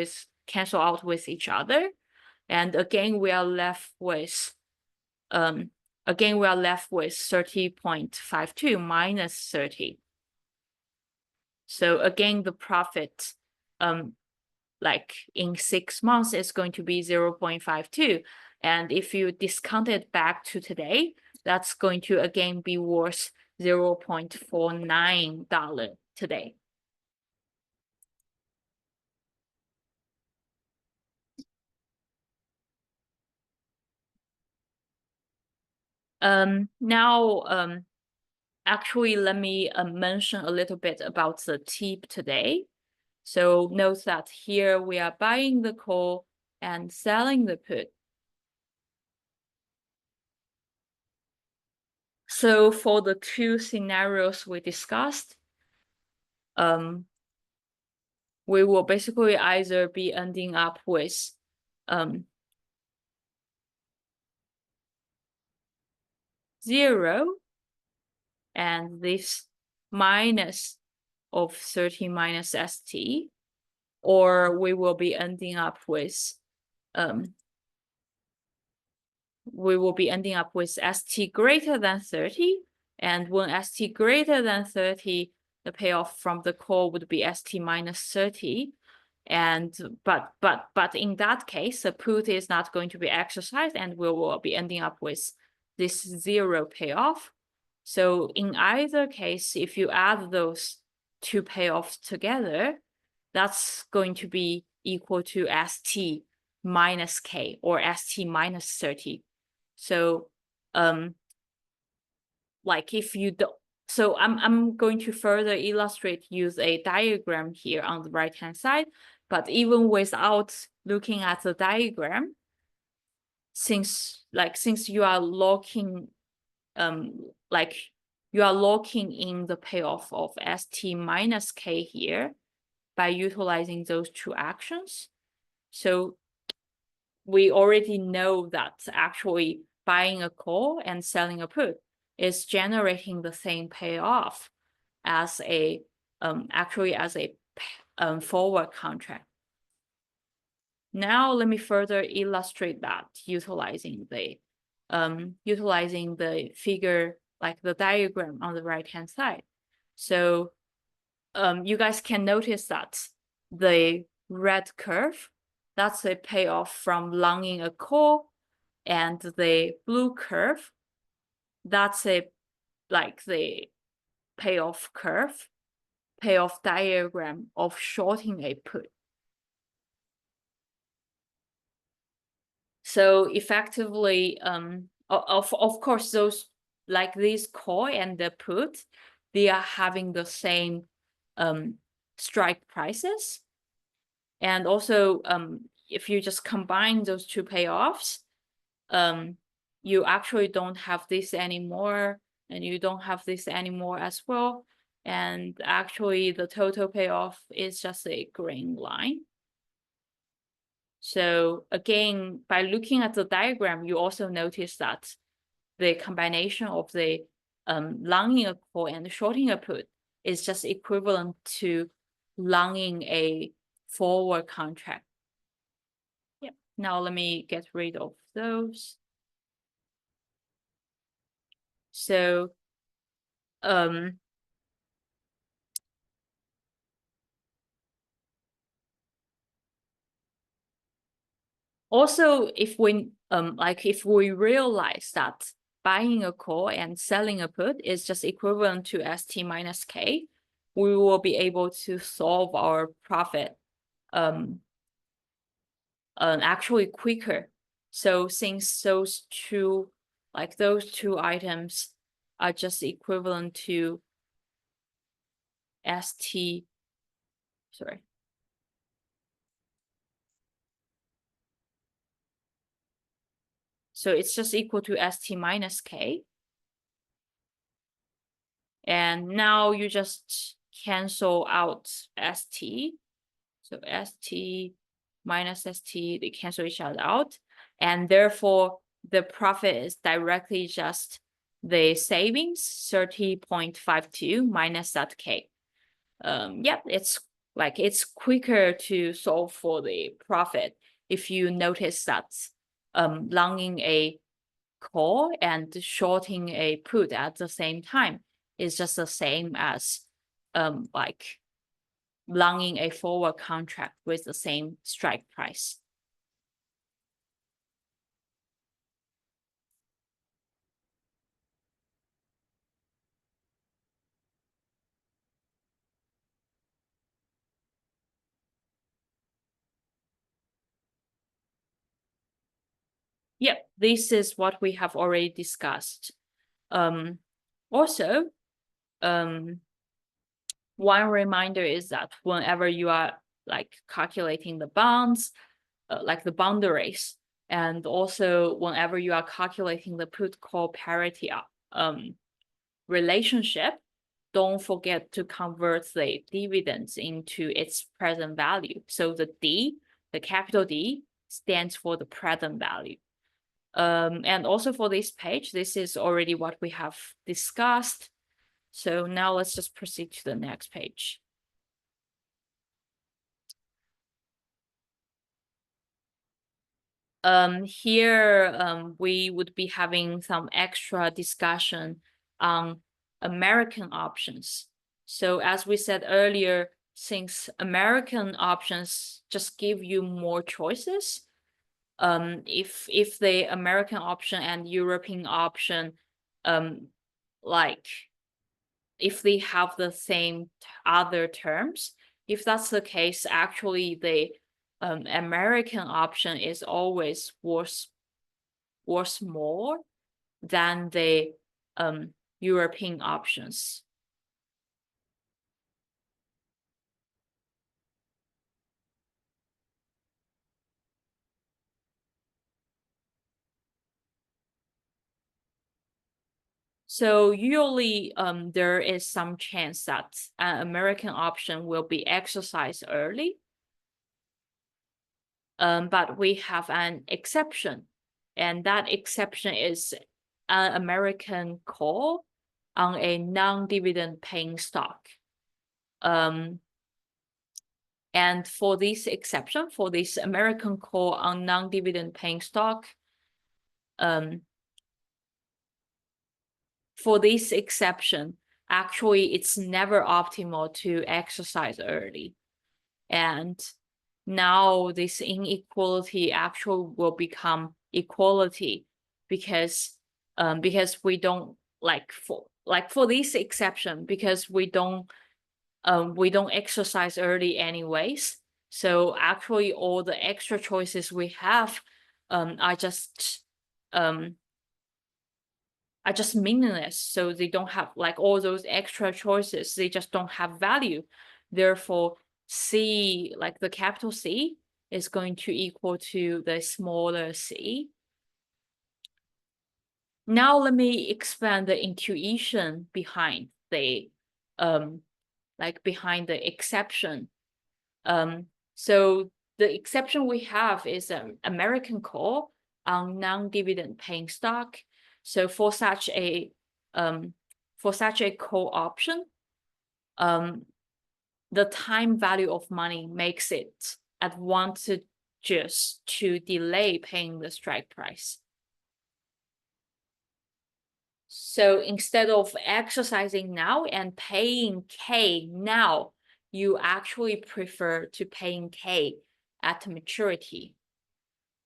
out with each other. And again, we are left with 30.52 minus 30. So again, the profit like in 6 months is going to be 0.52. And if you discount it back to today, that's going to again be worth $0.49 today. Now, actually, let me mention a little bit about the tip today. So note that here we are buying the call and selling the put. So for the 2 scenarios we discussed, we will basically either be ending up with 0 and this minus of 30 minus ST, or we will be ending up with ST greater than 30, and when ST greater than 30, the payoff from the call would be ST minus 30. And but in that case, the put is not going to be exercised, and we will be ending up with this 0 payoff. So in either case, if you add those 2 payoffs together, that's going to be equal to ST minus K, or ST minus 30. So like if you don't, so I'm going to further illustrate, use a diagram here on the right hand side. But even without looking at the diagram, since you are locking in the payoff of ST minus K here by utilizing those 2 actions. So we already know that actually buying a call and selling a put is generating the same payoff as a forward contract. Now let me further illustrate that utilizing the figure, like the diagram on the right hand side. So you guys can notice that the red curve, that's a payoff from longing a call, and the blue curve, that's the payoff diagram of shorting a put. So effectively, of course, those like this call and the put, they are having the same strike prices. And also, if you just combine those 2 payoffs, you actually don't have this anymore, and you don't have this anymore as well. And actually, the total payoff is just a green line. So again, by looking at the diagram, you also notice that the combination of the longing a call and shorting a put is just equivalent to longing a forward contract. Yep. Now let me get rid of those. So Also, if we realize that buying a call and selling a put is just equivalent to ST minus K, we will be able to solve our profit actually quicker. So since those two items are just equivalent to ST, sorry. So it's just equal to ST minus K. And now you just cancel out ST. So ST minus ST, they cancel each other out. And therefore, the profit is directly just the savings, 30.52 minus that K. Yep, it's quicker to solve for the profit if you notice that longing a call and shorting a put at the same time is just the same as longing a forward contract with the same strike price. Yep, this is what we have already discussed. Also, one reminder is that whenever you are calculating the bonds, like the boundaries, and also whenever you are calculating the put call parity relationship, don't forget to convert the dividends into its present value. So the D, the capital D, stands for the present value. And also for this page, this is already what we have discussed. So now let's just proceed to the next page. Here we would be having some extra discussion on American options. So as we said earlier, since American options just give you more choices, if the American option and European option, if they have the same other terms, if that's the case, actually the American option is always worth more than the European options. So usually there is some chance that an American option will be exercised early. But we have an exception, and that exception is an American call on a non-dividend paying stock. And for this exception, for this American call on non-dividend paying stock, for this exception, actually it's never optimal to exercise early. And now this inequality actually will become equality because we don't for this exception, because we don't exercise early anyways. So actually all the extra choices we have are just meaningless. So they don't have all those extra choices, they just don't have value. Therefore, C, the capital C, is going to equal to the smaller c. Now let me expand the intuition behind the behind the exception. So the exception we have is an American call on non-dividend paying stock. So for such a call option, the time value of money makes it advantageous to delay paying the strike price. So instead of exercising now and paying K now, you actually prefer to paying K at maturity.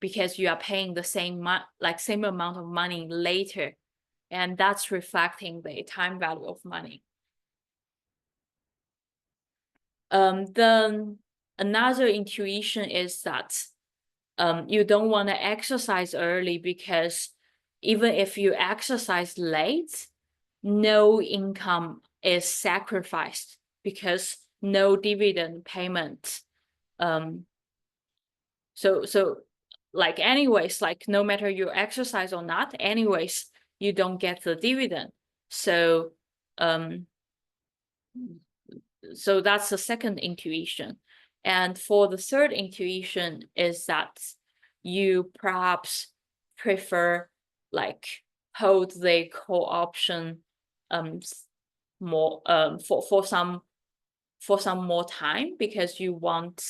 because you are paying the same amount of money later, and that's reflecting the time value of money. Then another intuition is that you don't want to exercise early, because even if you exercise late, no income is sacrificed because no dividend payment. So like anyways, like no matter you exercise or not, anyways, you don't get the dividend. So so that's the second intuition. And for the third intuition is that you perhaps prefer like hold the call option more for some more time, because you want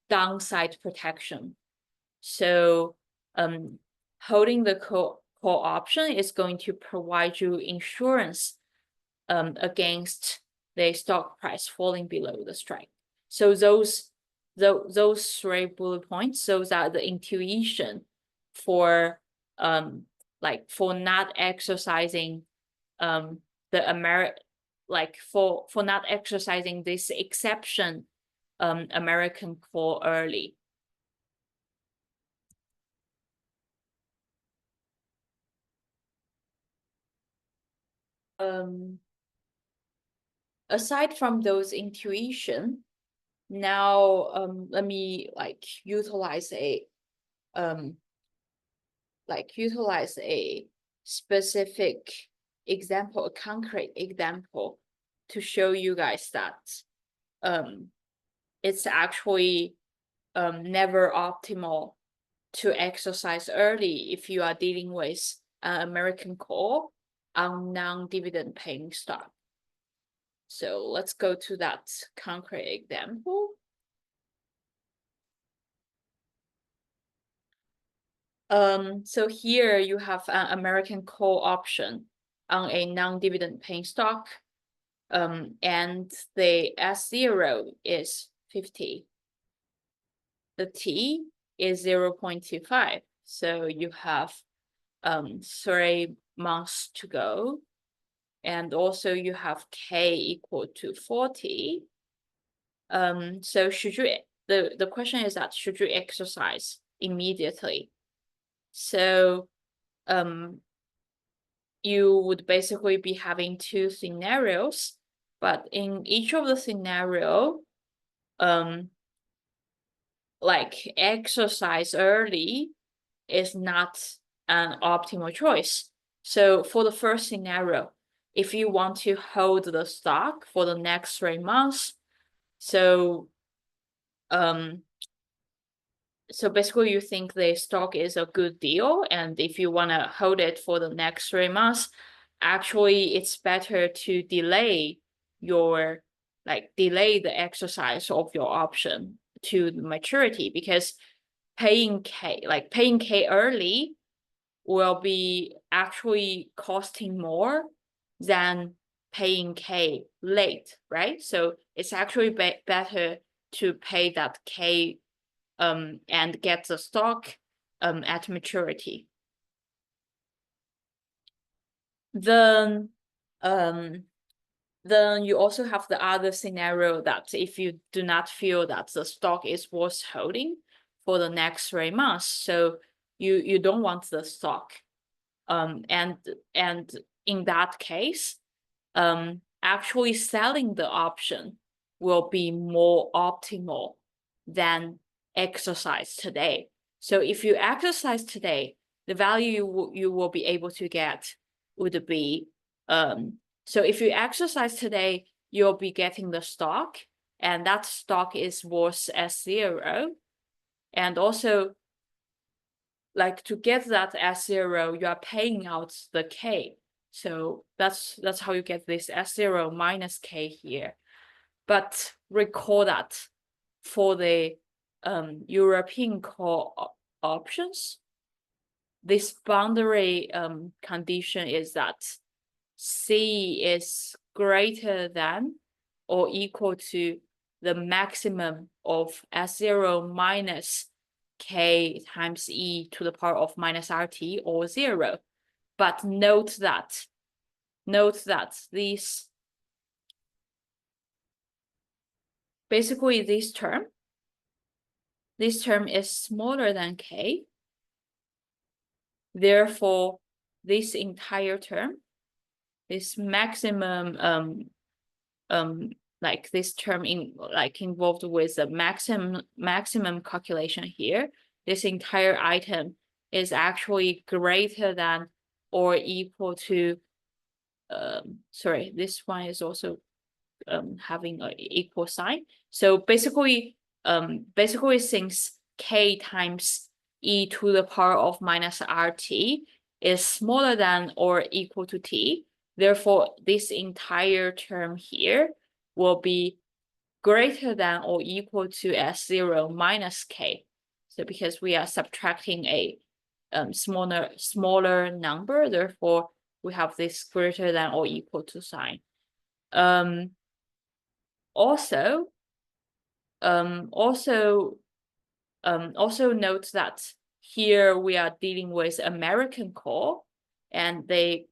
downside protection. So holding the call option is going to provide you insurance against the stock price falling below the strike. So those three bullet points, those are the intuition for for not exercising for not exercising this exception American call early. Aside from those intuition, now let me utilize a specific example, a concrete example, to show you guys that it's actually never optimal to exercise early if you are dealing with an American call on non-dividend paying stock. So let's go to that concrete example. So here you have an American call option on a non-dividend paying stock, and the S0 is 50. The T is 0.25. So you have 3 months to go. And also you have K equal to 40. So should you, the question is that should you exercise immediately? So you would basically be having 2 scenarios, but in each of the scenario, exercise early is not an optimal choice. So for the first scenario, if you want to hold the stock for the next 3 months, so basically you think the stock is a good deal, and if you want to hold it for the next 3 months, actually it's better to delay the exercise of your option to the maturity, because paying K early will be actually costing more than paying K late, right? So it's actually better to pay that K and get the stock at maturity. Then you also have the other scenario that if you do not feel that the stock is worth holding for the next 3 months, so you don't want the stock, and in that case, actually selling the option will be more optimal than exercise today. So if you exercise today, the value you will be able to get would be so if you exercise today, you'll be getting the stock, and that stock is worth S0. And also, to get that S0, you are paying out the K. So that's how you get this S0 minus K here. But recall that for the European call options, this boundary condition is that C is greater than or equal to the maximum of S0 minus k times e to the power of minus rt or 0. But note that these, basically this term is smaller than k. Therefore, this entire term, this maximum like this term involved with the maximum calculation here, this entire item is actually greater than or equal to sorry, this one is also having an equal sign. So basically since k times e to the power of minus rt is smaller than or equal to t, therefore this entire term here will be greater than or equal to S0 minus k. So because we are subtracting a smaller number, therefore we have this greater than or equal to sign. Also note that here we are dealing with American core, and the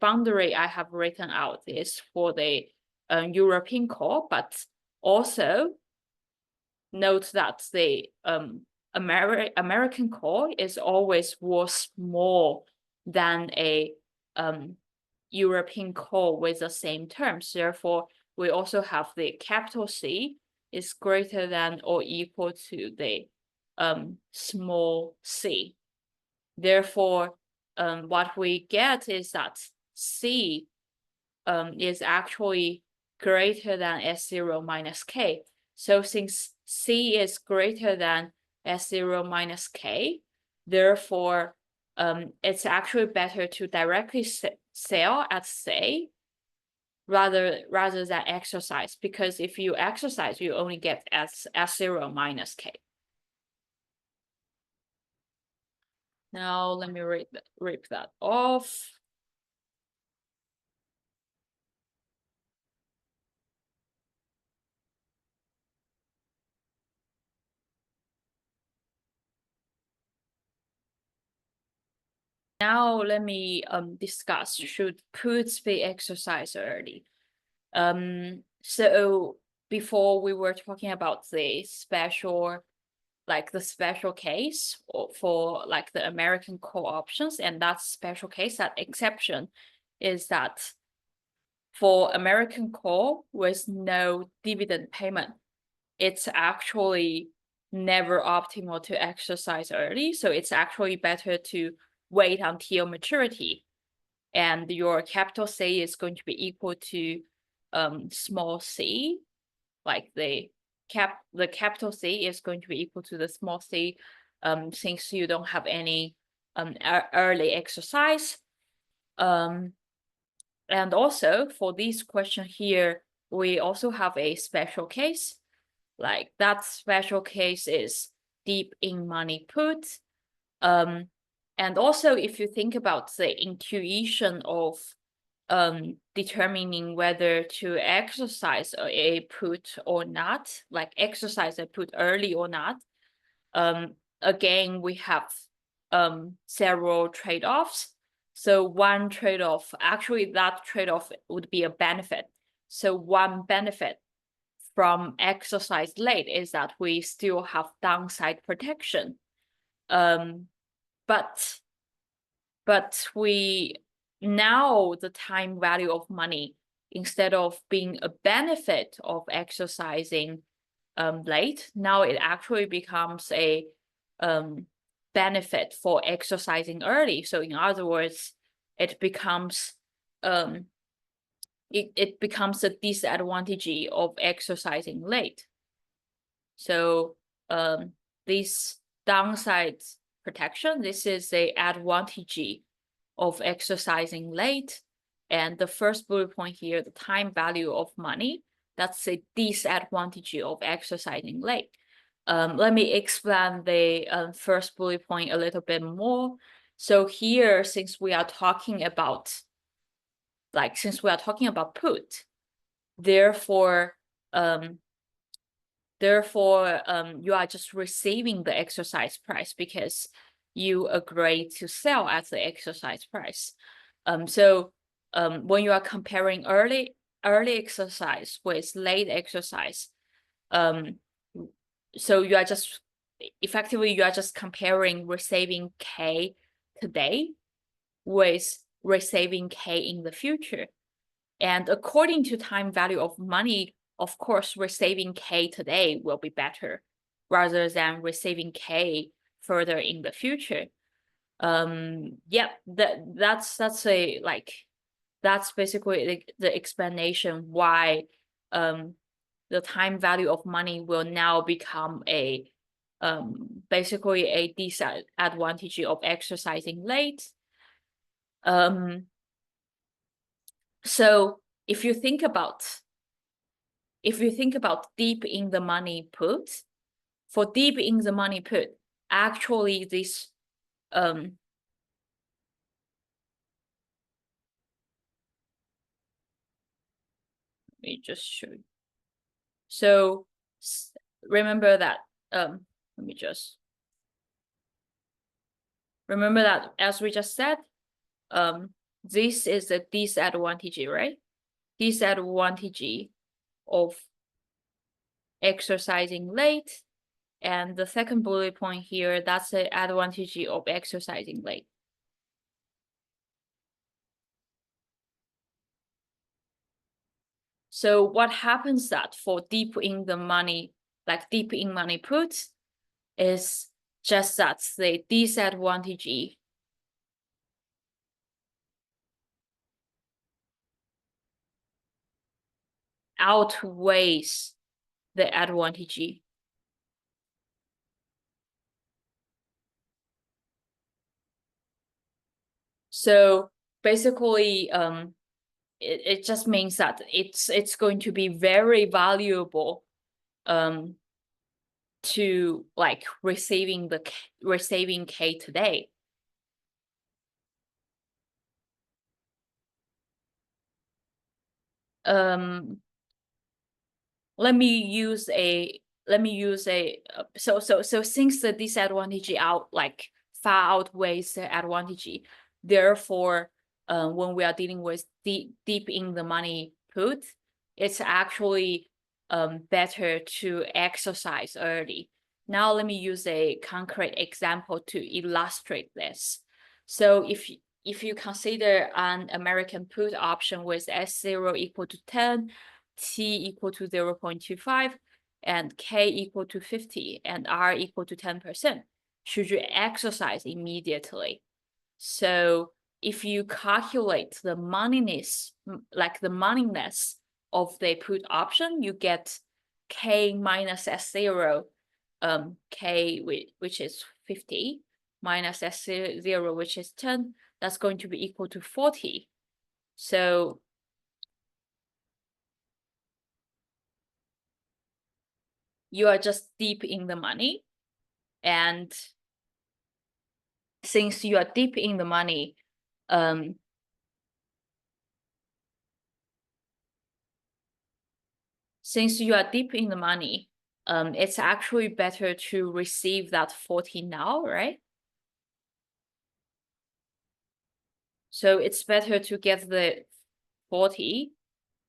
boundary I have written out is for the European core, but also note that the American core is always worth more than a European core with the same terms. Therefore, we also have the capital C is greater than or equal to the small c. Therefore, what we get is that C is actually greater than S0 minus k. So since C is greater than S0 minus k, therefore, it's actually better to directly sell at say rather than exercise, because if you exercise, you only get S0 minus k. Now let me rip that off. Now let me discuss, should puts be exercised early? So before we were talking about the special case for like the American core options, and that special case, that exception is that for American core with no dividend payment, it's actually never optimal to exercise early. So it's actually better to wait until maturity, and your capital C is going to be equal to small c, like the capital C is going to be equal to the small c, since you don't have any early exercise. And also for this question here, we also have a special case. Like that special case is deep in money put. And also if you think about the intuition of determining whether to exercise a put or not, like exercise a put early or not, again, we have several trade-offs. So one trade-off, actually that trade-off would be a benefit. So one benefit from exercise late is that we still have downside protection. But we now the time value of money, instead of being a benefit of exercising late, now it actually becomes a benefit for exercising early. So in other words, it becomes it becomes a disadvantage of exercising late. So this downside protection, this is the advantage of exercising late. And the first bullet point here, the time value of money, that's a disadvantage of exercising late. Let me explain the first bullet point a little bit more. So here, since we are talking about put, therefore, Therefore, you are just receiving the exercise price because you agree to sell at the exercise price. So when you are comparing early exercise with late exercise, so you are just effectively you are just comparing receiving K today with receiving K in the future. And according to time value of money, of course, receiving K today will be better rather than receiving K further in the future. Yeah, that's basically the explanation why the time value of money will now become a basically a disadvantage of exercising late. So if you think about deep in the money put, for deep in the money put, actually this let me just show you. So remember that let me just remember that as we just said, this is a disadvantage, right? Disadvantage of exercising late. And the second bullet point here, that's the advantage of exercising late. So what happens that for deep in the money, like deep in money puts, is just that the disadvantage outweighs the advantage. So basically, it just means that it's going to be very valuable to like receiving K today. Let me use a so since the disadvantage far outweighs the advantage, therefore when we are dealing with deep in the money put, it's actually better to exercise early. Now let me use a concrete example to illustrate this. So if you consider an American put option with S0 equal to 10, T equal to 0.25, and K equal to 50, and R equal to 10%, should you exercise immediately? So if you calculate the moneyness, of the put option, you get K minus S0, K which is 50, minus S0, which is 10, that's going to be equal to 40. So you are just deep in the money. And since you are deep in the money, it's actually better to receive that 40 now, right? So it's better to get the 40.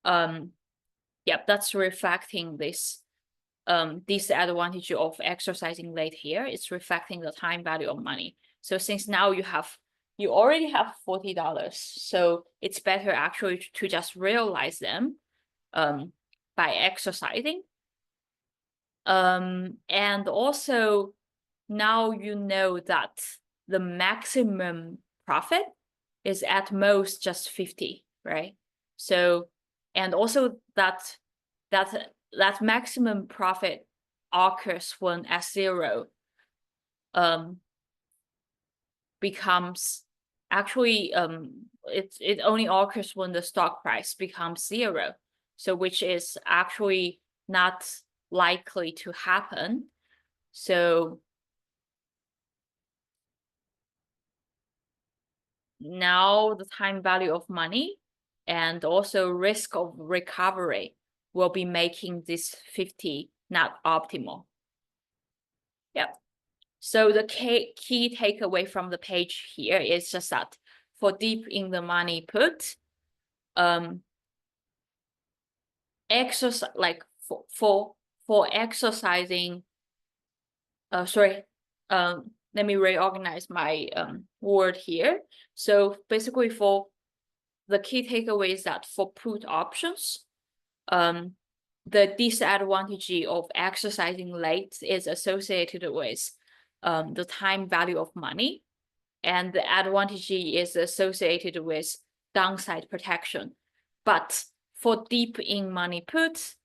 Yep, that's reflecting this disadvantage of exercising late here. It's reflecting the time value of money. So since now you already have $40, so it's better actually to just realize them by exercising. And also now you know that the maximum profit is at most just 50, right? So, and also that maximum profit occurs when S0 becomes actually it only occurs when the stock price becomes 0. So which is actually not likely to happen. So now the time value of money and also risk of recovery will be making this 50 not optimal. Yep. So the key takeaway from the page here is just that for deep in the money put, exercise like for exercising. Let me reorganize my word here. So basically, for the key takeaway is that for put options, the disadvantage of exercising late is associated with the time value of money, and the advantage is associated with downside protection. But for deep in money puts,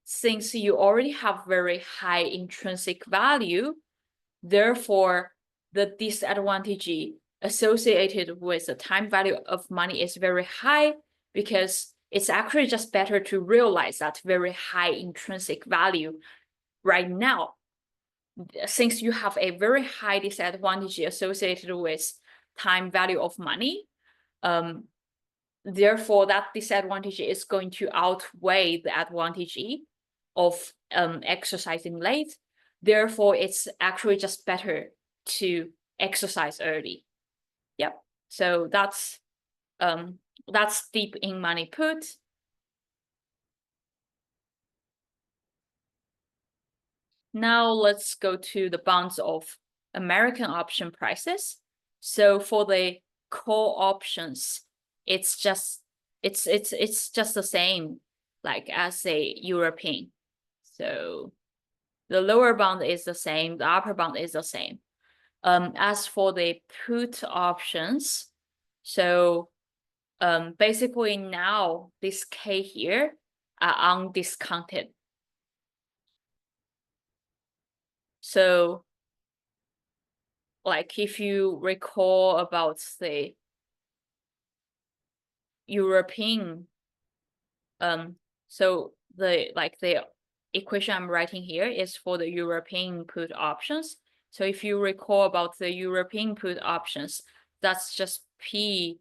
since you already have very high intrinsic value, therefore the disadvantage associated with the time value of money is very high, because it's actually just better to realize that very high intrinsic value right now, since you have a very high disadvantage associated with time value of money. Therefore, that disadvantage is going to outweigh the advantage of exercising late. Therefore, it's actually just better to exercise early. Yep. So that's deep in money put. Now let's go to the bonds of American option prices. So for the call options, it's just the same like as a European. So the lower bound is the same, the upper bound is the same. As for the put options, so basically now this K here are undiscounted. So like if you recall about the European, so the equation I'm writing here is for the European put options. So if you recall about the European put options, that's just P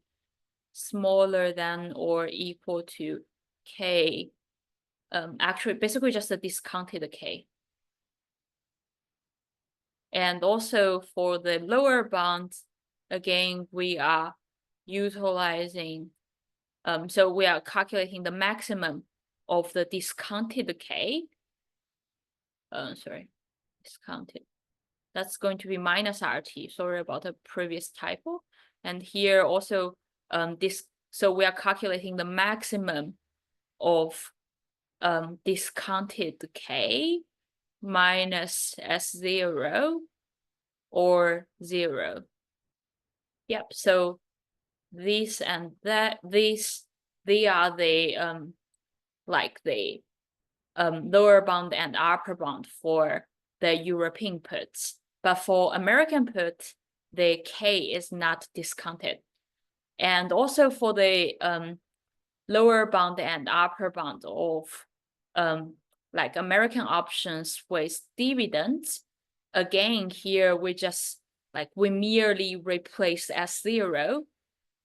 smaller than or equal to K. Actually, basically just a discounted K. And also for the lower bounds, again, we are utilizing, so we are calculating the maximum of the discounted K. Discounted. That's going to be minus RT. Sorry about the previous typo. And here also, so we are calculating the maximum of discounted K minus S0 or 0. Yep. So this and that, they are the lower bound and upper bound for the European puts. But for American put, the K is not discounted. And also for the lower bound and upper bound of American options with dividends, again, here we merely replace S0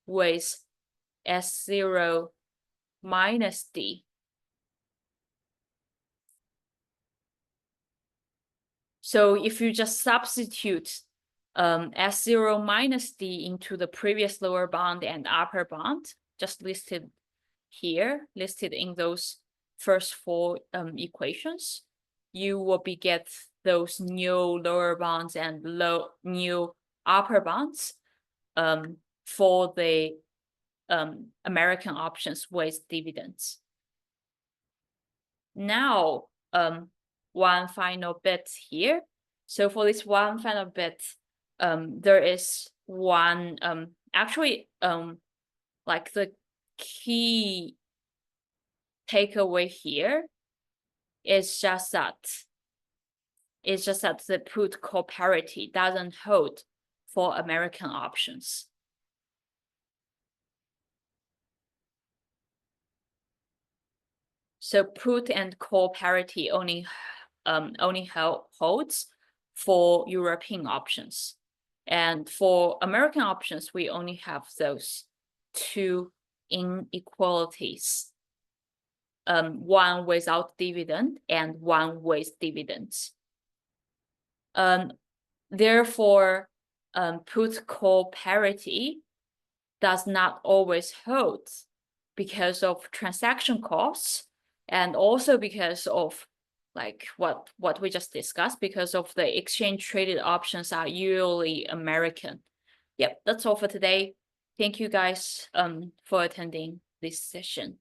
with S0 minus D. So if you just substitute S0 minus D into the previous lower bound and upper bound, just listed here, listed in those first four equations, you will get those new lower bounds and new upper bounds for the American options with dividends. Now, one final bit here. So for this one final bit, there is one the key takeaway here is just that the put call parity doesn't hold for American options. So put and call parity only holds for European options. And for American options, we only have those two inequalities. one without dividend and one with dividends. Therefore, put call parity does not always hold because of transaction costs, and also because of like what we just discussed, because of the exchange traded options are usually American. Yep, that's all for today. Thank you guys for attending this session.